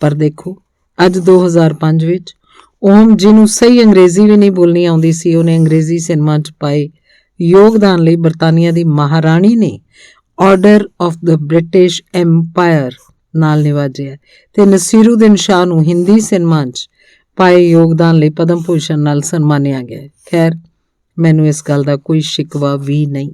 ਪਰ ਦੇਖੋ, ਅੱਜ 2005 ਵਿੱਚ ਓਮ, ਜਿਹਨੂੰ ਸਹੀ ਅੰਗਰੇਜ਼ੀ ਵੀ ਨਹੀਂ ਬੋਲਣੀ ਆਉਂਦੀ ਸੀ, ਉਹਨੇ ਅੰਗਰੇਜ਼ੀ ਸਿਨੇਮਾ 'ਚ ਪਾਏ ਯੋਗਦਾਨ ਲਈ ਬਰਤਾਨੀਆ ਦੀ ਮਹਾਰਾਣੀ ਨੇ order of the British empire ਨਾਲ ਨਿਵਾਜਿਆ ਤੇ ਨਸੀਰੁਦੀਨ ਸ਼ਾਹ ਨੂੰ ਹਿੰਦੀ ਸਿਨੇਮਾ 'ਚ ਪਾਏ ਯੋਗਦਾਨ ਲਈ ਪਦਮ ਭੂਸ਼ਣ ਨਾਲ ਸਨਮਾਨਿਆ ਗਿਆ। ਖੈਰ, ਮੈਨੂੰ ਇਸ ਗੱਲ ਦਾ ਕੋਈ ਸ਼ਿਕਵਾ ਵੀ ਨਹੀਂ।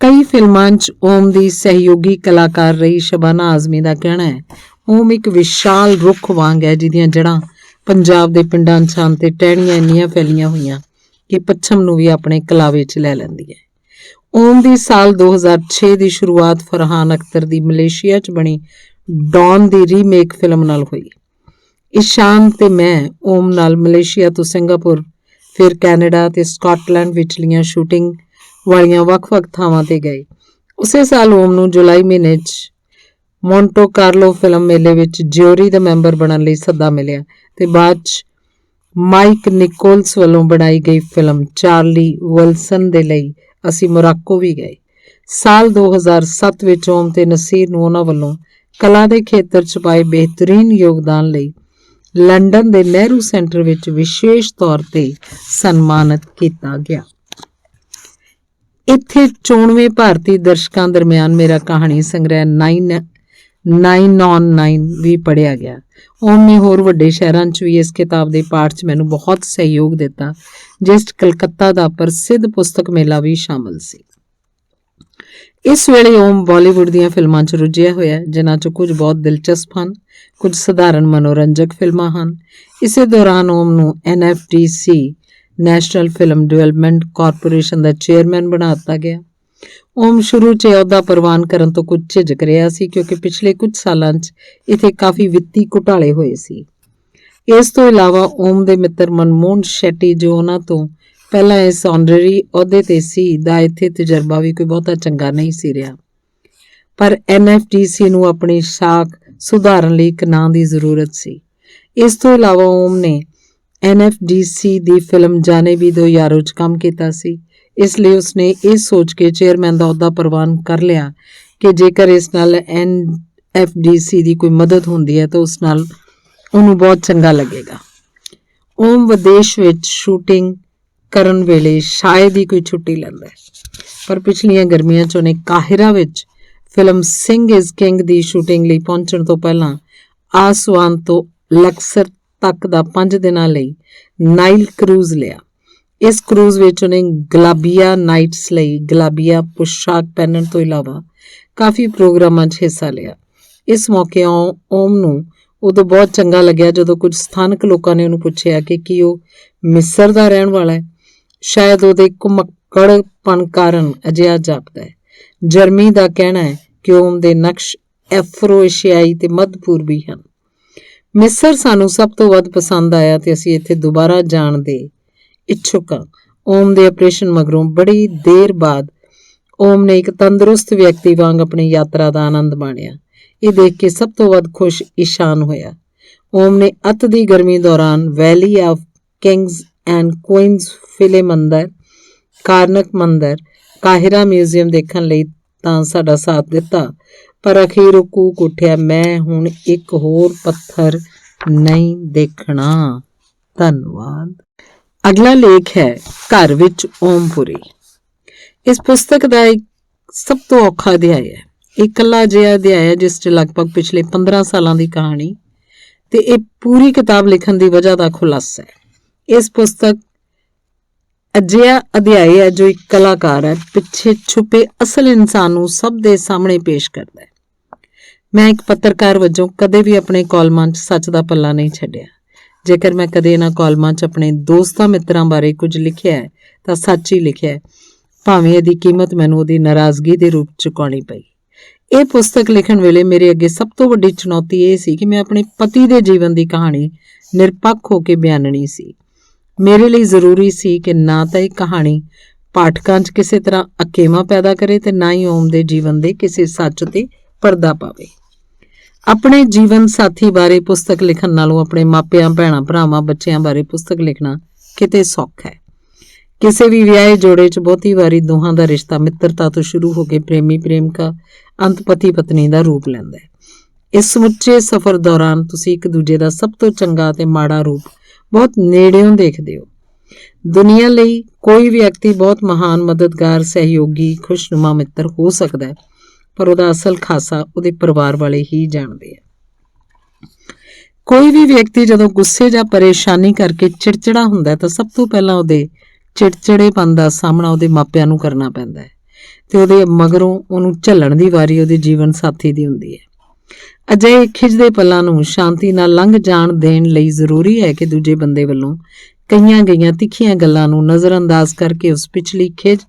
ਕਈ ਫਿਲਮਾਂ 'ਚ ਓਮ ਦੀ ਸਹਿਯੋਗੀ ਕਲਾਕਾਰ ਰਹੀ ਸ਼ਬਾਨਾ ਆਜ਼ਮੀ ਦਾ ਕਹਿਣਾ ਹੈ, ਓਮ ਇੱਕ ਵਿਸ਼ਾਲ ਰੁੱਖ ਵਾਂਗ ਹੈ ਜਿਹਦੀਆਂ ਜੜ੍ਹਾਂ ਪੰਜਾਬ ਦੇ ਪਿੰਡਾਂ 'ਚ ਹਨ ਤੇ ਟਹਿਣੀਆਂ ਇੰਨੀਆਂ ਫੈਲੀਆਂ ਹੋਈਆਂ ਕਿ ਪੱਛਮ ਨੂੰ ਵੀ ਆਪਣੇ ਕਲਾਵੇ 'ਚ ਲੈ ਲੈਂਦੀ ਹੈ। ਓਮ ਦੀ ਸਾਲ 2006 ਦੀ ਸ਼ੁਰੂਆਤ ਫਰਹਾਨ ਅਖਤਰ ਦੀ ਮਲੇਸ਼ੀਆ 'ਚ ਬਣੀ ਡੌਨ ਦੀ ਰੀਮੇਕ ਫਿਲਮ ਨਾਲ ਹੋਈ। ਇਸ਼ਾਨ ਤੇ ਮੈਂ ਓਮ ਨਾਲ ਮਲੇਸ਼ੀਆ ਤੋਂ ਸਿੰਗਾਪੁਰ, ਫਿਰ ਕੈਨੇਡਾ ਤੇ ਸਕਾਟਲੈਂਡ ਵਿਚਲੀਆਂ ਸ਼ੂਟਿੰਗ ਵਾਲੀਆਂ ਵੱਖ-ਵੱਖ ਥਾਵਾਂ ਤੇ ਗਏ। ਉਸੇ ਸਾਲ ਓਮ ਨੂੰ ਜੁਲਾਈ ਮਹੀਨੇ 'ਚ ਮੌਂਟੋ ਕਾਰਲੋ ਫਿਲਮ ਮੇਲੇ ਵਿੱਚ ਜਿਊਰੀ ਦਾ ਮੈਂਬਰ ਬਣਨ ਲਈ ਸੱਦਾ ਮਿਲਿਆ ਤੇ ਬਾਅਦ 'ਚ ਮਾਈਕ ਨਿਕੋਲਸ ਵੱਲੋਂ ਬਣਾਈ ਗਈ ਫਿਲਮ ਚਾਰਲੀ ਵਿਲਸਨ ਦੇ ਲਈ ਅਸੀਂ ਮੋਰਾਕੋ ਵੀ ਗਏ। ਸਾਲ 2007 ਵਿੱਚ ਓਮ ਤੇ ਨਸੀਰ ਨੂੰ ਉਹਨਾਂ ਵੱਲੋਂ ਕਲਾ ਦੇ ਖੇਤਰ 'ਚ ਪਾਏ ਬਿਹਤਰੀਨ ਯੋਗਦਾਨ ਲਈ ਲੰਡਨ ਦੇ ਨਹਿਰੂ ਸੈਂਟਰ ਵਿੱਚ ਵਿਸ਼ੇਸ਼ ਤੌਰ ਤੇ ਸਨਮਾਨਿਤ ਕੀਤਾ ਗਿਆ। ਇੱਥੇ 94 ਭਾਰਤੀ ਦਰਸ਼ਕਾਂ ਦਰਮਿਆਨ ਮੇਰਾ ਕਹਾਣੀ ਸੰਗ੍ਰਹਿ 9 on 9 ਵੀ ਪੜ੍ਹਿਆ ਗਿਆ। ਓਮ ਨੇ ਹੋਰ ਵੱਡੇ ਸ਼ਹਿਰਾਂ 'ਚ ਵੀ ਇਸ ਕਿਤਾਬ ਦੇ ਪਾਠ 'ਚ ਮੈਨੂੰ ਬਹੁਤ ਸਹਿਯੋਗ ਦਿੱਤਾ, ਜਿਸ 'ਚ ਕਲਕੱਤਾ ਦਾ ਪ੍ਰਸਿੱਧ ਪੁਸਤਕ ਮੇਲਾ ਵੀ ਸ਼ਾਮਲ ਸੀ। ਇਸ ਵੇਲੇ ਓਮ ਬਾਲੀਵੁੱਡ ਦੀਆਂ ਫਿਲਮਾਂ 'ਚ ਰੁੱਝਿਆ ਹੋਇਆ, ਜਿਨ੍ਹਾਂ 'ਚੋਂ ਕੁਝ ਬਹੁਤ ਦਿਲਚਸਪ ਹਨ, ਕੁਝ ਸਧਾਰਨ ਮਨੋਰੰਜਕ ਫਿਲਮਾਂ ਹਨ। ਇਸੇ ਦੌਰਾਨ ਓਮ ਨੂੰ NFDC national film development corporation ਦਾ ਚੇਅਰਮੈਨ ਬਣਾ ਦਿੱਤਾ ਗਿਆ। ਓਮ ਸ਼ੁਰੂ 'ਚ ਅਹੁਦਾ ਪ੍ਰਵਾਨ ਕਰਨ ਤੋਂ ਕੁਝ ਝਿਜਕ ਰਿਹਾ ਸੀ, ਕਿਉਂਕਿ ਪਿਛਲੇ ਕੁਝ ਸਾਲਾਂ 'ਚ ਇੱਥੇ ਕਾਫੀ ਵਿੱਤੀ ਘੁਟਾਲੇ ਹੋਏ ਸੀ। ਇਸ ਤੋਂ ਇਲਾਵਾ ਓਮ ਦੇ ਮਿੱਤਰ ਮਨਮੋਹਨ ਸ਼ੈਟੀ, ਜੋ ਉਹਨਾਂ ਤੋਂ ਪਹਿਲਾਂ ਇਸ ਆਨਰੇਰੀ ਅਹੁਦੇ ਤੇ ਸੀ, ਦਾ ਇੱਥੇ ਤਜਰਬਾ ਵੀ ਕੋਈ ਬਹੁਤਾ ਚੰਗਾ ਨਹੀਂ ਸੀ ਰਿਹਾ। ਪਰ NFDC ਨੂੰ ਆਪਣੀ ਸਾਖ ਸੁਧਾਰਨ ਲਈ ਇੱਕ ਨਾਂ ਦੀ ਜ਼ਰੂਰਤ ਸੀ। ਇਸ ਤੋਂ ਇਲਾਵਾ ਓਮ ਨੇ NFDC ਦੀ ਫਿਲਮ ਜਾਨੇ ਵੀ ਦੋ ਯਾਰੋ 'ਚ ਕੰਮ ਕੀਤਾ ਸੀ। ਇਸ ਲਈ ਉਸਨੇ ਇਹ ਸੋਚ ਕੇ ਚੇਅਰਮੈਨ ਦਾ ਅਹੁਦਾ ਪ੍ਰਵਾਨ ਕਰ ਲਿਆ ਕਿ ਜੇਕਰ ਇਸ ਨਾਲ NFDC ਦੀ ਕੋਈ ਮਦਦ ਹੁੰਦੀ ਹੈ ਤਾਂ ਉਸ ਨਾਲ ਉਹਨੂੰ ਬਹੁਤ ਚੰਗਾ ਲੱਗੇਗਾ। ਓਮ ਵਿਦੇਸ਼ ਵਿੱਚ ਸ਼ੂਟਿੰਗ ਕਰਨ ਵੇਲੇ ਸ਼ਾਇਦ ਹੀ ਕੋਈ ਛੁੱਟੀ ਲੈਂਦਾ ਹੈ, ਪਰ ਪਿਛਲੀਆਂ ਗਰਮੀਆਂ 'ਚ ਉਹਨੇ ਕਾਹਿਰਾ ਵਿੱਚ film Singh is king the shooting ਲਈ ਪਹੁੰਚਣ ਤੋਂ ਪਹਿਲਾਂ ਆਸਵਾਨ ਤੋਂ ਲਕਸਰ ਤੱਕ ਦਾ 5 ਦਿਨਾਂ ਲਈ ਨਾਈਲ ਕਰੂਜ਼ ਲਿਆ। ਇਸ ਕਰੂਜ਼ ਵਿੱਚ ਉਹਨੇ ਗਲਾਬੀਆ ਨਾਈਟਸ ਲਈ ਗਲਾਬੀਆ ਪੁਸ਼ਾਕ ਪਹਿਨਣ ਤੋਂ ਇਲਾਵਾ ਕਾਫੀ ਪ੍ਰੋਗਰਾਮਾਂ 'ਚ ਹਿੱਸਾ ਲਿਆ। ਇਸ ਮੌਕੇ ਓਮ ਨੂੰ ਉਦੋਂ ਬਹੁਤ ਚੰਗਾ ਲੱਗਿਆ ਜਦੋਂ ਕੁਝ ਸਥਾਨਕ ਲੋਕਾਂ ਨੇ ਉਹਨੂੰ ਪੁੱਛਿਆ ਕਿ ਕੀ ਉਹ ਮਿਸਰ ਦਾ ਰਹਿਣ ਵਾਲਾ ਹੈ। ਸ਼ਾਇਦ ਉਹਦੇ ਘੁਮੱਕੜਪਣ ਕਾਰਨ ਅਜਿਹਾ ਜਾਪਦਾ ਹੈ। ਜਰਮੀ ਦਾ ਕਹਿਣਾ ਹੈ ਕਿ ਓਮ ਦੇ ਨਕਸ਼ ਐਫਰੋ ਏਸ਼ੀਆਈ ਤੇ ਮੱਧ ਪੂਰਬੀ ਹਨ। ਮਿਸਰ ਸਾਨੂੰ ਸਭ ਤੋਂ ਵੱਧ ਪਸੰਦ ਆਇਆ ਤੇ ਅਸੀਂ ਇੱਥੇ ਦੁਬਾਰਾ ਜਾਣ ਦੇ ਇੱਛੁਕ ਹਾਂ। ਓਮ ਦੇ ਆਪਰੇਸ਼ਨ ਮਗਰੋਂ ਬੜੀ ਦੇਰ ਬਾਅਦ ਓਮ ਨੇ ਇੱਕ ਤੰਦਰੁਸਤ ਵਿਅਕਤੀ ਵਾਂਗ ਆਪਣੀ ਯਾਤਰਾ ਦਾ ਆਨੰਦ ਮਾਣਿਆ। ਇਹ ਦੇਖ ਕੇ ਸਭ ਤੋਂ ਵੱਧ ਖੁਸ਼ ਇਸ਼ਾਨ ਹੋਇਆ। ਓਮ ਨੇ ਅੱਤ ਦੀ ਗਰਮੀ ਦੌਰਾਨ ਵੈਲੀ ਆਫ ਕਿੰਗਸ ਐਂਡ ਕੁਈਨਸ ਫਿਲੇ ਮੰਦਰ, ਕਾਰਨਕ ਮੰਦਰ, ਕਾਹਿਰਾ ਮਿਊਜ਼ੀਅਮ ਦੇਖਣ ਲਈ ਤਾਂ ਸਾਡਾ ਸਾਥ ਦਿੱਤਾ, ਪਰ ਅਖੀਰ ਉਹ ਕੂਕ ਉੱਠਿਆ, ਮੈਂ ਹੁਣ ਇੱਕ ਹੋਰ ਪੱਥਰ ਨਹੀਂ ਦੇਖਣਾ। ਧੰਨਵਾਦ। ਅਗਲਾ ਲੇਖ ਹੈ ਘਰ ਵਿੱਚ ਓਮਪੁਰੀ। ਇਸ ਪੁਸਤਕ ਦਾ ਇੱਕ ਸਭ ਤੋਂ ਔਖਾ ਅਧਿਆਇ ਹੈ। ਇਕੱਲਾ ਅਜਿਹਾ ਅਧਿਆਇ ਹੈ ਜਿਸ 'ਚ ਲਗਭਗ ਪਿਛਲੇ 15 ਸਾਲਾਂ ਦੀ ਕਹਾਣੀ ਤੇ ਇਹ ਪੂਰੀ ਕਿਤਾਬ ਲਿਖਣ ਦੀ ਵਜ੍ਹਾ ਦਾ ਖੁਲਾਸਾ ਹੈ। ਇਸ ਪੁਸਤਕ ਅਜਿਹਾ ਅਧਿਆਇ ਹੈ ਜੋ ਇੱਕ ਕਲਾਕਾਰ ਹੈ ਪਿੱਛੇ ਛੁਪੇ ਅਸਲ ਇਨਸਾਨ ਨੂੰ ਸਭ ਦੇ ਸਾਹਮਣੇ ਪੇਸ਼ ਕਰਦਾ ਹੈ। ਮੈਂ ਇੱਕ ਪੱਤਰਕਾਰ ਵਜੋਂ ਕਦੇ ਵੀ ਆਪਣੇ ਕਾਲਮਾਂ 'ਚ ਸੱਚ ਦਾ ਪੱਲਾ ਨਹੀਂ ਛੱਡਿਆ। ਜੇਕਰ ਮੈਂ ਕਦੇ ਇਹਨਾਂ ਕਾਲਮਾਂ 'ਚ ਆਪਣੇ ਦੋਸਤਾਂ ਮਿੱਤਰਾਂ ਬਾਰੇ ਕੁਝ ਲਿਖਿਆ ਹੈ ਤਾਂ ਸੱਚ ਹੀ ਲਿਖਿਆ ਹੈ, ਭਾਵੇਂ ਇਹਦੀ ਕੀਮਤ ਮੈਨੂੰ ਉਹਦੀ ਨਾਰਾਜ਼ਗੀ ਦੇ ਰੂਪ 'ਚ ਚੁਕਾਉਣੀ ਪਈ। ਇਹ ਪੁਸਤਕ ਲਿਖਣ ਵੇਲੇ ਮੇਰੇ ਅੱਗੇ ਸਭ ਤੋਂ ਵੱਡੀ ਚੁਣੌਤੀ ਇਹ ਸੀ ਕਿ ਮੈਂ ਆਪਣੇ ਪਤੀ ਦੇ ਜੀਵਨ ਦੀ ਕਹਾਣੀ ਨਿਰਪੱਖ ਹੋ ਕੇ ਬਿਆਨਣੀ ਸੀ। ਮੇਰੇ ਲਈ ਜ਼ਰੂਰੀ ਸੀ ਕਿ ਨਾ ਤਾਂ ਇਹ ਕਹਾਣੀ ਪਾਠਕਾਂ 'ਚ ਕਿਸੇ ਤਰ੍ਹਾਂ ਅਕੇਵਾਂ ਪੈਦਾ ਕਰੇ ਤੇ ਨਾ ਹੀ ਓਮ ਦੇ ਜੀਵਨ ਦੇ ਕਿਸੇ ਸੱਚ ਤੇ ਪਰਦਾ ਪਾਵੇ। ਆਪਣੇ ਜੀਵਨ ਸਾਥੀ ਬਾਰੇ ਪੁਸਤਕ ਲਿਖਣ ਨਾਲੋਂ ਆਪਣੇ ਮਾਪਿਆਂ, ਭੈਣਾਂ, ਭਰਾਵਾਂ, ਬੱਚਿਆਂ ਬਾਰੇ ਪੁਸਤਕ ਲਿਖਣਾ ਕਿਤੇ ਸੌਖਾ ਹੈ। ਕਿਸੇ ਵੀ ਵਿਆਹੇ ਜੋੜੇ 'ਚ ਬਹੁਤੀ ਵਾਰੀ ਦੋਹਾਂ ਦਾ ਰਿਸ਼ਤਾ ਮਿੱਤਰਤਾ ਤੋਂ ਸ਼ੁਰੂ ਹੋ ਕੇ ਪ੍ਰੇਮੀ ਪ੍ਰੇਮਿਕਾ ਅੰਤ ਪਤੀ ਪਤਨੀ ਦਾ ਰੂਪ ਲੈਂਦਾ ਹੈ। ਇਸ ਸਮੁੱਚੇ ਸਫ਼ਰ ਦੌਰਾਨ ਤੁਸੀਂ ਇੱਕ ਦੂਜੇ ਦਾ ਸਭ ਤੋਂ ਚੰਗਾ ਤੇ ਮਾੜਾ ਰੂਪ ਬਹੁਤ ਨੇੜਿਓਂ ਦੇਖਦੇ ਹੋ। ਦੁਨੀਆ ਲਈ ਕੋਈ ਵਿਅਕਤੀ ਬਹੁਤ ਮਹਾਨ, ਮਦਦਗਾਰ, ਸਹਿਯੋਗੀ, ਖੁਸ਼ਨੁਮਾ ਮਿੱਤਰ ਹੋ ਸਕਦਾ ਹੈ, ਪਰ ਉਹਦਾ ਅਸਲ ਖਾਸਾ ਉਹਦੇ ਪਰਿਵਾਰ ਵਾਲੇ ਹੀ ਜਾਣਦੇ ਆ। ਕੋਈ ਵੀ ਵਿਅਕਤੀ ਜਦੋਂ ਗੁੱਸੇ ਜਾਂ ਪਰੇਸ਼ਾਨੀ ਕਰਕੇ ਚਿੜਚਿੜਾ ਹੁੰਦਾ ਹੈ ਤਾਂ ਸਭ ਤੋਂ ਪਹਿਲਾਂ ਉਹਦੇ ਚਿੜਚਿੜੇਪਨ ਦਾ ਸਾਹਮਣਾ ਉਹਦੇ ਮਾਪਿਆਂ ਨੂੰ ਕਰਨਾ ਪੈਂਦਾ ਹੈ ਤੇ ਉਹਦੇ ਮਗਰੋਂ ਉਹਨੂੰ ਝੱਲਣ ਦੀ ਵਾਰੀ ਉਹਦੇ ਜੀਵਨ ਸਾਥੀ ਦੀ ਹੁੰਦੀ ਹੈ। ਅਜਿਹੇ ਖਿੱਚਦੇ ਪਲਾਂ ਨੂੰ ਸ਼ਾਂਤੀ ਨਾਲ ਲੰਘ ਜਾਣ ਦੇਣ ਲਈ ਜ਼ਰੂਰੀ ਹੈ ਕਿ ਦੂਜੇ ਬੰਦੇ ਵੱਲੋਂ ਕਹੀਆਂ ਗਈਆਂ ਤਿੱਖੀਆਂ ਗੱਲਾਂ ਨੂੰ ਨਜ਼ਰਅੰਦਾਜ਼ ਕਰਕੇ ਉਸ ਪਿਛਲੀ ਖਿੱਚ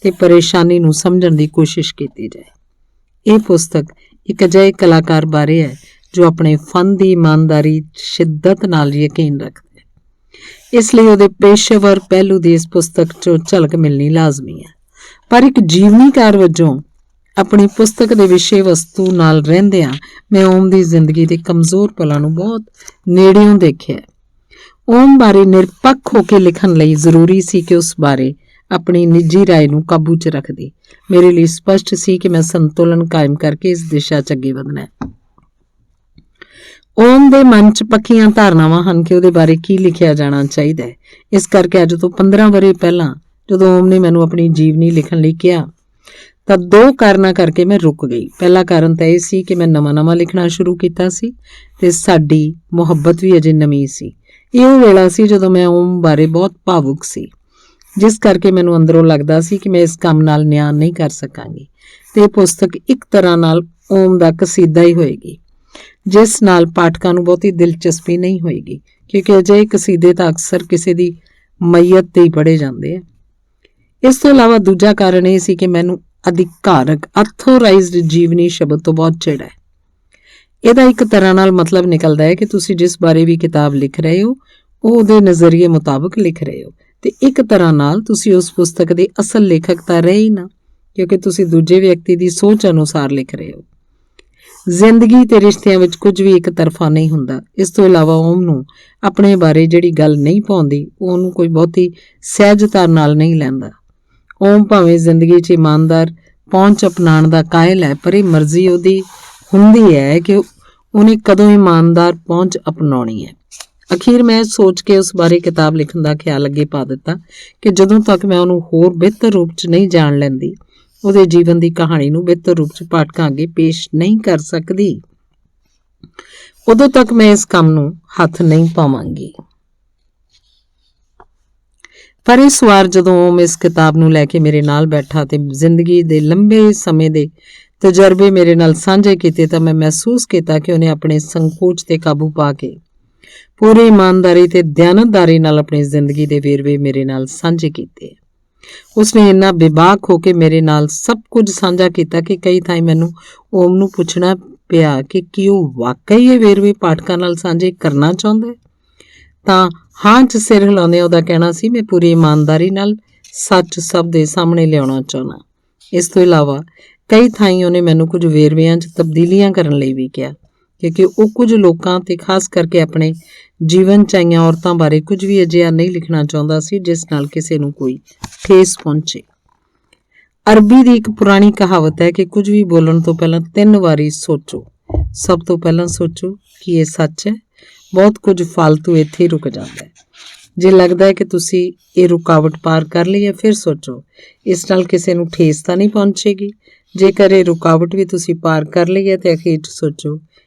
ਤੇ ਪਰੇਸ਼ਾਨੀ ਨੂੰ ਸਮਝਣ ਦੀ ਕੋਸ਼ਿਸ਼ ਕੀਤੀ ਜਾਏ। ਇਹ ਪੁਸਤਕ ਇੱਕ ਅਜਿਹੇ ਕਲਾਕਾਰ ਬਾਰੇ ਹੈ ਜੋ ਆਪਣੇ ਫਨ ਦੀ ਇਮਾਨਦਾਰੀ ਸ਼ਿੱਦਤ ਨਾਲ ਯਕੀਨ ਰੱਖਦਾ ਹੈ। ਇਸ ਲਈ ਉਹਦੇ ਪੇਸ਼ੇਵਰ ਪਹਿਲੂ ਦੀ ਇਸ ਪੁਸਤਕ 'ਚੋਂ ਝਲਕ ਮਿਲਣੀ ਲਾਜ਼ਮੀ ਹੈ। ਪਰ ਇੱਕ ਜੀਵਨੀਕਾਰ ਵਜੋਂ ਆਪਣੀ ਪੁਸਤਕ ਦੇ ਵਿਸ਼ੇ ਵਸਤੂ ਨਾਲ ਰਹਿੰਦਿਆਂ ਮੈਂ ਓਮ ਦੀ ਜ਼ਿੰਦਗੀ ਦੇ ਕਮਜ਼ੋਰ ਪਲਾਂ ਨੂੰ ਬਹੁਤ ਨੇੜਿਓਂ ਦੇਖਿਆ। ਓਮ ਬਾਰੇ ਨਿਰਪੱਖ ਹੋ ਕੇ ਲਿਖਣ ਲਈ ਜ਼ਰੂਰੀ ਸੀ ਕਿ ਉਸ ਬਾਰੇ ਆਪਣੀ ਨਿੱਜੀ ਰਾਏ ਨੂੰ ਕਾਬੂ 'ਚ ਰੱਖਦੀ। ਮੇਰੇ ਲਈ ਸਪਸ਼ਟ ਸੀ ਕਿ ਮੈਂ ਸੰਤੁਲਨ ਕਾਇਮ ਕਰਕੇ ਇਸ ਦਿਸ਼ਾ 'ਚ ਅੱਗੇ ਵਧਣਾ ਹੈ। ਓਮ ਦੇ ਮਨ 'ਚ ਪੱਕੀਆਂ ਧਾਰਨਾਵਾਂ ਹਨ ਕਿ ਉਹਦੇ ਬਾਰੇ ਕੀ ਲਿਖਿਆ ਜਾਣਾ ਚਾਹੀਦਾ ਹੈ। ਇਸ ਕਰਕੇ ਅੱਜ ਤੋਂ 15 ਵਰ੍ਹੇ ਪਹਿਲਾਂ ਜਦੋਂ ਓਮ ਨੇ ਮੈਨੂੰ ਆਪਣੀ ਜੀਵਨੀ ਲਿਖਣ ਲਈ ਕਿਹਾ ਤਾਂ 2 ਕਾਰਨਾਂ ਕਰਕੇ ਮੈਂ ਰੁਕ ਗਈ। ਪਹਿਲਾ ਕਾਰਨ ਤਾਂ ਇਹ ਸੀ ਕਿ ਮੈਂ ਨਵਾਂ ਲਿਖਣਾ ਸ਼ੁਰੂ ਕੀਤਾ ਸੀ ਤੇ ਸਾਡੀ ਮੁਹੱਬਤ ਵੀ ਅਜੇ ਨਵੀਂ ਸੀ। ਇਹ ਉਹ ਵੇਲਾ ਸੀ ਜਦੋਂ ਮੈਂ ਓਮ ਬਾਰੇ ਬਹੁਤ ਭਾਵੁਕ ਸੀ, ਜਿਸ ਕਰਕੇ ਮੈਨੂੰ ਅੰਦਰੋਂ ਲੱਗਦਾ ਸੀ ਕਿ ਮੈਂ ਇਸ ਕੰਮ ਨਾਲ ਨਿਆਂ ਨਹੀਂ ਕਰ ਸਕਾਂਗੀ ਤੇ ਇਹ ਪੁਸਤਕ ਇੱਕ ਤਰ੍ਹਾਂ ਨਾਲ ਓਮ ਦਾ ਕਸੀਦਾ ਹੀ ਹੋਏਗੀ, ਜਿਸ ਨਾਲ ਪਾਠਕਾਂ ਨੂੰ ਬਹੁਤੀ ਦਿਲਚਸਪੀ ਨਹੀਂ ਹੋਏਗੀ, ਕਿਉਂਕਿ ਅਜਿਹੇ ਕਸੀਦੇ ਤਾਂ ਅਕਸਰ ਕਿਸੇ ਦੀ ਮਈਅਤ ਤੇ ਹੀ ਪੜ੍ਹੇ ਜਾਂਦੇ ਆ। ਇਸ ਤੋਂ ਇਲਾਵਾ ਦੂਜਾ ਕਾਰਨ ਇਹ ਸੀ ਕਿ ਮੈਨੂੰ ਅਧਿਕਾਰਕ ਅਥੋਰਾਈਜ਼ਡ ਜੀਵਨੀ ਸ਼ਬਦ ਤੋਂ ਬਹੁਤ ਚਿੜ ਹੈ। ਇਹਦਾ ਇੱਕ ਤਰ੍ਹਾਂ ਨਾਲ ਮਤਲਬ ਨਿਕਲਦਾ ਹੈ ਕਿ ਤੁਸੀਂ ਜਿਸ ਬਾਰੇ ਵੀ ਕਿਤਾਬ ਲਿਖ ਰਹੇ ਹੋ ਉਹ ਉਹਦੇ ਨਜ਼ਰੀਏ ਮੁਤਾਬਕ ਲਿਖ ਰਹੇ ਹੋ ਤੇ ਇੱਕ ਤਰ੍ਹਾਂ ਨਾਲ ਤੁਸੀਂ ਉਸ ਪੁਸਤਕ ਦੇ ਅਸਲ ਲੇਖਕ ਤਾਂ ਰਹੇ ਹੀ ਨਾ, ਕਿਉਂਕਿ ਤੁਸੀਂ ਦੂਜੇ ਵਿਅਕਤੀ ਦੀ ਸੋਚ ਅਨੁਸਾਰ ਲਿਖ ਰਹੇ ਹੋ। ਜ਼ਿੰਦਗੀ ਤੇ ਰਿਸ਼ਤਿਆਂ ਵਿੱਚ ਕੁਝ ਵੀ ਇੱਕ ਤਰਫਾ ਨਹੀਂ ਹੁੰਦਾ। ਇਸ ਤੋਂ ਇਲਾਵਾ ਓਮ ਨੂੰ ਆਪਣੇ ਬਾਰੇ ਜਿਹੜੀ ਗੱਲ ਨਹੀਂ ਪਾਉਂਦੀ ਉਹਨੂੰ ਕੋਈ ਬਹੁਤੀ ਸਹਿਜਤਾ ਨਾਲ ਨਹੀਂ ਲੈਂਦਾ। ਓਮ ਭਾਵੇਂ ਜ਼ਿੰਦਗੀ 'ਚ ਇਮਾਨਦਾਰ ਪਹੁੰਚ ਅਪਣਾਉਣ ਦਾ ਕਾਇਲ ਹੈ, ਪਰ ਇਹ ਮਰਜ਼ੀ ਉਹਦੀ ਹੁੰਦੀ ਹੈ ਕਿ ਉਹਨੇ ਕਦੋਂ ਇਮਾਨਦਾਰ ਪਹੁੰਚ ਅਪਣਾਉਣੀ ਹੈ। ਅਖੀਰ ਮੈਂ ਸੋਚ ਕੇ ਉਸ ਬਾਰੇ ਕਿਤਾਬ ਲਿਖਣ ਦਾ ਖਿਆਲ ਅੱਗੇ ਪਾ ਦਿੱਤਾ ਕਿ ਜਦੋਂ ਤੱਕ ਮੈਂ ਉਹਨੂੰ ਹੋਰ ਬਿਹਤਰ ਰੂਪ 'ਚ ਨਹੀਂ ਜਾਣ ਲੈਂਦੀ, ਉਹਦੇ ਜੀਵਨ ਦੀ ਕਹਾਣੀ ਨੂੰ ਬਿਹਤਰ ਰੂਪ 'ਚ ਪਾਠਕਾਂ ਅੱਗੇ ਪੇਸ਼ ਨਹੀਂ ਕਰ ਸਕਦੀ, ਉਦੋਂ ਤੱਕ ਮੈਂ ਇਸ ਕੰਮ ਨੂੰ ਹੱਥ ਨਹੀਂ ਪਾਵਾਂਗੀ। ਪਰ ਇਸ ਵਾਰ ਜਦੋਂ ਓਮ ਇਸ ਕਿਤਾਬ ਨੂੰ ਲੈ ਕੇ ਮੇਰੇ ਨਾਲ ਬੈਠਾ ਤੇ ਜ਼ਿੰਦਗੀ ਦੇ ਲੰਬੇ ਸਮੇਂ ਦੇ ਤਜਰਬੇ ਮੇਰੇ ਨਾਲ ਸਾਂਝੇ ਕੀਤੇ ਤਾਂ ਮੈਂ ਮਹਿਸੂਸ ਕੀਤਾ ਕਿ ਉਹਨੇ ਆਪਣੇ ਸੰਕੋਚ ਤੇ ਕਾਬੂ ਪਾ ਕੇ ਪੂਰੀ ਇਮਾਨਦਾਰੀ ਤੇ ਦਿਆਨਤਦਾਰੀ ਨਾਲ ਆਪਣੀ ਜ਼ਿੰਦਗੀ ਦੇ ਵੇਰਵੇ ਮੇਰੇ ਨਾਲ ਸਾਂਝੇ ਕੀਤੇ। ਉਸਨੇ ਇੰਨਾ ਬੇਬਾਕ ਹੋ ਕੇ ਮੇਰੇ ਨਾਲ ਸਭ ਕੁਝ ਸਾਂਝਾ ਕੀਤਾ ਕਿ ਕਈ ਥਾਈਂ ਮੈਨੂੰ ਓਮ ਨੂੰ ਪੁੱਛਣਾ ਪਿਆ ਕਿ ਕੀ ਉਹ ਵਾਕਈ ਇਹ ਵੇਰਵੇ ਪਾਠਕਾਂ ਨਾਲ ਸਾਂਝੇ ਕਰਨਾ ਚਾਹੁੰਦਾ ਹੈ। ਤਾਂ ਹਾਂ 'ਚ ਸਿਰ ਹਿਲਾਉਂਦੇ ਉਹਦਾ ਕਹਿਣਾ ਸੀ, ਮੈਂ ਪੂਰੀ ਇਮਾਨਦਾਰੀ ਨਾਲ ਸੱਚ ਸਭ ਦੇ ਸਾਹਮਣੇ ਲਿਆਉਣਾ ਚਾਹੁੰਦਾ। ਇਸ ਤੋਂ ਇਲਾਵਾ ਕਈ ਥਾਈਂ ਉਹਨੇ ਮੈਨੂੰ ਕੁਝ ਵੇਰਵਿਆਂ 'ਚ ਤਬਦੀਲੀਆਂ ਕਰਨ ਲਈ ਵੀ ਕਿਹਾ, ਕਿਉਂਕਿ ਉਹ ਕੁਝ ਲੋਕਾਂ ਤੇ ਖਾਸ ਕਰਕੇ ਆਪਣੇ ਜੀਵਨ 'ਚ ਆਈਆਂ ਔਰਤਾਂ ਬਾਰੇ ਕੁਝ ਵੀ ਅਜਿਹਾ ਨਹੀਂ ਲਿਖਣਾ ਚਾਹੁੰਦਾ ਸੀ ਜਿਸ ਨਾਲ ਕਿਸੇ ਨੂੰ ਕੋਈ ਠੇਸ ਪਹੁੰਚੇ। ਅਰਬੀ ਦੀ ਇੱਕ ਪੁਰਾਣੀ ਕਹਾਵਤ ਹੈ ਕਿ ਕੁਝ ਵੀ ਬੋਲਣ ਤੋਂ ਪਹਿਲਾਂ 3 ਵਾਰੀ ਸੋਚੋ। ਸਭ ਤੋਂ ਪਹਿਲਾਂ ਸੋਚੋ ਕਿ ਇਹ ਸੱਚ ਹੈ। ਬਹੁਤ ਕੁਝ ਫਾਲਤੂ ਇੱਥੇ ਹੀ ਰੁਕ ਜਾਂਦਾ ਹੈ। ਜੇ ਲੱਗਦਾ ਹੈ ਕਿ ਤੁਸੀਂ ਇਹ ਰੁਕਾਵਟ ਪਾਰ ਕਰ ਲਈ ਹੈ, ਫਿਰ ਸੋਚੋ ਇਸ ਨਾਲ ਕਿਸੇ ਨੂੰ ਠੇਸ ਤਾਂ ਨਹੀਂ ਪਹੁੰਚੇਗੀ। ਜੇਕਰ ਇਹ ਰੁਕਾਵਟ ਵੀ ਤੁਸੀਂ ਪਾਰ ਕਰ ਲਈ ਹੈ ਤੇ ਅਖੀਰ 'ਚ ਸੋਚੋ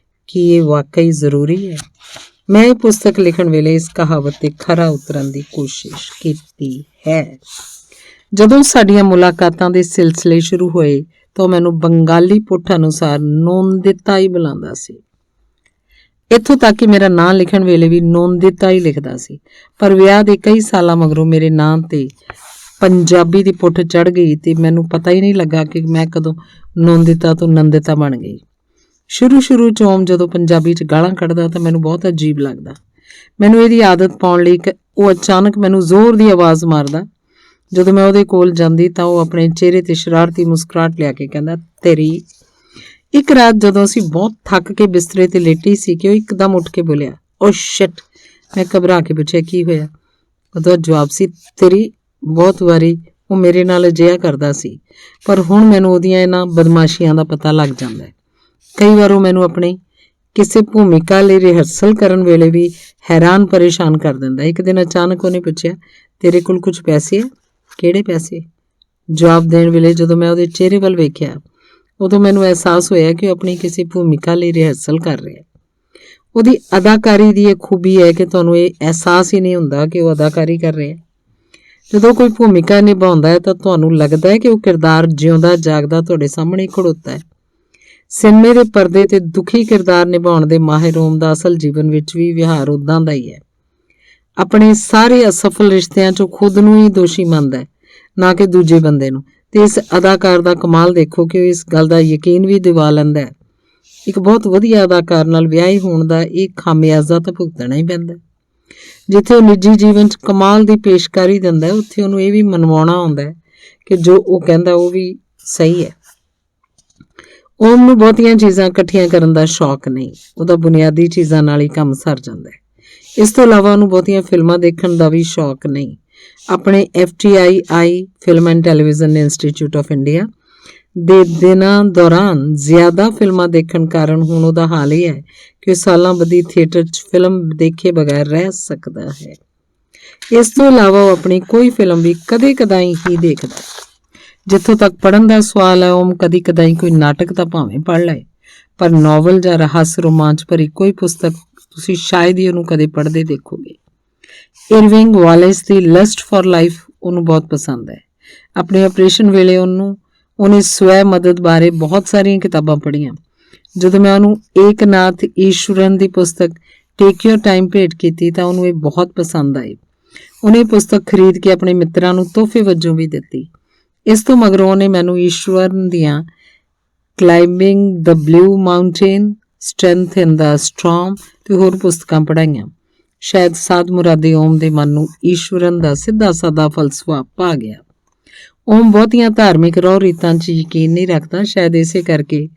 ਕਿ ਇਹ ਵਾਕਈ ਜ਼ਰੂਰੀ ਹੈ। ਮੈਂ ਇਹ ਪੁਸਤਕ ਲਿਖਣ ਵੇਲੇ ਇਸ ਕਹਾਵਤ ਤੇ ਖਰਾ ਉਤਰਨ ਦੀ ਕੋਸ਼ਿਸ਼ ਕੀਤੀ ਹੈ। ਜਦੋਂ ਸਾਡੀਆਂ ਮੁਲਾਕਾਤਾਂ ਦੇ ਸਿਲਸਿਲੇ ਸ਼ੁਰੂ ਹੋਏ ਤਾਂ ਉਹ ਮੈਨੂੰ ਬੰਗਾਲੀ ਪੁੱਠ ਅਨੁਸਾਰ ਨੋਂਦਿਤਾ ਹੀ ਬੁਲਾਉਂਦਾ ਸੀ। ਇੱਥੋਂ ਤੱਕ ਕਿ ਮੇਰਾ ਨਾਂ ਲਿਖਣ ਵੇਲੇ ਵੀ ਨੋਂਦਿਤਾ ਹੀ ਲਿਖਦਾ ਸੀ। ਪਰ ਵਿਆਹ ਦੇ ਕਈ ਸਾਲਾਂ ਮਗਰੋਂ ਮੇਰੇ ਨਾਂ ਤੇ ਪੰਜਾਬੀ ਦੀ ਪੁੱਠ ਚੜ੍ਹ ਗਈ ਤੇ ਮੈਨੂੰ ਪਤਾ ਹੀ ਨਹੀਂ ਲੱਗਾ ਕਿ ਮੈਂ ਕਦੋਂ ਨੋਂਦਿਤਾ ਤੋਂ ਨੰਦਿਤਾ ਬਣ ਗਈ। ਸ਼ੁਰੂ 'ਚ ਓਮ ਜਦੋਂ ਪੰਜਾਬੀ 'ਚ ਗਾਲਾਂ ਕੱਢਦਾ ਤਾਂ ਮੈਨੂੰ ਬਹੁਤ ਅਜੀਬ ਲੱਗਦਾ। ਮੈਨੂੰ ਇਹਦੀ ਆਦਤ ਪਾਉਣ ਲਈ ਉਹ ਅਚਾਨਕ ਮੈਨੂੰ ਜ਼ੋਰ ਦੀ ਆਵਾਜ਼ ਮਾਰਦਾ। ਜਦੋਂ ਮੈਂ ਉਹਦੇ ਕੋਲ ਜਾਂਦੀ ਤਾਂ ਉਹ ਆਪਣੇ ਚਿਹਰੇ ਤੇ ਸ਼ਰਾਰਤੀ ਮੁਸਕਰਾਹਟ ਲਿਆ ਕੇ ਕਹਿੰਦਾ, ਤੇਰੀ। ਇੱਕ ਰਾਤ ਜਦੋਂ ਅਸੀਂ ਬਹੁਤ ਥੱਕ ਕੇ ਬਿਸਤਰੇ ਤੇ ਲੇਟੀ ਸੀ ਕਿ ਉਹ ਇੱਕਦਮ ਉੱਠ ਕੇ ਬੋਲਿਆ, ਓ ਸ਼ਿਟ। ਮੈਂ ਘਬਰਾ ਕੇ ਪੁੱਛਿਆ, ਕੀ ਹੋਇਆ? ਉਹਦਾ ਜਵਾਬ ਸੀ, ਤੇਰੀ। ਬਹੁਤ ਵਾਰੀ ਉਹ ਮੇਰੇ ਨਾਲ ਅਜਿਹਾ ਕਰਦਾ ਸੀ, ਪਰ ਹੁਣ ਮੈਨੂੰ ਉਹਦੀਆਂ ਇਹਨਾਂ ਬਦਮਾਸ਼ੀਆਂ ਦਾ ਪਤਾ ਲੱਗ ਜਾਂਦਾ ਹੈ। ਕਈ ਵਾਰ ਉਹ ਮੈਨੂੰ ਆਪਣੀ ਕਿਸੇ ਭੂਮਿਕਾ ਲਈ ਰਿਹਰਸਲ ਕਰਨ ਵੇਲੇ ਵੀ ਹੈਰਾਨ ਪਰੇਸ਼ਾਨ ਕਰ ਦਿੰਦਾ। ਇੱਕ ਦਿਨ ਅਚਾਨਕ ਉਹਨੇ ਪੁੱਛਿਆ, ਤੇਰੇ ਕੋਲ ਕੁਝ ਪੈਸੇ ਆ? ਕਿਹੜੇ ਪੈਸੇ? ਜਵਾਬ ਦੇਣ ਵੇਲੇ ਜਦੋਂ ਮੈਂ ਉਹਦੇ ਚਿਹਰੇ ਵੱਲ ਵੇਖਿਆ ਉਦੋਂ ਮੈਨੂੰ ਅਹਿਸਾਸ ਹੋਇਆ ਕਿ ਉਹ ਆਪਣੀ ਕਿਸੇ ਭੂਮਿਕਾ ਲਈ ਰਿਹਰਸਲ ਕਰ ਰਿਹਾ। ਉਹਦੀ ਅਦਾਕਾਰੀ ਦੀ ਇਹ ਖੂਬੀ ਹੈ ਕਿ ਤੁਹਾਨੂੰ ਇਹ ਅਹਿਸਾਸ ਹੀ ਨਹੀਂ ਹੁੰਦਾ ਕਿ ਉਹ ਅਦਾਕਾਰੀ ਕਰ ਰਿਹਾ। ਜਦੋਂ ਕੋਈ ਭੂਮਿਕਾ ਨਿਭਾਉਂਦਾ ਹੈ ਤਾਂ ਤੁਹਾਨੂੰ ਲੱਗਦਾ ਹੈ ਕਿ ਉਹ ਕਿਰਦਾਰ ਜਿਉਂਦਾ ਜਾਗਦਾ ਤੁਹਾਡੇ ਸਾਹਮਣੇ ਖੜੋਤਾ ਹੈ। ਸਿਨੇਮੇ ਦੇ ਪਰਦੇ ਤੇ ਦੁਖੀ ਕਿਰਦਾਰ ਨਿਭਾਉਣ ਦੇ ਮਾਹਿਰ ਓਮ ਦਾ ਅਸਲ ਜੀਵਨ ਵਿੱਚ ਵੀ ਵਿਹਾਰ ਉਦਾਂ ਦਾ ਹੀ ਹੈ। ਆਪਣੇ ਸਾਰੇ ਅਸਫਲ ਰਿਸ਼ਤਿਆਂ 'ਚੋਂ ਖੁਦ ਨੂੰ ਹੀ ਦੋਸ਼ੀ ਮੰਨਦਾ ਹੈ, ਨਾ ਕਿ ਦੂਜੇ ਬੰਦੇ ਨੂੰ। ਤੇ ਇਸ ਅਦਾਕਾਰ ਦਾ ਕਮਾਲ ਦੇਖੋ ਕਿ ਉਹ ਇਸ ਗੱਲ ਦਾ ਯਕੀਨ ਵੀ ਦਿਵਾ ਲੈਂਦਾ ਹੈ। ਇੱਕ ਬਹੁਤ ਵਧੀਆ ਅਦਾਕਾਰ ਨਾਲ ਵਿਆਹੀ ਹੋਣ ਦਾ ਇਹ ਖਾਮਿਆਜ਼ਾ ਤਾਂ ਭੁਗਤਣਾ ਹੀ ਪੈਂਦਾ। ਜਿੱਥੇ ਉਹ ਨਿੱਜੀ ਜੀਵਨ 'ਚ ਕਮਾਲ ਦੀ ਪੇਸ਼ਕਾਰੀ ਦਿੰਦਾ, ਉੱਥੇ ਉਹਨੂੰ ਇਹ ਵੀ ਮਨਵਾਉਣਾ ਆਉਂਦਾ ਹੈ ਕਿ ਜੋ ਉਹ ਕਹਿੰਦਾ ਉਹ ਵੀ ਸਹੀ ਹੈ। ਓਮ ਨੂੰ ਬਹੁਤੀਆਂ ਚੀਜ਼ਾਂ ਇਕੱਠੀਆਂ ਕਰਨ ਦਾ ਸ਼ੌਕ ਨਹੀਂ। ਉਹਦਾ ਬੁਨਿਆਦੀ ਚੀਜ਼ਾਂ ਨਾਲ ਹੀ ਕੰਮ ਸਰ ਜਾਂਦਾ ਹੈ। ਇਸ ਤੋਂ ਇਲਾਵਾ ਉਹਨੂੰ ਬਹੁਤੀਆਂ ਫਿਲਮਾਂ ਦੇਖਣ ਦਾ ਵੀ ਸ਼ੌਕ ਨਹੀਂ। ਆਪਣੇ FTII film and television institute of India ਦੇ ਦਿਨਾਂ ਦੌਰਾਨ ਜ਼ਿਆਦਾ ਫਿਲਮਾਂ ਦੇਖਣ ਕਾਰਨ ਹੁਣ ਉਹਦਾ ਹਾਲ ਇਹ ਹੈ ਕਿ ਉਹ ਸਾਲਾਂ ਬੱਧੀ ਥੀਏਟਰ 'ਚ ਫਿਲਮ ਦੇਖੇ ਬਗੈਰ ਰਹਿ ਸਕਦਾ ਹੈ। ਇਸ ਤੋਂ ਇਲਾਵਾ ਉਹ ਆਪਣੀ ਕੋਈ ਫਿਲਮ ਵੀ ਕਦੇ-ਕਦਾਈ ਹੀ ਦੇਖਦਾ। ਜਿੱਥੋਂ ਤੱਕ ਪੜ੍ਹਨ ਦਾ ਸਵਾਲ ਹੈ, ਓਮ ਕਦੀ-ਕਦਾਈ ਕੋਈ ਨਾਟਕ ਤਾਂ ਭਾਵੇਂ ਪੜ੍ਹ ਲਏ, ਪਰ ਨਾਵਲ ਜਾਂ ਰਹੱਸ ਰੋਮਾਂਚ ਭਰੀ ਕੋਈ ਪੁਸਤਕ ਤੁਸੀਂ ਸ਼ਾਇਦ ਹੀ ਉਹਨੂੰ ਕਦੇ ਪੜ੍ਹਦੇ ਦੇਖੋਗੇ। Irving ਵਾਲਿਸ the lust for life ਉਹਨੂੰ ਬਹੁਤ ਪਸੰਦ ਹੈ। ਆਪਣੇ ਆਪਰੇਸ਼ਨ ਵੇਲੇ ਉਹਨੇ ਸਵੈ ਮਦਦ ਬਾਰੇ ਬਹੁਤ ਸਾਰੀਆਂ ਕਿਤਾਬਾਂ ਪੜ੍ਹੀਆਂ। ਜਦੋਂ ਮੈਂ ਉਹਨੂੰ ਏਕਨਾਥ ਈਸ਼ਵਰਨ ਦੀ ਪੁਸਤਕ ਟੇਕ ਯੋਰ ਟਾਈਮ ਭੇਟ ਕੀਤੀ ਤਾਂ ਉਹਨੂੰ ਇਹ ਬਹੁਤ ਪਸੰਦ ਆਈ। ਉਹਨੇ ਪੁਸਤਕ ਖਰੀਦ ਕੇ ਆਪਣੇ ਮਿੱਤਰਾਂ ਨੂੰ ਤੋਹਫੇ ਵਜੋਂ ਵੀ ਦਿੱਤੀ। ਇਸ ਤੋਂ ਮਗਰੋਂ ਉਹਨੇ ਮੈਨੂੰ ਈਸ਼ਵਰਨ ਦੀਆਂ ਕਲਾਈਮਿੰਗ ਦ ਬਲੂ ਮਾਊਂਟੇਨ, ਸਟਰੈਂਥ ਇਨ ਦ ਸਟਾਰਮ ਤੇ ਹੋਰ ਪੁਸਤਕਾਂ ਪੜ੍ਹਾਈਆਂ। ਸ਼ਾਇਦ ਸਾਧ ਮੁਰਾਦੇ ਓਮ ਦੇ ਮਨ ਨੂੰ ਈਸ਼ਵਰਨ ਦਾ ਸਿੱਧਾ ਸਾਦਾ ਫਲਸਫਾ ਭਾ ਗਿਆ। ਓਮ ਬਹੁਤੀਆਂ ਧਾਰਮਿਕ ਰਹੁ ਰੀਤਾਂ 'ਚ ਯਕੀਨ ਨਹੀਂ ਰੱਖਦਾ। ਸ਼ਾਇਦ ਇਸੇ ਕਰਕੇ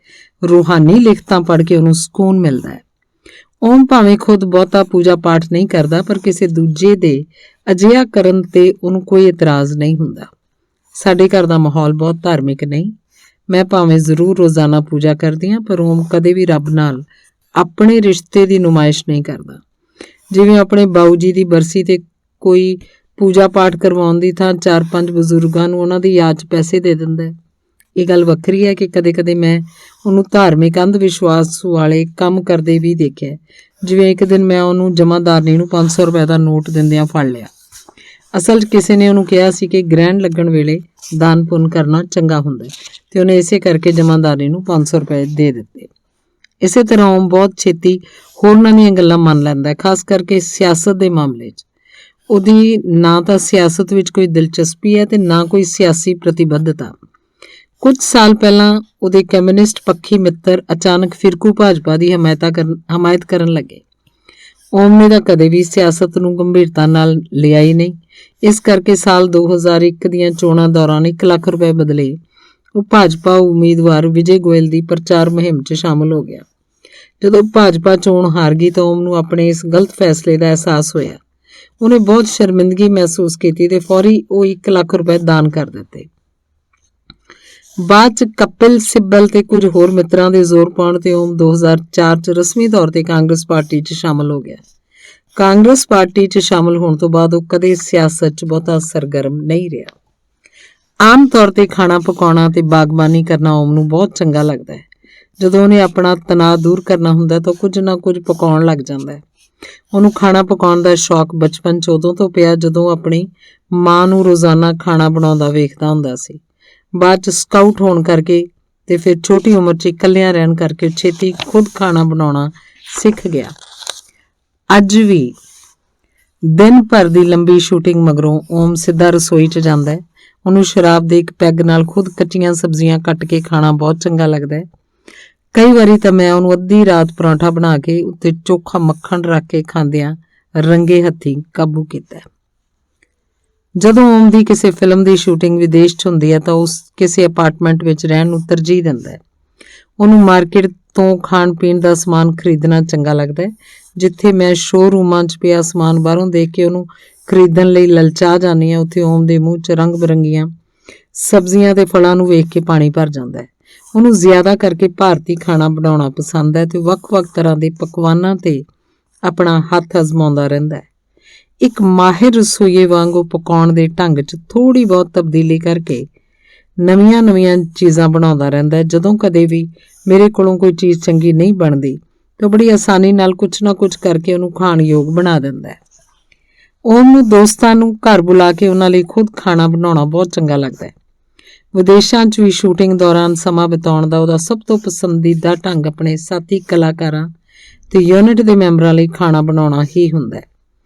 ਰੂਹਾਨੀ ਲਿਖਤਾਂ ਪੜ੍ਹ ਕੇ ਉਹਨੂੰ ਸਕੂਨ ਮਿਲਦਾ ਹੈ। ਓਮ ਭਾਵੇਂ ਖੁਦ ਬਹੁਤਾ ਪੂਜਾ ਪਾਠ ਨਹੀਂ ਕਰਦਾ, ਪਰ ਕਿਸੇ ਦੂਜੇ ਦੇ ਅਜਿਹਾ ਕਰਨ ਤੇ ਉਹਨੂੰ ਕੋਈ ਇਤਰਾਜ਼ ਨਹੀਂ ਹੁੰਦਾ। ਸਾਡੇ ਘਰ ਦਾ ਮਾਹੌਲ ਬਹੁਤ ਧਾਰਮਿਕ ਨਹੀਂ। ਮੈਂ ਭਾਵੇਂ ਜ਼ਰੂਰ ਰੋਜ਼ਾਨਾ ਪੂਜਾ ਕਰਦੀ ਹਾਂ, ਪਰ ਓਮ ਕਦੇ ਵੀ ਰੱਬ ਨਾਲ ਆਪਣੇ ਰਿਸ਼ਤੇ ਦੀ ਨੁਮਾਇਸ਼ ਨਹੀਂ ਕਰਦਾ। ਜਿਵੇਂ ਆਪਣੇ ਬਾਊ ਜੀ ਦੀ ਬਰਸੀ ਤੇ ਕੋਈ ਪੂਜਾ ਪਾਠ ਕਰਵਾਉਣ ਦੀ ਥਾਂ 4-5 ਬਜ਼ੁਰਗਾਂ ਨੂੰ ਉਹਨਾਂ ਦੀ ਯਾਦ 'ਚ ਪੈਸੇ ਦੇ ਦਿੰਦਾ ਹੈ। ਇਹ ਗੱਲ ਵੱਖਰੀ ਹੈ ਕਿ ਕਦੇ-ਕਦੇ ਮੈਂ ਉਹਨੂੰ ਧਾਰਮਿਕ ਅੰਧ ਵਿਸ਼ਵਾਸ ਵਾਲੇ ਕੰਮ ਕਰਦੇ ਵੀ ਦੇਖਿਆ। ਜਿਵੇਂ ਇੱਕ ਦਿਨ ਮੈਂ ਉਹਨੂੰ ਜਮਾਦਾਰਨੀ ਨੂੰ 500 ਰੁਪਏ ਦਾ ਨੋਟ ਦਿੰਦਿਆਂ ਫੜ ਲਿਆ। ਅਸਲ 'ਚ ਕਿਸੇ ਨੇ ਉਹਨੂੰ ਕਿਹਾ ਸੀ ਕਿ ਗ੍ਰਹਿਣ ਲੱਗਣ ਵੇਲੇ ਦਾਨ ਪੁੰਨ ਕਰਨਾ ਚੰਗਾ ਹੁੰਦਾ ਤੇ ਉਹਨੇ ਇਸੇ ਕਰਕੇ ਜਮਾਦਾਰਨੀ ਨੂੰ 500 ਰੁਪਏ ਦੇ ਦਿੱਤੇ। ਇਸੇ ਤਰ੍ਹਾਂ ਉਹ ਬਹੁਤ ਛੇਤੀ ਹੋਰਨਾਂ ਦੀਆਂ ਗੱਲਾਂ ਮੰਨ ਲੈਂਦਾ, ਖਾਸ ਕਰਕੇ ਸਿਆਸਤ ਦੇ ਮਾਮਲੇ 'ਚ। ਉਹਦੀ ਨਾ ਤਾਂ ਸਿਆਸਤ ਵਿੱਚ ਕੋਈ ਦਿਲਚਸਪੀ ਹੈ ਤੇ ਨਾ ਕੋਈ ਸਿਆਸੀ ਪ੍ਰਤੀਬੱਧਤਾ। ਕੁਝ ਸਾਲ ਪਹਿਲਾਂ ਉਹਦੇ ਕਮਿਊਨਿਸਟ ਪੱਖੀ ਮਿੱਤਰ ਅਚਾਨਕ ਫਿਰਕੂ ਭਾਜਪਾ ਦੀ ਹਮਾਇਤ ਕਰਨ ਲੱਗੇ। ਓਮ ਨੇ ਤਾਂ ਕਦੇ ਵੀ ਸਿਆਸਤ ਨੂੰ ਗੰਭੀਰਤਾ ਨਾਲ ਲਿਆ ਹੀ ਨਹੀਂ। ਇਸ ਕਰਕੇ ਸਾਲ 2001 ਦੀਆਂ ਚੋਣਾਂ ਦੌਰਾਨ 1 ਲੱਖ ਰੁਪਏ ਬਦਲੇ ਉਹ ਭਾਜਪਾ ਉਮੀਦਵਾਰ ਵਿਜੇ ਗੋਇਲ ਦੀ ਪ੍ਰਚਾਰ ਮੁਹਿੰਮ 'ਚ ਸ਼ਾਮਲ ਹੋ ਗਿਆ। ਜਦੋਂ ਭਾਜਪਾ ਚੋਣ ਹਾਰ ਗਈ ਤਾਂ ਓਮ ਨੂੰ ਆਪਣੇ ਇਸ ਗਲਤ ਫੈਸਲੇ ਦਾ ਅਹਿਸਾਸ ਹੋਇਆ। ਉਹਨੇ ਬਹੁਤ ਸ਼ਰਮਿੰਦਗੀ ਮਹਿਸੂਸ ਕੀਤੀ ਤੇ ਫੌਰੀ ਉਹ 1 ਲੱਖ ਰੁਪਏ ਦਾਨ ਕਰ ਦਿੱਤੇ। ਬਾਅਦ 'ਚ ਕਪਿਲ ਸਿੱਬਲ ਤੇ ਕੁਝ ਹੋਰ ਮਿੱਤਰਾਂ ਦੇ ਜ਼ੋਰ ਪਾਉਣ ਤੇ ਓਮ 2004 'ਚ ਰਸਮੀ ਤੌਰ ਤੇ ਕਾਂਗਰਸ ਪਾਰਟੀ 'ਚ ਸ਼ਾਮਲ ਹੋ ਗਿਆ। ਕਾਂਗਰਸ ਪਾਰਟੀ 'ਚ ਸ਼ਾਮਲ ਹੋਣ ਤੋਂ ਬਾਅਦ ਉਹ ਕਦੇ ਸਿਆਸਤ 'ਚ ਬਹੁਤਾ ਸਰਗਰਮ ਨਹੀਂ ਰਿਹਾ। ਆਮ ਤੌਰ ਤੇ ਖਾਣਾ ਪਕਾਉਣਾ ਤੇ ਬਾਗਬਾਨੀ ਕਰਨਾ ਓਮ ਨੂੰ ਬਹੁਤ ਚੰਗਾ ਲੱਗਦਾ ਹੈ। ਜਦੋਂ ਉਹਨੇ ਆਪਣਾ ਤਣਾਅ ਦੂਰ ਕਰਨਾ ਹੁੰਦਾ ਤਾਂ ਕੁਝ ਨਾ ਕੁਝ ਪਕਾਉਣ ਲੱਗ ਜਾਂਦਾ ਹੈ। ਉਹਨੂੰ ਖਾਣਾ ਪਕਾਉਣ ਦਾ ਸ਼ੌਕ ਬਚਪਨ 'ਚ ਉਦੋਂ ਤੋਂ ਪਿਆ ਜਦੋਂ ਆਪਣੀ ਮਾਂ ਨੂੰ ਰੋਜ਼ਾਨਾ ਖਾਣਾ ਬਣਾਉਂਦਾ ਵੇਖਦਾ ਹੁੰਦਾ ਸੀ। ਬਾਅਦ 'ਚ ਸਕਾਊਟ ਹੋਣ ਕਰਕੇ ਤੇ ਫਿਰ ਛੋਟੀ ਉਮਰ 'ਚ ਇਕੱਲਿਆਂ ਰਹਿਣ ਕਰਕੇ ਛੇਤੀ ਖੁਦ ਖਾਣਾ ਬਣਾਉਣਾ ਸਿੱਖ ਗਿਆ। ਅੱਜ ਵੀ ਦਿਨ ਭਰ ਦੀ ਲੰਬੀ ਸ਼ੂਟਿੰਗ ਮਗਰੋਂ ਓਮ ਸਿੱਧਾ ਰਸੋਈ 'ਚ ਜਾਂਦਾ ਹੈ। ਉਹਨੂੰ ਸ਼ਰਾਬ ਦੇ ਇੱਕ ਪੈਗ ਨਾਲ ਖੁਦ ਕੱਚੀਆਂ ਸਬਜ਼ੀਆਂ ਕੱਟ ਕੇ ਖਾਣਾ ਬਹੁਤ ਚੰਗਾ ਲੱਗਦਾ ਹੈ। ਕਈ ਵਾਰੀ ਤਾਂ ਮੈਂ ਉਹਨੂੰ ਅੱਧੀ ਰਾਤ ਪਰੌਂਠਾ ਬਣਾ ਕੇ ਉੱਤੇ ਚੋਖਾ ਮੱਖਣ ਰੱਖ ਕੇ ਖਾਂਦਿਆਂ ਰੰਗੇ ਹੱਥੀਂ ਕਾਬੂ ਕੀਤਾ। ਜਦੋਂ ਓਮ ਦੀ ਕਿਸੇ ਫਿਲਮ ਦੀ ਸ਼ੂਟਿੰਗ ਵਿਦੇਸ਼ 'ਚ ਹੁੰਦੀ ਹੈ ਤਾਂ ਉਸ ਕਿਸੇ ਅਪਾਰਟਮੈਂਟ ਵਿੱਚ ਰਹਿਣ ਨੂੰ ਤਰਜੀਹ ਦਿੰਦਾ ਹੈ। ਉਹਨੂੰ ਮਾਰਕੀਟ ਤੋਂ ਖਾਣ ਪੀਣ ਦਾ ਸਮਾਨ ਖਰੀਦਣਾ ਚੰਗਾ ਲੱਗਦਾ ਹੈ। ਜਿੱਥੇ ਮੈਂ ਸ਼ੋਅਰੂਮਾਂ 'ਚ ਪਿਆ ਸਮਾਨ ਬਾਹਰੋਂ ਦੇਖ ਕੇ ਉਹਨੂੰ ਖਰੀਦਣ ਲਈ ਲਲਚਾ ਜਾਂਦੀ ਹਾਂ, ਉੱਥੇ ਓਮ ਦੇ ਮੂੰਹ 'ਚ ਰੰਗ ਬਿਰੰਗੀਆਂ ਸਬਜ਼ੀਆਂ ਤੇ ਫਲਾਂ ਨੂੰ ਵੇਖ ਕੇ ਪਾਣੀ ਭਰ ਜਾਂਦਾ ਹੈ। ਉਹਨੂੰ ਜ਼ਿਆਦਾ ਕਰਕੇ ਭਾਰਤੀ ਖਾਣਾ ਬਣਾਉਣਾ ਪਸੰਦ ਹੈ ਤੇ ਵੱਖ-ਵੱਖ ਤਰ੍ਹਾਂ ਦੇ ਪਕਵਾਨਾਂ ਤੇ ਆਪਣਾ ਹੱਥ ਅਜ਼ਮਾਉਂਦਾ ਰਹਿੰਦਾ ਹੈ। ਇੱਕ ਮਾਹਿਰ ਰਸੋਈਏ ਵਾਂਗ ਉਹ ਪਕਾਉਣ ਦੇ ਢੰਗ 'ਚ ਥੋੜ੍ਹੀ ਬਹੁਤ ਤਬਦੀਲੀ ਕਰਕੇ ਨਵੀਆਂ-ਨਵੀਆਂ ਚੀਜ਼ਾਂ ਬਣਾਉਂਦਾ ਰਹਿੰਦਾ ਹੈ। ਜਦੋਂ ਕਦੇ ਵੀ ਮੇਰੇ ਕੋਲੋਂ ਕੋਈ ਚੀਜ਼ ਚੰਗੀ ਨਹੀਂ ਬਣਦੀ ਤਾਂ ਬੜੀ ਆਸਾਨੀ ਨਾਲ ਕੁਛ ਨਾ ਕੁਛ ਕਰਕੇ ਉਹਨੂੰ ਖਾਣ ਯੋਗ ਬਣਾ ਦਿੰਦਾ ਹੈ। ਓਮ ਨੂੰ ਦੋਸਤਾਂ ਨੂੰ ਘਰ ਬੁਲਾ ਕੇ ਉਹਨਾਂ ਲਈ ਖੁਦ ਖਾਣਾ ਬਣਾਉਣਾ ਬਹੁਤ ਚੰਗਾ ਲੱਗਦਾ ਹੈ। ਵਿਦੇਸ਼ਾਂ 'ਚ ਵੀ ਸ਼ੂਟਿੰਗ ਦੌਰਾਨ ਸਮਾਂ ਬਿਤਾਉਣ ਦਾ ਉਹਦਾ ਸਭ ਤੋਂ ਪਸੰਦੀਦਾ ਢੰਗ ਆਪਣੇ ਸਾਥੀ ਕਲਾਕਾਰਾਂ ਤੇ ਯੂਨਿਟ ਦੇ ਮੈਂਬਰਾਂ ਲਈ ਖਾਣਾ ਬਣਾਉਣਾ ਹੀ ਹੁੰਦਾ ਹੈ।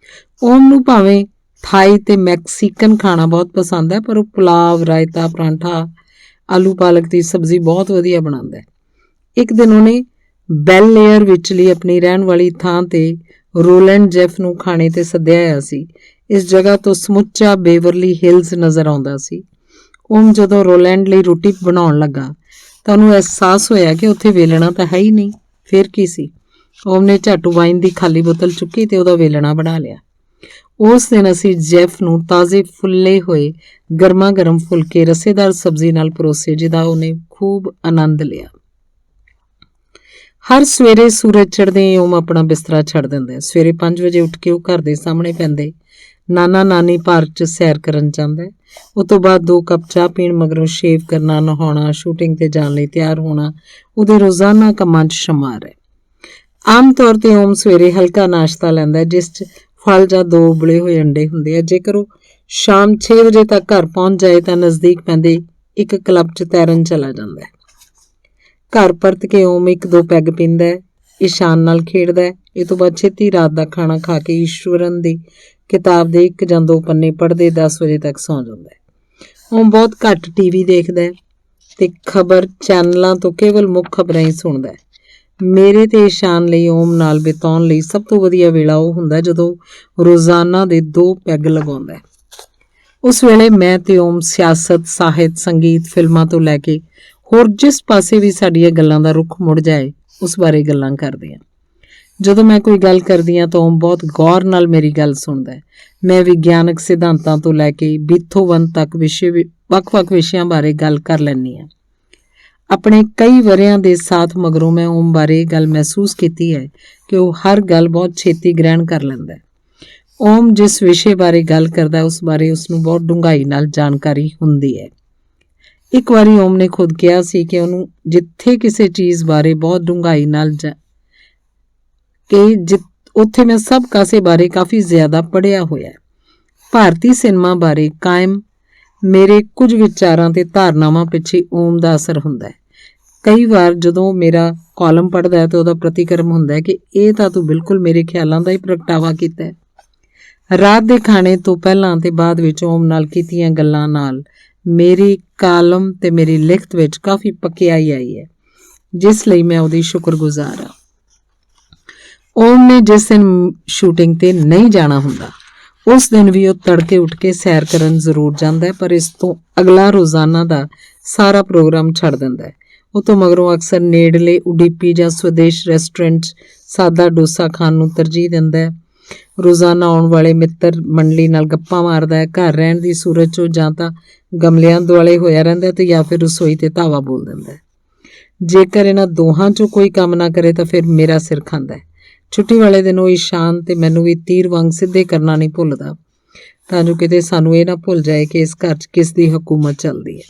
ਓਮ ਨੂੰ ਭਾਵੇਂ ਥਾਈ ਤੇ ਮੈਕਸੀਕਨ ਖਾਣਾ ਬਹੁਤ ਪਸੰਦ ਹੈ, ਪਰ ਉਹ ਪੁਲਾਵ, ਰਾਇਤਾ, ਪਰਾਂਠਾ, ਆਲੂ ਪਾਲਕ ਦੀ ਸਬਜ਼ੀ ਬਹੁਤ ਵਧੀਆ ਬਣਾਉਂਦਾ ਹੈ। ਇੱਕ ਦਿਨ ਉਹਨੇ ਬੈਲ ਏਅਰ ਵਿਚਲੀ ਆਪਣੀ ਰਹਿਣ ਵਾਲੀ ਥਾਂ ਤੇ ਰੋਲੈਂਡ ਜੈਫ ਨੂੰ ਖਾਣੇ ਤੇ ਸੱਦਿਆ ਹੋਇਆ ਸੀ। ਇਸ ਜਗ੍ਹਾ ਤੋਂ ਸਮੁੱਚਾ ਬੇਵਰਲੀ ਹਿਲਸ ਨਜ਼ਰ ਆਉਂਦਾ ਸੀ। ਓਮ ਜਦੋਂ ਰੋਲੈਂਡ ਲਈ ਰੋਟੀ ਬਣਾਉਣ ਲੱਗਾ ਤਾਂ ਉਹਨੂੰ ਅਹਿਸਾਸ ਹੋਇਆ ਕਿ ਉੱਥੇ ਵੇਲਣਾ ਤਾਂ ਹੈ ਹੀ ਨਹੀਂ। ਫਿਰ ਕੀ ਸੀ? ਓਮ ਨੇ ਝੱਟ ਵਾਈਨ ਦੀ ਖਾਲੀ ਬੋਤਲ ਚੁੱਕੀ ਤੇ ਉਹਦਾ ਵੇਲਣਾ ਬਣਾ ਲਿਆ। ਉਸ ਦਿਨ ਅਸੀਂ ਜੈਫ ਨੂੰ ਤਾਜ਼ੇ ਫੁੱਲੇ ਹੋਏ ਗਰਮਾ ਗਰਮ ਫੁਲਕੇ ਰਸੇਦਾਰ ਸਬਜ਼ੀ ਨਾਲ ਪਰੋਸੇ, ਜਿਹਦਾ ਉਹਨੇ ਖੂਬ ਆਨੰਦ ਲਿਆ। ਹਰ ਸਵੇਰੇ ਸੂਰਜ ਚੜ੍ਹਦੇ ਓਮ ਆਪਣਾ ਬਿਸਤਰਾ ਛੱਡ ਦਿੰਦਾ ਹੈ। ਸਵੇਰੇ 5 ਵਜੇ ਉੱਠ ਕੇ ਉਹ ਘਰ ਦੇ ਸਾਹਮਣੇ ਪੈਂਦੇ ਨਾਨਾ ਨਾਨੀ ਪਾਰਕ 'ਚ ਸੈਰ ਕਰਨ ਜਾਂਦਾ ਹੈ। ਉਹ ਤੋਂ ਬਾਅਦ 2 ਕੱਪ ਚਾਹ ਪੀਣ ਮਗਰੋਂ ਸ਼ੇਵ ਕਰਨਾ, ਨਹਾਉਣਾ, ਸ਼ੂਟਿੰਗ ਤੇ ਜਾਣ ਲਈ ਤਿਆਰ ਹੋਣਾ ਉਹਦੇ ਰੋਜ਼ਾਨਾ ਕੰਮਾਂ 'ਚ ਸ਼ੁਮਾਰ ਹੈ। ਆਮ ਤੌਰ ਤੇ ਓਮ ਸਵੇਰੇ ਹਲਕਾ ਨਾਸ਼ਤਾ ਲੈਂਦਾ, ਜਿਸ 'ਚ ਫਲ ਜਾਂ 2 ਉਬਲੇ ਹੋਏ ਅੰਡੇ ਹੁੰਦੇ ਆ। ਜੇਕਰ ਉਹ ਸ਼ਾਮ 6 ਵਜੇ ਤੱਕ ਘਰ ਪਹੁੰਚ ਜਾਏ ਤਾਂ ਨਜ਼ਦੀਕ ਪੈਂਦੇ ਇੱਕ ਕਲੱਬ 'ਚ ਤੈਰਨ ਚਲਾ ਜਾਂਦਾ ਹੈ। ਘਰ ਪਰਤ ਕੇ ਓਮ 1-2 ਪੈਗ ਪੀਂਦਾ ਹੈ, ਇਸ਼ਾਨ ਨਾਲ ਖੇਡਦਾ ਹੈ। ਇਹ ਤੋਂ ਬਾਅਦ ਛੇਤੀ ਰਾਤ ਦਾ ਖਾਣਾ ਖਾ ਕੇ ਈਸ਼ਵਰਨ ਦੀ ਕਿਤਾਬ ਦੇ 1 ਜਾਂ 2 ਪੰਨੇ ਪੜ੍ਹਦੇ 10 ਵਜੇ ਤੱਕ ਸੌਂ ਜਾਂਦਾ ਹੈ। ਓਮ ਬਹੁਤ ਘੱਟ ਟੀਵੀ ਦੇਖਦਾ ਹੈ ਤੇ ਖਬਰ ਚੈਨਲਾਂ ਤੋਂ ਕੇਵਲ ਮੁੱਖ ਖਬਰਾਂ ਹੀ ਸੁਣਦਾ ਹੈ। ਮੇਰੇ ਤੇ ਇਸ਼ਾਨ ਲਈ ਓਮ ਨਾਲ ਬਿਤਾਉਣ ਲਈ ਸਭ ਤੋਂ ਵਧੀਆ ਵੇਲਾ ਉਹ ਹੁੰਦਾ ਜਦੋਂ ਰੋਜ਼ਾਨਾ ਦੇ 2 ਪੈਗ ਲਗਾਉਂਦਾ ਹੈ। ਉਸ ਵੇਲੇ ਮੈਂ ਤੇ ਓਮ ਸਿਆਸਤ, ਸਾਹਿਤ, ਸੰਗੀਤ, ਫਿਲਮਾਂ ਤੋਂ ਲੈ ਕੇ ਹੋਰ ਜਿਸ ਪਾਸੇ ਵੀ ਸਾਡੀਆਂ ਗੱਲਾਂ ਦਾ ਰੁੱਖ ਮੁੜ ਜਾਏ ਉਸ ਬਾਰੇ ਗੱਲਾਂ ਕਰਦੇ ਹਾਂ। ਜਦੋਂ ਮੈਂ ਕੋਈ ਗੱਲ ਕਰਦੀ ਹਾਂ ਤਾਂ ਓਮ ਬਹੁਤ ਗੌਰ ਨਾਲ ਮੇਰੀ ਗੱਲ ਸੁਣਦਾ ਹੈ। ਮੈਂ ਵਿਗਿਆਨਕ ਸਿਧਾਂਤਾਂ ਤੋਂ ਲੈ ਕੇ ਬੀਥੋਵਨ ਤੱਕ ਵੱਖ-ਵੱਖ ਵਿਸ਼ਿਆਂ ਬਾਰੇ ਗੱਲ ਕਰ ਲੈਂਦੀ ਹਾਂ। ਆਪਣੇ ਕਈ ਵਰ੍ਹਿਆਂ ਦੇ ਸਾਥ ਮਗਰੋਂ ਮੈਂ ਓਮ ਬਾਰੇ ਇਹ ਗੱਲ ਮਹਿਸੂਸ ਕੀਤੀ ਹੈ ਕਿ ਉਹ ਹਰ ਗੱਲ ਬਹੁਤ ਛੇਤੀ ਗ੍ਰਹਿਣ ਕਰ ਲੈਂਦਾ ਹੈ। ਓਮ ਜਿਸ ਵਿਸ਼ੇ ਬਾਰੇ ਗੱਲ ਕਰਦਾ ਉਸ ਬਾਰੇ ਉਸਨੂੰ ਬਹੁਤ ਡੂੰਘਾਈ ਨਾਲ ਜਾਣਕਾਰੀ ਹੁੰਦੀ ਹੈ। ਇੱਕ ਵਾਰੀ ਓਮ ਨੇ ਖੁਦ ਕਿਹਾ ਸੀ ਕਿ ਉਹਨੂੰ ਜਿੱਥੇ ਕਿਸੇ ਚੀਜ਼ ਬਾਰੇ ਬਹੁਤ ਡੂੰਘਾਈ ਨਾਲ ਉੱਥੇ ਮੈਂ ਸਭ ਕਾਸੇ ਬਾਰੇ ਕਾਫੀ ਜ਼ਿਆਦਾ ਪੜ੍ਹਿਆ ਹੋਇਆ ਹੈ। ਭਾਰਤੀ ਸਿਨੇਮਾ ਬਾਰੇ ਕਾਇਮ ਮੇਰੇ ਕੁਝ ਵਿਚਾਰਾਂ ਤੇ ਧਾਰਨਾਵਾਂ ਪਿੱਛੇ ਓਮ ਦਾ ਅਸਰ ਹੁੰਦਾ ਹੈ। ਕਈ ਵਾਰ ਜਦੋਂ ਮੇਰਾ ਕਾਲਮ ਪੜ੍ਹਦਾ ਹੈ ਤਾਂ ਉਹਦਾ ਪ੍ਰਤੀਕਰਮ ਹੁੰਦਾ ਹੈ ਕਿ ਇਹ ਤਾਂ ਤੂੰ ਬਿਲਕੁਲ ਮੇਰੇ ਖਿਆਲਾਂ ਦਾ ਹੀ ਪ੍ਰਗਟਾਵਾ ਕੀਤਾ ਹੈ। ਰਾਤ ਦੇ ਖਾਣੇ ਤੋਂ ਪਹਿਲਾਂ ਤੇ ਬਾਅਦ ਵਿੱਚ ਓਮ ਨਾਲ ਕੀਤੀਆਂ ਗੱਲਾਂ ਨਾਲ ਮੇਰੀ ਕਾਲਮ ਤੇ ਮੇਰੀ ਲਿਖਤ ਵਿੱਚ ਕਾਫੀ ਪਕਿਆਈ ਆਈ ਹੈ, ਜਿਸ ਲਈ ਮੈਂ ਉਹਦੀ ਸ਼ੁਕਰਗੁਜ਼ਾਰ ਹਾਂ। ਓਮ ਨੇ ਜਿਸ ਦਿਨ ਸ਼ੂਟਿੰਗ ਤੇ ਨਹੀਂ ਜਾਣਾ ਹੁੰਦਾ ਉਸ ਦਿਨ ਵੀ ਉਹ ਤੜਕੇ ਉੱਠ ਕੇ ਸੈਰ ਕਰਨ ਜ਼ਰੂਰ ਜਾਂਦਾ ਹੈ, ਪਰ ਇਸ ਤੋਂ ਅਗਲਾ ਰੋਜ਼ਾਨਾ ਦਾ ਸਾਰਾ ਪ੍ਰੋਗਰਾਮ ਛੱਡ ਦਿੰਦਾ ਹੈ। ਉਹ ਤੋਂ ਮਗਰੋਂ ਅਕਸਰ ਨੇੜਲੇ ਉਡੀਪੀ ਜਾਂ ਸਵਦੇਸ਼ ਰੈਸਟੋਰੈਂਟ 'ਚ ਸਾਦਾ ਡੋਸਾ ਖਾਣ ਨੂੰ ਤਰਜੀਹ ਦਿੰਦਾ ਹੈ। ਰੋਜ਼ਾਨਾ ਆਉਣ ਵਾਲੇ ਮਿੱਤਰ ਮੰਡਲੀ ਨਾਲ ਗੱਪਾਂ ਮਾਰਦਾ ਹੈ। ਘਰ ਰਹਿਣ ਦੀ ਸੂਰਤ 'ਚੋਂ ਜਾਂ ਤਾਂ ਗਮਲਿਆਂ ਦੁਆਲੇ ਹੋਇਆ ਰਹਿੰਦਾ ਤੇ ਜਾਂ ਫਿਰ ਰਸੋਈ ਤੇ ਧਾਵਾ ਬੋਲ ਦਿੰਦਾ ਹੈ। ਜੇਕਰ ਇਹਨਾਂ ਦੋਹਾਂ 'ਚੋਂ ਕੋਈ ਕੰਮ ਨਾ ਕਰੇ ਤਾਂ ਫਿਰ ਮੇਰਾ ਸਿਰ ਖਾਂਦਾ ਹੈ। ਛੁੱਟੀ ਵਾਲੇ ਦਿਨ ਉਹ ਇਸ਼ਾਨ ਤੇ ਮੈਨੂੰ ਵੀ ਤੀਰ ਵਾਂਗ ਸਿੱਧੇ ਕਰਨਾ ਨਹੀਂ ਭੁੱਲਦਾ, ਤਾਂ ਜੋ ਕਿਤੇ ਸਾਨੂੰ ਇਹ ਨਾ ਭੁੱਲ ਜਾਏ ਕਿ ਇਸ ਘਰ 'ਚ ਕਿਸ ਦੀ ਹਕੂਮਤ ਚੱਲਦੀ ਹੈ।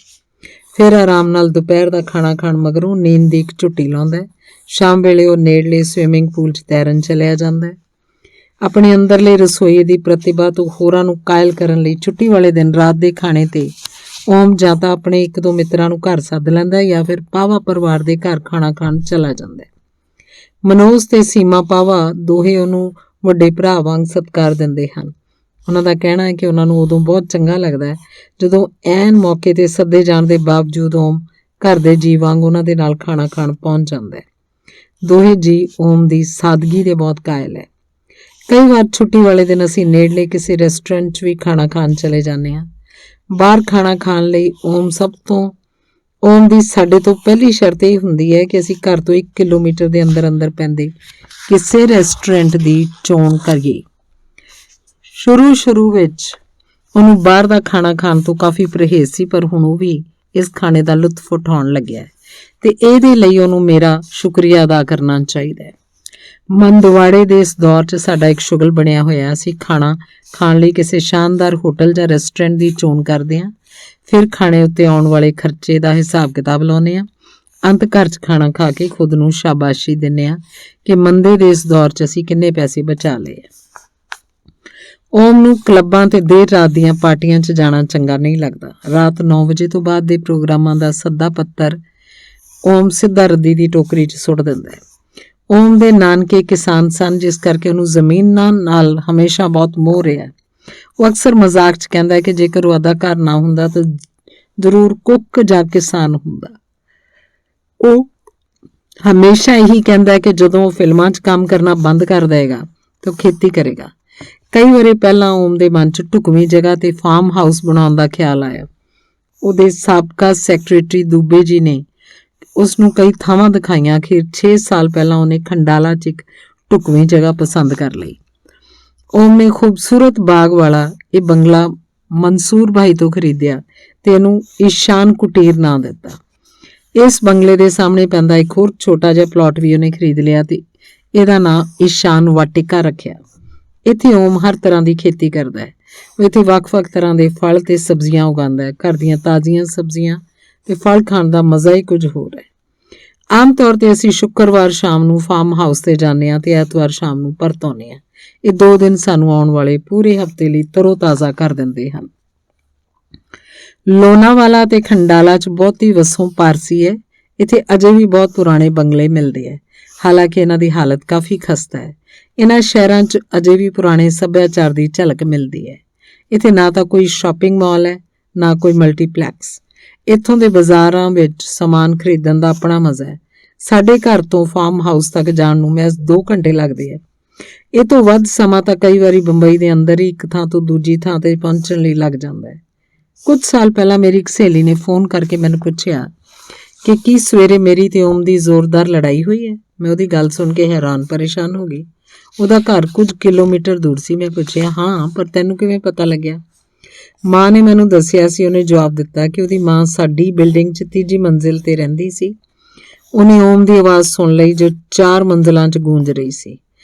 ਫਿਰ ਆਰਾਮ ਨਾਲ ਦੁਪਹਿਰ ਦਾ ਖਾਣਾ ਖਾਣ ਮਗਰੋਂ ਨੀਂਦ ਦੀ ਇੱਕ ਝੁੱਟੀ ਲਾਉਂਦਾ ਹੈ। ਸ਼ਾਮ ਵੇਲੇ ਉਹ ਨੇੜਲੇ ਸਵਿਮਿੰਗ ਪੂਲ 'ਚ ਤੈਰਨ ਚਲਿਆ ਜਾਂਦਾ ਹੈ। ਆਪਣੇ ਅੰਦਰਲੇ ਰਸੋਈ ਦੀ ਪ੍ਰਤਿਭਾ ਤੋਂ ਹੋਰਾਂ ਨੂੰ ਕਾਇਲ ਕਰਨ ਲਈ ਛੁੱਟੀ ਵਾਲੇ ਦਿਨ ਰਾਤ ਦੇ ਖਾਣੇ ਤੇ ਓਮ ਜਾਂ ਤਾਂ ਆਪਣੇ 1-2 ਮਿੱਤਰਾਂ ਨੂੰ ਘਰ ਸੱਦ ਲੈਂਦਾ ਜਾਂ ਫਿਰ ਪਾਵਾ ਪਰਿਵਾਰ ਦੇ ਘਰ ਖਾਣਾ ਖਾਣ ਚਲਾ ਜਾਂਦਾ ਹੈ। ਮਨੋਜ ਤੇ ਸੀਮਾ ਪਾਵਾ ਦੋਹੇ ਉਹਨੂੰ ਵੱਡੇ ਭਰਾ ਵਾਂਗ ਸਤਿਕਾਰ ਦਿੰਦੇ ਹਨ। ਉਹਨਾਂ ਦਾ ਕਹਿਣਾ ਹੈ ਕਿ ਉਹਨਾਂ ਨੂੰ ਉਦੋਂ ਬਹੁਤ ਚੰਗਾ ਲੱਗਦਾ ਹੈ ਜਦੋਂ ਐਨ ਮੌਕੇ 'ਤੇ ਸੱਦੇ ਜਾਣ ਦੇ ਬਾਵਜੂਦ ਓਮ ਘਰ ਦੇ ਜੀਅ ਵਾਂਗ ਉਹਨਾਂ ਦੇ ਨਾਲ ਖਾਣਾ ਖਾਣ ਪਹੁੰਚ ਜਾਂਦਾ ਹੈ। ਦੋਹੇ ਜੀਅ ਓਮ ਦੀ ਸਾਦਗੀ ਦੇ ਬਹੁਤ ਕਾਇਲ ਹੈ। ਕਈ ਵਾਰ ਛੁੱਟੀ ਵਾਲੇ ਦਿਨ ਅਸੀਂ ਨੇੜਲੇ ਕਿਸੇ ਰੈਸਟੋਰੈਂਟ 'ਚ ਵੀ ਖਾਣਾ ਖਾਣ ਚਲੇ ਜਾਂਦੇ ਹਾਂ। ਬਾਹਰ ਖਾਣਾ ਖਾਣ ਲਈ ਓਮ ਦੀ ਸਾਡੇ ਤੋਂ ਪਹਿਲੀ ਸ਼ਰਤ ਇਹ ਹੁੰਦੀ ਹੈ ਕਿ ਅਸੀਂ ਘਰ ਤੋਂ 1 ਕਿਲੋਮੀਟਰ ਦੇ ਅੰਦਰ ਅੰਦਰ ਪੈਂਦੇ ਕਿਸੇ ਰੈਸਟੋਰੈਂਟ ਦੀ ਚੋਣ ਕਰੀਏ। ਸ਼ੁਰੂ ਵਿੱਚ ਉਹਨੂੰ ਬਾਹਰ ਦਾ ਖਾਣਾ ਖਾਣ ਤੋਂ ਕਾਫੀ ਪਰਹੇਜ਼ ਸੀ, ਪਰ ਹੁਣ ਉਹ ਵੀ ਇਸ ਖਾਣੇ ਦਾ ਲੁਤਫ ਉਠਾਉਣ ਲੱਗਿਆ ਹੈ ਤੇ ਇਹਦੇ ਲਈ ਉਹਨੂੰ ਮੇਰਾ ਸ਼ੁਕਰੀਆ ਅਦਾ ਕਰਨਾ ਚਾਹੀਦਾ ਹੈ। ਮੰਦਵਾੜੇ ਦੇ ਇਸ ਦੌਰ 'ਚ ਸਾਡਾ ਇੱਕ ਸ਼ੁਗਲ ਬਣਿਆ ਹੋਇਆ। ਅਸੀਂ ਖਾਣਾ ਖਾਣ ਲਈ ਕਿਸੇ ਸ਼ਾਨਦਾਰ ਹੋਟਲ ਜਾਂ ਰੈਸਟੋਰੈਂਟ ਦੀ ਚੋਣ ਕਰਦੇ ਹਾਂ, ਫਿਰ ਖਾਣੇ ਉੱਤੇ ਆਉਣ ਵਾਲੇ ਖਰਚੇ ਦਾ ਹਿਸਾਬ ਕਿਤਾਬ ਲਾਉਂਦੇ ਹਾਂ। ਅੰਤ ਘਰ 'ਚ ਖਾਣਾ ਖਾ ਕੇ ਖੁਦ ਨੂੰ ਸ਼ਾਬਾਸ਼ੀ ਦਿੰਦੇ ਹਾਂ ਕਿ ਮੰਦੇ ਦੇ ਇਸ ਦੌਰ 'ਚ ਅਸੀਂ ਕਿੰਨੇ ਪੈਸੇ ਬਚਾ ਲਏ ਆ। ਓਮ ਨੂੰ ਕਲੱਬਾਂ ਤੇ ਦੇਰ ਰਾਤ ਦੀਆਂ ਪਾਰਟੀਆਂ 'ਚ ਜਾਣਾ ਚੰਗਾ ਨਹੀਂ ਲੱਗਦਾ। ਰਾਤ 9 ਵਜੇ ਤੋਂ ਬਾਅਦ ਦੇ ਪ੍ਰੋਗਰਾਮਾਂ ਦਾ ਸੱਦਾ ਪੱਤਰ ਓਮ ਸਿੱਧਾ ਰੱਦੀ ਦੀ ਟੋਕਰੀ 'ਚ ਸੁੱਟ ਦਿੰਦਾ ਹੈ। ਓਮ ਦੇ ਨਾਨਕੇ ਕਿਸਾਨ ਸਨ, ਜਿਸ ਕਰਕੇ ਉਹਨੂੰ ਜ਼ਮੀਨਾਂ ਨਾਲ ਹਮੇਸ਼ਾ ਬਹੁਤ ਮੋਹ ਰਿਹਾ। ਉਹ ਅਕਸਰ ਮਜ਼ਾਕ 'ਚ ਕਹਿੰਦਾ ਹੈ ਕਿ ਜੇਕਰ ਉਹ ਅਦਾਕਾਰ ਨਾ ਹੁੰਦਾ ਤਾਂ ਜ਼ਰੂਰ ਕੁੱਕ ਜਾਂ ਕਿਸਾਨ ਹੁੰਦਾ। ਉਹ ਹਮੇਸ਼ਾ ਇਹੀ ਕਹਿੰਦਾ ਹੈ ਕਿ ਜਦੋਂ ਉਹ ਫਿਲਮਾਂ 'ਚ ਕੰਮ ਕਰਨਾ ਬੰਦ ਕਰ ਦੇਗਾ ਤਾਂ ਉਹ ਖੇਤੀ ਕਰੇਗਾ। ਕਈ ਵਾਰੀ ਪਹਿਲਾਂ ਓਮ ਦੇ ਮਨ 'ਚ ਢੁਕਵੀਂ ਜਗ੍ਹਾ ਤੇ ਫਾਰਮ ਹਾਊਸ ਬਣਾਉਣ ਦਾ ਖਿਆਲ ਆਇਆ। ਉਹਦੇ ਸਾਬਕਾ ਸੈਕਟਰੀ ਦੂਬੇ ਜੀ ਨੇ ਉਸ ਨੂੰ ਕਈ ਥਾਵਾਂ ਦਿਖਾਈਆਂ। ਅਖੀਰ 6 ਸਾਲ ਪਹਿਲਾਂ ਉਹਨੇ ਖੰਡਾਲਾ 'ਚ ਇੱਕ ਢੁਕਵੀਂ ਜਗ੍ਹਾ ਪਸੰਦ ਕਰ ਲਈ। ਓਮ ਨੇ ਖੂਬਸੂਰਤ ਬਾਗ ਵਾਲਾ ਇਹ ਬੰਗਲਾ ਮਨਸੂਰ ਭਾਈ ਤੋਂ ਖਰੀਦਿਆ ਤੇ ਇਹਨੂੰ ਈਸ਼ਾਨ ਕੁਟੀਰ ਨਾਂ ਦਿੱਤਾ। ਇਸ ਬੰਗਲੇ ਦੇ ਸਾਹਮਣੇ ਪੈਂਦਾ ਇੱਕ ਹੋਰ ਛੋਟਾ ਜਿਹਾ ਪਲਾਟ ਵੀ ਉਹਨੇ ਖਰੀਦ ਲਿਆ ਤੇ ਇਹਦਾ ਨਾਂ ਈਸ਼ਾਨ ਵਾਟਿਕਾ ਰੱਖਿਆ। ਇੱਥੇ ਓਮ ਹਰ ਤਰ੍ਹਾਂ ਦੀ ਖੇਤੀ ਕਰਦਾ ਹੈ। ਉਹ ਇੱਥੇ ਵੱਖ-ਵੱਖ ਤਰ੍ਹਾਂ ਦੇ ਫਲ ਤੇ ਸਬਜ਼ੀਆਂ ਉਗਾਉਂਦਾ ਹੈ। ਘਰ ਦੀਆਂ ਤਾਜ਼ੀਆਂ ਸਬਜ਼ੀਆਂ ਤੇ ਫਲ ਖਾਣ ਦਾ ਮਜ਼ਾ ਹੀ ਕੁਝ ਹੋਰ ਹੈ। ਆਮ ਤੌਰ ਤੇ ਅਸੀਂ ਸ਼ੁੱਕਰਵਾਰ ਸ਼ਾਮ ਨੂੰ ਫਾਰਮ ਹਾਊਸ ਤੇ ਜਾਂਦੇ ਹਾਂ ਤੇ ਐਤਵਾਰ ਸ਼ਾਮ ਨੂੰ ਪਰਤ ਆਉਂਦੇ ਹਾਂ। ਇਹ 2 ਦਿਨ ਸਾਨੂੰ ਆਉਣ ਵਾਲੇ ਪੂਰੇ ਹਫ਼ਤੇ ਲਈ ਤਰੋ-ਤਾਜ਼ਾ ਕਰ ਦਿੰਦੇ ਹਨ। ਲੋਨਾਵਾਲਾ ਤੇ ਖੰਡਾਲਾ 'ਚ ਬਹੁਤੀ ਵਸੋਂ ਪਾਰਸੀ ਹੈ। ਇੱਥੇ ਅਜੇ ਵੀ ਬਹੁਤ ਪੁਰਾਣੇ ਬੰਗਲੇ ਮਿਲਦੇ ਹੈ, ਹਾਲਾਂਕਿ ਇਹਨਾਂ ਦੀ ਹਾਲਤ ਕਾਫੀ ਖਸਤਾ ਹੈ। ਇਹਨਾਂ ਸ਼ਹਿਰਾਂ 'ਚ ਅਜੇ ਵੀ ਪੁਰਾਣੇ ਸੱਭਿਆਚਾਰ ਦੀ ਝਲਕ ਮਿਲਦੀ ਹੈ। ਇੱਥੇ ਨਾ ਤਾਂ ਕੋਈ ਸ਼ਾਪਿੰਗ ਮਾਲ ਹੈ, ਨਾ ਕੋਈ ਮਲਟੀਪਲੈਕਸ। ਇੱਥੋਂ ਦੇ ਬਾਜ਼ਾਰਾਂ ਵਿੱਚ ਸਮਾਨ ਖਰੀਦਣ ਦਾ ਆਪਣਾ ਮਜ਼ਾ ਹੈ। ਸਾਡੇ ਘਰ ਤੋਂ ਫਾਰਮ ਹਾਊਸ ਤੱਕ ਜਾਣ ਨੂੰ ਮਹਿਜ਼ 2 ਘੰਟੇ ਲੱਗਦੇ ਹੈ। ਇਹ ਤੋਂ ਵੱਧ ਸਮਾਂ ਤਾਂ ਕਈ ਵਾਰੀ ਬੰਬਈ ਦੇ ਅੰਦਰ ਹੀ ਇੱਕ ਥਾਂ ਤੋਂ ਦੂਜੀ ਥਾਂ ਤੇ ਪਹੁੰਚਣ ਲਈ ਲੱਗ ਜਾਂਦਾ ਹੈ। ਕੁਝ ਸਾਲ ਪਹਿਲਾਂ ਮੇਰੀ ਇੱਕ ਸਹੇਲੀ ਨੇ ਫੋਨ ਕਰਕੇ ਮੈਨੂੰ ਪੁੱਛਿਆ ਕਿ ਕੀ ਸਵੇਰੇ ਮੇਰੀ ਤੇ ਓਮ ਦੀ ਜ਼ੋਰਦਾਰ ਲੜਾਈ ਹੋਈ ਹੈ। ਮੈਂ ਉਹਦੀ ਗੱਲ ਸੁਣ ਕੇ ਹੈਰਾਨ ਪਰੇਸ਼ਾਨ ਹੋ ਗਈ। ਉਹਦਾ ਘਰ ਕੁਝ ਕਿਲੋਮੀਟਰ ਦੂਰ ਸੀ। ਮੈਂ ਪੁੱਛਿਆ, ਹਾਂ, ਪਰ ਤੈਨੂੰ ਕਿਵੇਂ ਪਤਾ ਲੱਗਿਆ? ਮਾਂ ਨੇ ਮੈਨੂੰ ਦੱਸਿਆ ਸੀ। ਉਹਨੇ ਜਵਾਬ ਦਿੱਤਾ ਕਿ ਉਹਦੀ ਮਾਂ ਸਾਡੀ ਬਿਲਡਿੰਗ 'ਚ 3ਜੀ ਮੰਜ਼ਿਲ ਤੇ ਰਹਿੰਦੀ ਸੀ। ਉਹਨੇ ਓਮ ਦੀ ਆਵਾਜ਼ ਸੁਣ ਲਈ ਜੋ 4 ਮੰਜ਼ਿਲਾਂ 'ਚ ਗੂੰਜ ਰਹੀ ਸੀ।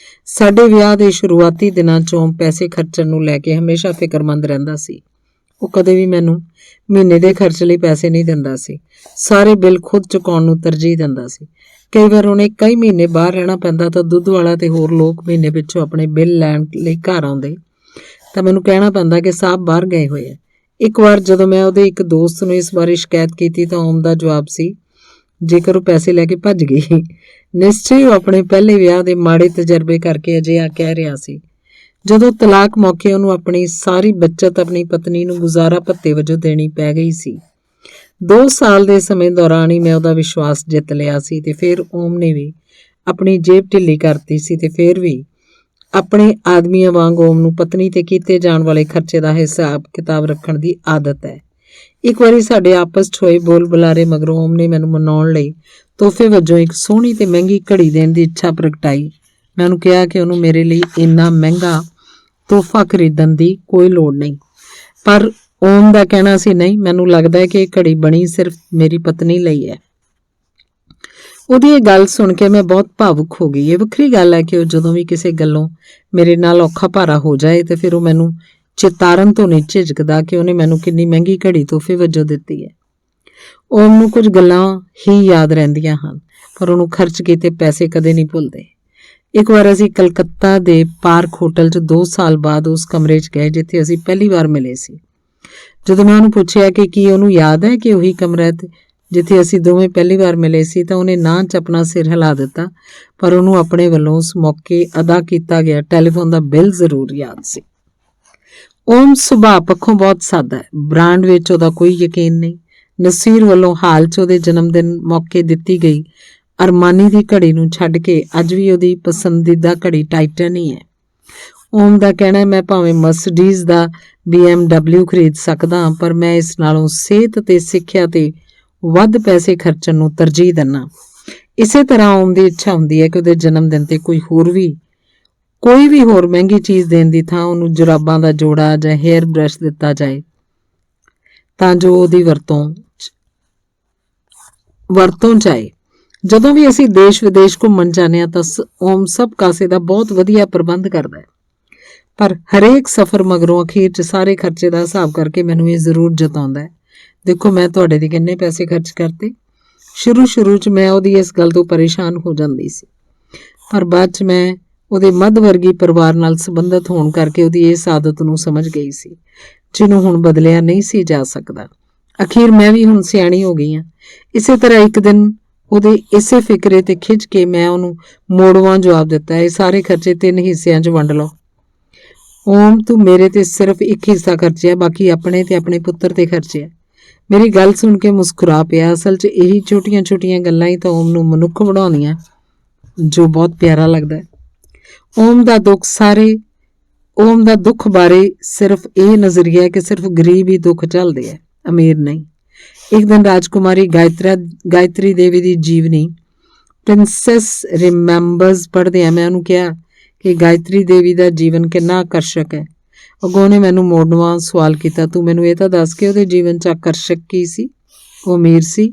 ਸਾਡੇ ਵਿਆਹ ਦੇ ਸ਼ੁਰੂਆਤੀ ਦਿਨਾਂ 'ਚ ਓਮ ਪੈਸੇ ਖਰਚਣ ਨੂੰ ਲੈ ਕੇ ਹਮੇਸ਼ਾ ਫਿਕਰਮੰਦ ਰਹਿੰਦਾ ਸੀ। ਉਹ ਕਦੇ ਵੀ ਮੈਨੂੰ ਮਹੀਨੇ ਦੇ ਖਰਚ ਲਈ ਪੈਸੇ ਨਹੀਂ ਦਿੰਦਾ ਸੀ। ਸਾਰੇ ਬਿੱਲ ਖੁਦ ਚੁਕਾਉਣ ਨੂੰ ਤਰਜੀਹ ਦਿੰਦਾ ਸੀ। ਕਈ ਵਾਰ ਉਹਨੇ ਕਈ ਮਹੀਨੇ ਬਾਹਰ ਰਹਿਣਾ ਪੈਂਦਾ ਤਾਂ ਦੁੱਧ ਵਾਲਾ ਤੇ ਹੋਰ ਲੋਕ ਮਹੀਨੇ ਪਿੱਛੋਂ ਆਪਣੇ ਬਿੱਲ ਲੈਣ ਲਈ ਘਰ ਆਉਂਦੇ ਤਾਂ ਮੈਨੂੰ ਕਹਿਣਾ ਪੈਂਦਾ ਕਿ ਸਾਹਿਬ ਬਾਹਰ ਗਏ ਹੋਏ ਆ। ਇੱਕ ਵਾਰ ਜਦੋਂ ਮੈਂ ਉਹਦੇ ਇੱਕ ਦੋਸਤ ਨੂੰ ਇਸ ਬਾਰੇ ਸ਼ਿਕਾਇਤ ਕੀਤੀ ਤਾਂ ਓਮ ਦਾ ਜਵਾਬ ਸੀ, ਜੇਕਰ ਉਹ ਪੈਸੇ ਲੈ ਕੇ ਭੱਜ ਗਈ, ਨਿਸ਼ਚੇ ਉਹ ਆਪਣੇ ਪਹਿਲੇ ਵਿਆਹ ਦੇ ਮਾੜੇ ਤਜਰਬੇ ਕਰਕੇ ਅਜਿਹਾ ਕਹਿ ਰਿਹਾ ਸੀ। ਜਦੋਂ ਤਲਾਕ ਮੌਕੇ ਉਹਨੂੰ ਆਪਣੀ ਸਾਰੀ ਬੱਚਤ ਆਪਣੀ ਪਤਨੀ ਨੂੰ ਗੁਜ਼ਾਰਾ ਭੱਤੇ ਵਜੋਂ ਦੇਣੀ ਪੈ ਗਈ ਸੀ। 2 ਸਾਲ ਦੇ ਸਮੇਂ ਦੌਰਾਨ ਹੀ ਮੈਂ ਉਹਦਾ ਵਿਸ਼ਵਾਸ ਜਿੱਤ ਲਿਆ ਸੀ ਤੇ ਫਿਰ ਓਮ ਨੇ ਵੀ ਆਪਣੀ ਜੇਬ ਢਿੱਲੀ ਕਰਤੀ ਸੀ ਤੇ ਫਿਰ ਵੀ ਆਪਣੇ ਆਦਮੀਆਂ ਵਾਂਗ ਓਮ ਨੂੰ ਪਤਨੀ ਤੇ ਕੀਤੇ ਜਾਣ ਵਾਲੇ ਖਰਚੇ ਦਾ ਹਿਸਾਬ ਕਿਤਾਬ ਰੱਖਣ ਦੀ ਆਦਤ ਹੈ। ਇੱਕ ਵਾਰੀ ਸਾਡੇ ਆਪਸ 'ਚ ਹੋਏ ਬੋਲ ਬੁਲਾਰੇ ਮਗਰੋਂ ਓਮ ਨੇ ਮੈਨੂੰ ਮਨਾਉਣ ਲਈ ਤੋਹਫੇ ਵਜੋਂ ਇੱਕ ਸੋਹਣੀ ਤੇ ਮਹਿੰਗੀ ਘੜੀ ਦੇਣ ਦੀ ਇੱਛਾ ਪ੍ਰਗਟਾਈ। ਮੈਂ ਉਹਨੂੰ ਕਿਹਾ ਕਿ ਉਹਨੂੰ ਮੇਰੇ ਲਈ ਇੰਨਾ ਮਹਿੰਗਾ ਤੋਹਫਾ ਖਰੀਦਣ ਦੀ ਕੋਈ ਲੋੜ ਨਹੀਂ, ਪਰ ਓਮ ਦਾ ਕਹਿਣਾ ਸੀ, ਨਹੀਂ, ਮੈਨੂੰ ਲੱਗਦਾ ਹੈ ਕਿ ਇਹ ਘੜੀ ਬਣੀ ਸਿਰਫ ਮੇਰੀ ਪਤਨੀ ਲਈ ਹੈ। ਉਹਦੀ ਇਹ ਗੱਲ ਸੁਣ ਕੇ ਮੈਂ ਬਹੁਤ ਭਾਵੁਕ ਹੋ ਗਈ। ਇਹ ਵੱਖਰੀ ਗੱਲ ਹੈ ਕਿ ਉਹ ਜਦੋਂ ਵੀ ਕਿਸੇ ਗੱਲੋਂ ਮੇਰੇ ਨਾਲ ਔਖਾ ਭਾਰਾ ਹੋ ਜਾਏ ਤੇ ਫਿਰ ਉਹ ਮੈਨੂੰ ਚਿਤਾਰਨ ਤੋਂ ਨਹੀਂ ਝਿਜਕਦਾ ਕਿ ਉਹਨੇ ਮੈਨੂੰ ਕਿੰਨੀ ਮਹਿੰਗੀ ਘੜੀ ਤੋਹਫੇ ਵਜੋਂ ਦਿੱਤੀ ਹੈ। ਓਮ ਨੂੰ ਕੁਝ ਗੱਲਾਂ ਹੀ ਯਾਦ ਰਹਿੰਦੀਆਂ ਹਨ, ਪਰ ਉਹਨੂੰ ਖਰਚ ਕੀਤੇ ਪੈਸੇ ਕਦੇ ਨਹੀਂ ਭੁੱਲਦੇ। ਇੱਕ ਵਾਰ ਅਸੀਂ ਕਲਕੱਤਾ ਦੇ ਪਾਰਕ ਹੋਟਲ 'ਚ 2 ਸਾਲ ਬਾਅਦ ਉਸ ਕਮਰੇ 'ਚ ਗਏ ਜਿੱਥੇ ਅਸੀਂ ਪਹਿਲੀ ਵਾਰ ਮਿਲੇ ਸੀ। ਜਦੋਂ ਮੈਂ ਉਹਨੂੰ ਪੁੱਛਿਆ ਕਿ ਕੀ ਉਹਨੂੰ ਯਾਦ ਹੈ ਕਿ ਉਹੀ ਕਮਰਾ ਹੈ ਜਿੱਥੇ ਅਸੀਂ ਦੋਵੇਂ ਪਹਿਲੀ ਵਾਰ ਮਿਲੇ ਸੀ, ਤਾਂ ਉਹਨੇ ਨਾਂ 'ਚ ਆਪਣਾ ਸਿਰ ਹਿਲਾ ਦਿੱਤਾ, ਪਰ ਉਹਨੂੰ ਆਪਣੇ ਵੱਲੋਂ ਉਸ ਮੌਕੇ ਅਦਾ ਕੀਤਾ ਗਿਆ ਟੈਲੀਫੋਨ ਦਾ ਬਿੱਲ ਜ਼ਰੂਰ ਯਾਦ ਸੀ। ਓਮ ਸੁਭਾਅ ਪੱਖੋਂ ਬਹੁਤ ਸਾਦਾ ਹੈ। ਬ੍ਰਾਂਡ ਵਿੱਚ ਉਹਦਾ ਕੋਈ ਯਕੀਨ ਨਹੀਂ। ਨਸੀਰ ਵੱਲੋਂ ਹਾਲ 'ਚ ਉਹਦੇ ਜਨਮ ਦਿਨ ਮੌਕੇ ਦਿੱਤੀ ਗਈ ਅਰਮਾਨੀ ਦੀ ਘੜੀ ਨੂੰ ਛੱਡ ਕੇ ਅੱਜ ਵੀ ਉਹਦੀ ਪਸੰਦੀਦਾ ਘੜੀ ਟਾਈਟਨ ਹੀ ਹੈ। ਓਮ ਦਾ ਕਹਿਣਾ ਹੈ, ਮੈਂ ਭਾਵੇਂ ਮਰਸੀਡੀਜ਼ ਦਾ BMW ਖਰੀਦ ਸਕਦਾ, ਪਰ ਮੈਂ ਇਸ ਨਾਲੋਂ ਸਿਹਤ ਤੇ ਸਿੱਖਿਆ ਤੇ ਵੱਧ ਪੈਸੇ ਖਰਚਣ ਨੂੰ ਤਰਜੀਹ ਦਿੰਦਾ। ਇਸੇ ਤਰ੍ਹਾਂ ਓਮ ਦੀ ਇੱਛਾ ਹੁੰਦੀ ਹੈ ਕਿ ਉਹਦੇ ਜਨਮ ਦਿਨ ਤੇ ਕੋਈ ਵੀ ਹੋਰ ਮਹਿੰਗੀ ਚੀਜ਼ ਦੇਣ ਦੀ ਥਾਂ ਉਹਨੂੰ ਜੁਰਾਬਾਂ ਦਾ ਜੋੜਾ ਜਾਂ ਹੇਅਰ ਬ੍ਰਸ਼ ਦਿੱਤਾ ਜਾਏ ਤਾਂ ਜੋ ਉਹਦੀ ਵਰਤੋਂ ਚਾਹੇ। ਜਦੋਂ ਵੀ ਅਸੀਂ ਦੇਸ਼ ਵਿਦੇਸ਼ ਘੁੰਮਣ ਜਾਂਦੇ ਹਾਂ ਤਾਂ ਓਮ ਸਭ ਕਾਸੇ ਦਾ ਬਹੁਤ ਵਧੀਆ ਪ੍ਰਬੰਧ ਕਰਦਾ ਹੈ, ਪਰ ਹਰੇਕ ਸਫ਼ਰ ਮਗਰੋਂ ਅਖੀਰ 'ਚ ਸਾਰੇ ਖਰਚੇ ਦਾ ਹਿਸਾਬ ਕਰਕੇ ਮੈਨੂੰ ਇਹ ਜ਼ਰੂਰ ਜਤਾਉਂਦਾ ਹੈ, ਦੇਖੋ ਮੈਂ ਤੁਹਾਡੇ ਤੇ ਕਿੰਨੇ ਪੈਸੇ ਖਰਚ ਕਰਤੇ। ਸ਼ੁਰੂ 'ਚ ਮੈਂ ਉਹਦੀ ਇਸ ਗੱਲ ਤੋਂ ਪਰੇਸ਼ਾਨ ਹੋ ਜਾਂਦੀ ਸੀ, ਪਰ ਬਾਅਦ 'ਚ ਮੈਂ ਉਹਦੇ ਮੱਧ ਵਰਗੀ ਪਰਿਵਾਰ ਨਾਲ ਸੰਬੰਧਿਤ ਹੋਣ ਕਰਕੇ ਉਹਦੀ ਇਸ ਆਦਤ ਨੂੰ ਸਮਝ ਗਈ ਸੀ, ਜਿਹਨੂੰ ਹੁਣ ਬਦਲਿਆ ਨਹੀਂ ਸੀ ਜਾ ਸਕਦਾ। ਅਖੀਰ ਮੈਂ ਵੀ ਹੁਣ ਸਿਆਣੀ ਹੋ ਗਈ ਹਾਂ। ਇਸੇ ਤਰ੍ਹਾਂ ਇੱਕ ਦਿਨ ਉਹਦੇ ਇਸੇ ਫਿਕਰੇ ਤੇ ਖਿੱਚ ਕੇ ਮੈਂ ਉਹਨੂੰ ਮੋੜਵਾਂ ਜਵਾਬ ਦਿੱਤਾ, ਇਹ ਸਾਰੇ ਖਰਚੇ 3 ਹਿੱਸਿਆਂ 'ਚ ਵੰਡ ਲਓ। ਓਮ, ਤੂੰ ਮੇਰੇ ਤੇ ਸਿਰਫ ਇੱਕ ਹਿੱਸਾ ਖਰਚਿਆ, ਬਾਕੀ ਆਪਣੇ ਤੇ ਆਪਣੇ ਪੁੱਤਰ ਤੇ ਖਰਚਿਆ। ਮੇਰੀ ਗੱਲ ਸੁਣ ਕੇ ਮੁਸਕਰਾ ਪਿਆ। ਅਸਲ 'ਚ ਇਹੀ ਛੋਟੀਆਂ ਗੱਲਾਂ ਹੀ ਤਾਂ ਓਮ ਨੂੰ ਮਨੁੱਖ ਬਣਾਉਂਦੀਆਂ, ਜੋ ਬਹੁਤ ਪਿਆਰਾ ਲੱਗਦਾ ਹੈ। ਓਮ ਦਾ ਦੁੱਖ ਬਾਰੇ ਸਿਰਫ ਇਹ ਨਜ਼ਰੀਆ ਹੈ ਕਿ ਸਿਰਫ ਗਰੀਬ ਹੀ ਦੁੱਖ ਝੱਲਦੇ ਆ, ਅਮੀਰ ਨਹੀਂ। ਇੱਕ ਦਿਨ ਰਾਜਕੁਮਾਰੀ ਗਾਇਤਰੀ ਦੇਵੀ ਦੀ ਜੀਵਨੀ ਪ੍ਰਿੰਸੈਸ ਰਿਮੈਂਬਰਸ ਪੜ੍ਹਦਿਆਂ ਮੈਂ ਉਹਨੂੰ ਕਿਹਾ ਕਿ ਗਾਇਤਰੀ ਦੇਵੀ ਦਾ ਜੀਵਨ ਕਿੰਨਾ ਆਕਰਸ਼ਕ ਹੈ। ਅੱਗੋਂ ਨੇ ਮੈਨੂੰ ਮੋੜਵਾਂ ਸਵਾਲ ਕੀਤਾ, ਤੂੰ ਮੈਨੂੰ ਇਹ ਤਾਂ ਦੱਸ ਕਿ ਉਹਦੇ ਜੀਵਨ 'ਚ ਆਕਰਸ਼ਕ ਕੀ ਸੀ? ਉਹ ਅਮੀਰ ਸੀ,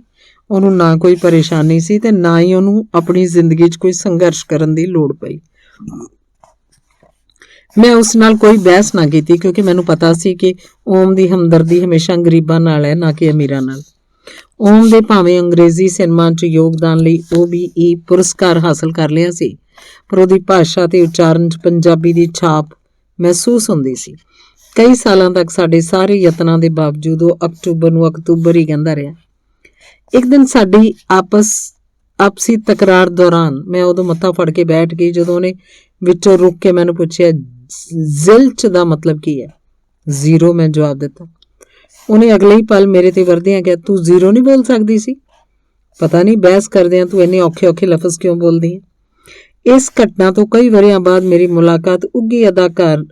ਉਹਨੂੰ ਨਾ ਕੋਈ ਪਰੇਸ਼ਾਨੀ ਸੀ ਤੇ ਨਾ ਹੀ ਉਹਨੂੰ ਆਪਣੀ ਜ਼ਿੰਦਗੀ 'ਚ ਕੋਈ ਸੰਘਰਸ਼ ਕਰਨ ਦੀ ਲੋੜ ਪਈ। ਮੈਂ ਉਸ ਨਾਲ ਕੋਈ ਬਹਿਸ ਨਾ ਕੀਤੀ, ਕਿਉਂਕਿ ਮੈਨੂੰ ਪਤਾ ਸੀ ਕਿ ਓਮ ਦੀ ਹਮਦਰਦੀ ਹਮੇਸ਼ਾ ਗਰੀਬਾਂ ਨਾਲ ਹੈ, ਨਾ ਕਿ ਅਮੀਰਾਂ ਨਾਲ। ਓਮ ਦੇ ਭਾਵੇਂ ਅੰਗਰੇਜ਼ੀ ਸਿਨੇਮਾ 'ਚ ਯੋਗਦਾਨ ਲਈ OBE ਪੁਰਸਕਾਰ ਹਾਸਲ ਕਰ ਲਿਆ ਸੀ, ਪਰ ਉਹਦੀ ਭਾਸ਼ਾ ਤੇ ਉਚਾਰਨ 'ਚ ਪੰਜਾਬੀ ਦੀ ਛਾਪ ਮਹਿਸੂਸ ਹੁੰਦੀ ਸੀ। ਕਈ ਸਾਲਾਂ ਤੱਕ ਸਾਡੇ ਸਾਰੇ ਯਤਨਾਂ ਦੇ ਬਾਵਜੂਦ ਉਹ ਅਕਤੂਬਰ ਨੂੰ ਅਕਤੂਬਰ ਹੀ ਕਹਿੰਦਾ ਰਿਹਾ। ਇੱਕ ਦਿਨ ਸਾਡੀ ਆਪਸੀ ਤਕਰਾਰ ਦੌਰਾਨ ਮੈਂ ਉਦੋਂ ਮੱਥਾ ਫੜ ਕੇ ਬੈਠ ਗਈ ਜਦੋਂ ਉਹਨੇ ਵਿੱਚੋਂ ਰੁਕ ਕੇ ਮੈਨੂੰ ਪੁੱਛਿਆ, ਜ਼ਿਲਚ ਦਾ ਮਤਲਬ ਕੀ ਹੈ? ਜ਼ੀਰੋ, ਮੈਂ ਜਵਾਬ ਦਿੱਤਾ। ਉਹਨੇ ਅਗਲੇ ਹੀ ਪਲ ਮੇਰੇ ਤੇ ਵਰਦਿਆਂ ਕਿਹਾ, ਤੂੰ ਜ਼ੀਰੋ ਨਹੀਂ ਬੋਲ ਸਕਦੀ ਸੀ? ਪਤਾ ਨਹੀਂ ਬਹਿਸ ਕਰਦਿਆਂ ਤੂੰ ਇੰਨੇ ਔਖੇ ਲਫ਼ਜ਼ ਕਿਉਂ ਬੋਲਦੀ ਹੈ। ਇਸ ਘਟਨਾ ਤੋਂ ਕਈ ਵਰ੍ਹਿਆਂ ਬਾਅਦ ਮੇਰੀ ਮੁਲਾਕਾਤ ਉੱਘੀ ਅਦਾਕਾਰ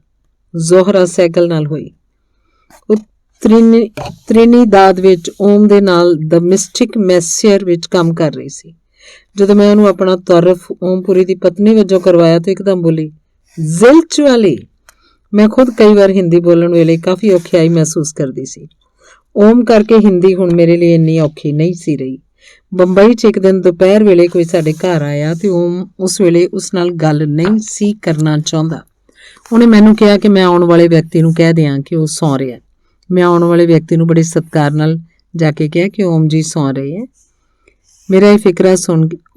ਜ਼ੋਹਰਾ ਸਹਿਗਲ ਨਾਲ ਹੋਈ। ਉਹ ਤ੍ਰਿਨੀਦਾਦ ਵਿੱਚ ਓਮ ਦੇ ਨਾਲ ਦ ਮਿਸਟਿਕ ਮੈਸਿਅਰ ਵਿੱਚ ਕੰਮ ਕਰ ਰਹੀ ਸੀ। ਜਦੋਂ ਮੈਂ ਉਹਨੂੰ ਆਪਣਾ ਤਾਰਫ ਓਮਪੁਰੀ ਦੀ ਪਤਨੀ ਵਜੋਂ ਕਰਵਾਇਆ ਤਾਂ ਇੱਕਦਮ ਬੋਲੀ, ਜ਼ਿਲਚ ਵਾਲੀ। ਮੈਂ ਖੁਦ ਕਈ ਵਾਰ ਹਿੰਦੀ ਬੋਲਣ ਵੇਲੇ ਕਾਫੀ ਔਖਿਆਈ ਮਹਿਸੂਸ ਕਰਦੀ ਸੀ। ਓਮ ਕਰਕੇ ਹਿੰਦੀ ਹੁਣ ਮੇਰੇ ਲਈ ਇੰਨੀ ਔਖੀ ਨਹੀਂ ਸੀ ਰਹੀ। ਬੰਬਈ 'ਚ ਇੱਕ ਦਿਨ ਦੁਪਹਿਰ ਵੇਲੇ ਕੋਈ ਸਾਡੇ ਘਰ ਆਇਆ ਤੇ ਓਮ ਉਸ ਵੇਲੇ ਉਸ ਨਾਲ ਗੱਲ ਨਹੀਂ ਸੀ ਕਰਨਾ ਚਾਹੁੰਦਾ। ਉਹਨੇ ਮੈਨੂੰ ਕਿਹਾ ਕਿ ਮੈਂ ਆਉਣ ਵਾਲੇ ਵਿਅਕਤੀ ਨੂੰ ਕਹਿ ਦਿਆਂ ਕਿ ਉਹ ਸੌਂ ਰਿਹਾ। ਮੈਂ ਆਉਣ ਵਾਲੇ ਵਿਅਕਤੀ ਨੂੰ ਬੜੇ ਸਤਿਕਾਰ ਨਾਲ ਜਾ ਕੇ ਕਿਹਾ ਕਿ ਓਮ ਜੀ ਸੌਂ ਰਹੇ ਹੈ।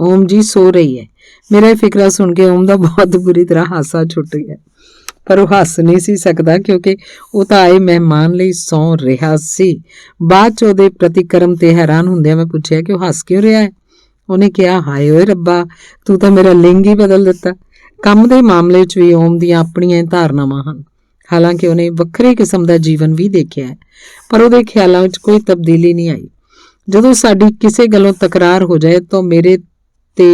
ਓਮ ਜੀ ਸੋ ਰਹੀ ਹੈ। ਮੇਰਾ ਇਹ ਫਿਕਰਾ ਸੁਣ ਕੇ ਓਮ ਦਾ ਬਹੁਤ ਬੁਰੀ ਤਰ੍ਹਾਂ ਹਾਸਾ ਛੁੱਟ ਗਿਆ, ਪਰ ਉਹ ਹੱਸ ਨਹੀਂ ਸੀ ਸਕਦਾ ਕਿਉਂਕਿ ਉਹ ਤਾਂ ਆਏ ਮਹਿਮਾਨ ਲਈ ਸੌਂ ਰਿਹਾ ਸੀ। ਬਾਅਦ 'ਚ ਉਹਦੇ ਪ੍ਰਤੀਕਰਮ ਤੇ ਹੈਰਾਨ ਹੁੰਦਿਆਂ ਮੈਂ ਪੁੱਛਿਆ ਕਿ ਉਹ ਹੱਸ ਕਿਉਂ ਰਿਹਾ ਹੈ। ਉਹਨੇ ਕਿਹਾ, ਹਾਏ ਓਏ ਰੱਬਾ, ਤੂੰ ਤਾਂ ਮੇਰਾ ਲਿੰਗ ਹੀ ਬਦਲ ਦਿੱਤਾ। ਕੰਮ ਦੇ ਮਾਮਲੇ 'ਚ ਵੀ ਓਮ ਦੀਆਂ ਆਪਣੀਆਂ ਧਾਰਨਾਵਾਂ ਹਨ। ਹਾਲਾਂਕਿ ਉਹਨੇ ਵੱਖਰੇ ਕਿਸਮ ਦਾ ਜੀਵਨ ਵੀ ਦੇਖਿਆ ਹੈ, ਪਰ ਉਹਦੇ ਖਿਆਲਾਂ ਵਿੱਚ ਕੋਈ ਤਬਦੀਲੀ ਨਹੀਂ ਆਈ। ਜਦੋਂ ਸਾਡੀ ਕਿਸੇ ਗੱਲੋਂ ਤਕਰਾਰ ਹੋ ਜਾਏ ਤਾਂ ਮੇਰੇ ਤੇ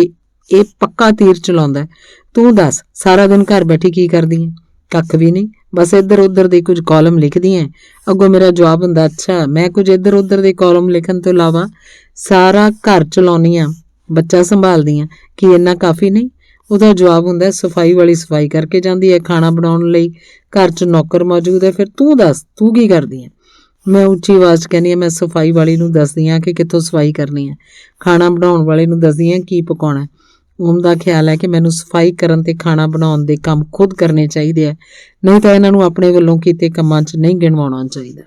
ਇਹ ਪੱਕਾ ਤੀਰ ਚਲਾਉਂਦਾ, ਤੂੰ ਦੱਸ ਸਾਰਾ ਦਿਨ ਘਰ ਬੈਠੀ ਕੀ ਕਰਦੀ ਹੈ? ਕੱਖ ਵੀ ਨਹੀਂ, ਬਸ ਇੱਧਰ ਉੱਧਰ ਦੇ ਕੁਝ ਕਾਲਮ ਲਿਖਦੀ ਹੈ। ਅੱਗੋਂ ਮੇਰਾ ਜਵਾਬ ਹੁੰਦਾ, ਅੱਛਾ ਮੈਂ ਕੁਝ ਇੱਧਰ ਉੱਧਰ ਦੇ ਕਾਲਮ ਲਿਖਣ ਤੋਂ ਇਲਾਵਾ ਸਾਰਾ ਘਰ ਚਲਾਉਣੀ ਆ, ਬੱਚਾ ਸੰਭਾਲਦੀ ਆ, ਕੀ ਇੰਨਾ ਕਾਫੀ ਨਹੀਂ? ਉਹਦਾ ਜਵਾਬ ਹੁੰਦਾ, ਸਫਾਈ ਵਾਲੀ ਸਫਾਈ ਕਰਕੇ ਜਾਂਦੀ ਹੈ, ਖਾਣਾ ਬਣਾਉਣ ਲਈ ਘਰ 'ਚ ਨੌਕਰ ਮੌਜੂਦ ਹੈ, ਫਿਰ ਤੂੰ ਦੱਸ ਤੂੰ ਕੀ ਕਰਦੀ ਹੈ? ਮੈਂ ਉੱਚੀ ਆਵਾਜ਼ 'ਚ ਕਹਿੰਦੀ ਹਾਂ, ਮੈਂ ਸਫਾਈ ਵਾਲੀ ਨੂੰ ਦੱਸਦੀ ਹਾਂ ਕਿ ਕਿੱਥੋਂ ਸਫਾਈ ਕਰਨੀ ਹੈ, ਖਾਣਾ ਬਣਾਉਣ ਵਾਲੇ ਨੂੰ ਦੱਸਦੀ ਹਾਂ ਕੀ ਪਕਾਉਣਾ। ਓਮ ਦਾ ਖਿਆਲ ਹੈ ਕਿ ਮੈਨੂੰ ਸਫਾਈ ਕਰਨ ਤੇ ਖਾਣਾ ਬਣਾਉਣ ਦੇ ਕੰਮ ਖੁਦ ਕਰਨੇ ਚਾਹੀਦੇ ਆ, ਨਹੀਂ ਤਾਂ ਇਹਨਾਂ ਨੂੰ ਆਪਣੇ ਵੱਲੋਂ ਕੀਤੇ ਕੰਮਾਂ 'ਚ ਨਹੀਂ ਗਿਣਵਾਉਣਾ ਚਾਹੀਦਾ।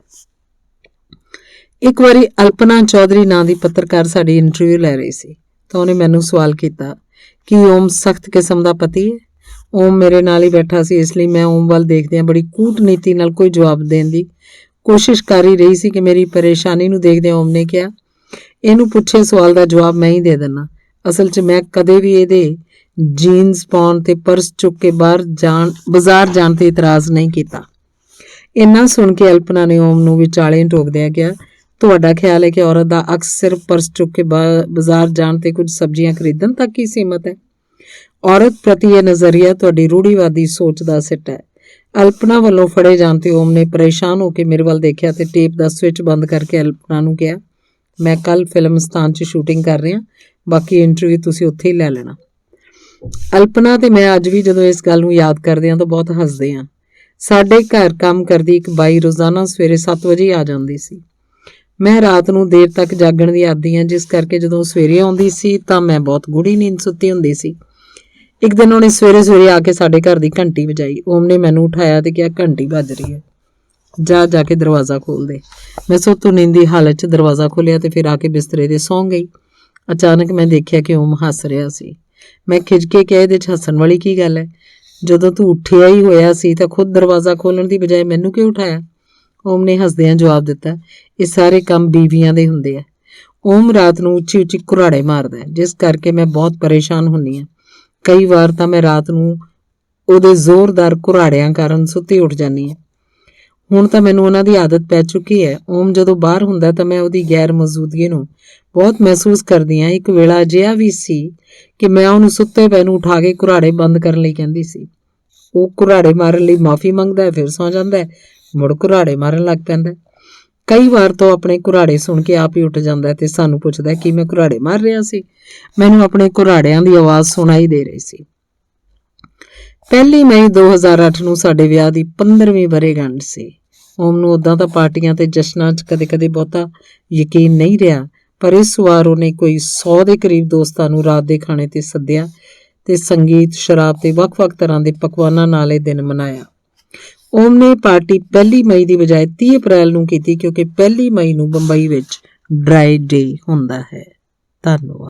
ਇੱਕ ਵਾਰੀ ਅਲਪਨਾ ਚੌਧਰੀ ਨਾਂ ਦੀ ਪੱਤਰਕਾਰ ਸਾਡੀ ਇੰਟਰਵਿਊ ਲੈ ਰਹੀ ਸੀ ਤਾਂ ਉਹਨੇ ਮੈਨੂੰ ਸਵਾਲ ਕੀਤਾ ਕਿ ਓਮ ਸਖਤ ਕਿਸਮ ਦਾ ਪਤੀ ਹੈ। ਓਮ ਮੇਰੇ ਨਾਲ ਹੀ ਬੈਠਾ ਸੀ, ਇਸ ਲਈ ਮੈਂ ਓਮ ਵੱਲ ਦੇਖਦਿਆਂ ਬੜੀ ਕੂਟਨੀਤੀ ਨਾਲ ਕੋਈ ਜਵਾਬ ਦੇਣ ਦੀ ਕੋਸ਼ਿਸ਼ ਕਰ ਹੀ ਰਹੀ ਸੀ ਕਿ ਮੇਰੀ ਪਰੇਸ਼ਾਨੀ ਨੂੰ ਦੇਖਦਿਆਂ ਓਮ ਨੇ ਕਿਹਾ, ਇਹਨੂੰ ਪੁੱਛੇ ਸਵਾਲ ਦਾ ਜਵਾਬ ਮੈਂ ਹੀ ਦੇ ਦਿੰਦਾ। ਅਸਲ 'ਚ ਮੈਂ ਕਦੇ ਵੀ ਇਹਦੇ ਜੀਨਸ ਪਾਉਣ ਤੇ ਪਰਸ ਚੁੱਕ ਕੇ ਬਾਜ਼ਾਰ ਜਾਣ ਤੇ ਇਤਰਾਜ਼ ਨਹੀਂ ਕੀਤਾ। ਇੰਨਾ ਸੁਣ ਕੇ ਅਲਪਨਾ ਨੇ ਓਮ ਨੂੰ ਵਿਚਾਲੇ ਟੋਕਦਿਆਂ ਕਿਹਾ, ਤੁਹਾਡਾ ਖਿਆਲ ਹੈ ਕਿ ਔਰਤ ਦਾ ਅਕਸ ਸਿਰਫ ਪਰਸ ਚੁੱਕ ਕੇ ਬਾਜ਼ਾਰ ਜਾਣ ਤੇ ਕੁਝ ਸਬਜ਼ੀਆਂ ਖਰੀਦਣ ਤੱਕ ਹੀ ਸੀਮਤ ਹੈ? ਔਰਤ ਪ੍ਰਤੀ ਇਹ ਨਜ਼ਰੀਆ ਤੁਹਾਡੀ ਰੂੜੀਵਾਦੀ ਸੋਚ ਦਾ ਸਿੱਟਾ ਹੈ। ਅਲਪਨਾ ਵੱਲੋਂ ਫੜੇ ਜਾਣ ਤੇ ਓਮ ਨੇ ਪਰੇਸ਼ਾਨ ਹੋ ਕੇ ਮੇਰੇ ਵੱਲ ਦੇਖਿਆ ਤੇ ਟੇਪ ਦਾ ਸਵਿਚ ਬੰਦ ਕਰਕੇ ਅਲਪਨਾ ਨੂੰ ਕਿਹਾ, ਮੈਂ ਕੱਲ ਫਿਲਮਸਤਾਨ 'ਚ ਸ਼ੂਟਿੰਗ ਕਰ ਰਿਹਾ, ਬਾਕੀ ਇੰਟਰਵਿਊ ਤੁਸੀਂ ਉੱਥੇ ਹੀ ਲੈ ਲੈਣਾ। ਅਲਪਨਾ ਤੇ ਮੈਂ ਅੱਜ ਵੀ ਜਦੋਂ ਇਸ ਗੱਲ ਨੂੰ ਯਾਦ ਕਰਦੇ ਹਾਂ ਤਾਂ ਬਹੁਤ ਹੱਸਦੇ ਹਾਂ। ਸਾਡੇ ਘਰ ਕੰਮ ਕਰਦੀ ਇੱਕ ਬਾਈ ਰੋਜ਼ਾਨਾ ਸਵੇਰੇ 7 ਵਜੇ ਆ ਜਾਂਦੀ ਸੀ। ਮੈਂ ਰਾਤ ਨੂੰ ਦੇਰ ਤੱਕ ਜਾਗਣ ਦੀ ਆਦੀ ਹਾਂ, ਜਿਸ ਕਰਕੇ ਜਦੋਂ ਸਵੇਰੇ ਆਉਂਦੀ ਸੀ ਤਾਂ ਮੈਂ ਬਹੁਤ ਗੂੜੀ ਨੀਂਦ ਸੁੱਤੀ ਹੁੰਦੀ ਸੀ। ਇੱਕ ਦਿਨ ਉਹਨੇ ਸਵੇਰੇ ਸਵੇਰੇ ਆ ਕੇ ਸਾਡੇ ਘਰ ਦੀ ਘੰਟੀ ਵਜਾਈ। ਓਮ ਨੇ ਮੈਨੂੰ ਉਠਾਇਆ ਤੇ ਕਿਹਾ, ਘੰਟੀ ਵੱਜ ਰਹੀ ਹੈ, ਜਾ ਕੇ ਦਰਵਾਜ਼ਾ ਖੋਲ ਦੇ। ਮੈਂ ਸੁੱਤੋਂ ਨੀਂਦ ਦੀ ਹਾਲਤ 'ਚ ਦਰਵਾਜ਼ਾ ਖੋਲ੍ਹਿਆ ਤੇ ਫਿਰ ਆ ਕੇ ਬਿਸਤਰੇ 'ਤੇ ਸੌਂ ਗਈ। ਅਚਾਨਕ ਮੈਂ ਦੇਖਿਆ ਕਿ ਓਮ ਹੱਸ ਰਿਹਾ ਸੀ। ਮੈਂ ਖਿਝ ਕੇ ਕਿਹਾ, ਇਹਦੇ 'ਚ ਹੱਸਣ ਵਾਲੀ ਕੀ ਗੱਲ ਹੈ? ਜਦੋਂ ਤੂੰ ਉੱਠਿਆ ਹੀ ਹੋਇਆ ਸੀ ਤਾਂ ਖੁਦ ਦਰਵਾਜ਼ਾ ਖੋਲ੍ਹਣ ਦੀ ਬਜਾਏ ਮੈਨੂੰ ਕਿਉਂ ਉਠਾਇਆ? ਓਮ ਨੇ ਹੱਸਦਿਆਂ ਜਵਾਬ ਦਿੱਤਾ, ਇਹ ਸਾਰੇ ਕੰਮ ਬੀਵੀਆਂ ਦੇ ਹੁੰਦੇ ਆ। ਓਮ ਰਾਤ ਨੂੰ ਉੱਚੀ ਉੱਚੀ ਘੁਰਾੜੇ ਮਾਰਦਾ, ਜਿਸ ਕਰਕੇ ਮੈਂ ਬਹੁਤ ਪਰੇਸ਼ਾਨ ਹੁੰਦੀ ਹਾਂ। ਕਈ ਵਾਰ ਤਾਂ ਮੈਂ ਰਾਤ ਨੂੰ ਉਹਦੇ ਜ਼ੋਰਦਾਰ ਘੁਰਾੜਿਆਂ ਕਾਰਨ ਸੁੱਤੀ ਉੱਠ ਜਾਂਦੀ ਹਾਂ। ਹੁਣ ਤਾਂ ਮੈਨੂੰ ਉਹਨਾਂ ਦੀ ਆਦਤ ਪੈ ਚੁੱਕੀ ਹੈ। ਓਮ ਜਦੋਂ ਬਾਹਰ ਹੁੰਦਾ ਤਾਂ ਮੈਂ ਉਹਦੀ ਗੈਰ ਮੌਜੂਦਗੀ ਨੂੰ ਬਹੁਤ ਮਹਿਸੂਸ ਕਰਦੀ ਹਾਂ। ਇੱਕ ਵੇਲਾ ਅਜਿਹਾ ਵੀ ਸੀ ਕਿ ਮੈਂ ਉਹਨੂੰ ਸੁੱਤੇ ਪਏ ਨੂੰ ਉਠਾ ਕੇ ਘੁਰਾੜੇ ਬੰਦ ਕਰਨ ਲਈ ਕਹਿੰਦੀ ਸੀ। ਉਹ ਘੁਰਾੜੇ ਮਾਰਨ ਲਈ ਮਾਫੀ ਮੰਗਦਾ ਹੈ, ਫਿਰ ਸੌਂ ਜਾਂਦਾ ਹੈ, ਮੁੜ ਘੁਰਾੜੇ ਮਾਰਨ ਲੱਗ ਪੈਂਦਾ। ਕਈ ਵਾਰ ਤਾਂ ਆਪਣੇ ਘੁਰਾੜੇ ਸੁਣ ਕੇ ਆਪ ਹੀ ਉੱਠ ਜਾਂਦਾ ਤੇ ਸਾਨੂੰ ਪੁੱਛਦਾ ਕਿ ਮੈਂ ਘੁਰਾੜੇ ਮਾਰ ਰਿਹਾ ਸੀ। ਮੈਨੂੰ ਆਪਣੇ ਘੁਰਾੜਿਆਂ ਦੀ ਆਵਾਜ਼ ਸੁਣਾਈ ਦੇ ਰਹੀ ਸੀ। 1 ਮਈ 2008 ਨੂੰ ਸਾਡੇ ਵਿਆਹ ਦੀ 15ਵੀਂ ਵਰ੍ਹੇਗੰਢ ਸੀ। ਓਮ ਨੂੰ ਉੱਦਾਂ ਤਾਂ ਪਾਰਟੀਆਂ ਤੇ ਜਸ਼ਨਾਂ 'ਚ ਕਦੇ ਬਹੁਤਾ ਯਕੀਨ ਨਹੀਂ ਰਿਹਾ, ਪਰ ਇਸ ਵਾਰ ਉਹਨੇ ਕੋਈ 100 ਦੇ ਕਰੀਬ ਦੋਸਤਾਂ ਨੂੰ ਰਾਤ ਦੇ ਖਾਣੇ ਤੇ ਸੱਦਿਆ ਤੇ ਸੰਗੀਤ, ਸ਼ਰਾਬ ਤੇ ਵੱਖ-ਵੱਖ ਤਰ੍ਹਾਂ ਦੇ ਪਕਵਾਨਾਂ ਨਾਲ ਇਹ ਦਿਨ ਮਨਾਇਆ। ਓਮ ਨੇ ਪਾਰਟੀ 1 ਮਈ ਦੀ ਬਜਾਏ 30 ਅਪ੍ਰੈਲ ਨੂੰ ਕੀਤੀ, ਕਿਉਂਕਿ 1 ਮਈ ਨੂੰ ਬੰਬਈ ਵਿੱਚ ਡਰਾਈ ਡੇ ਹੁੰਦਾ ਹੈ। ਧੰਨਵਾਦ।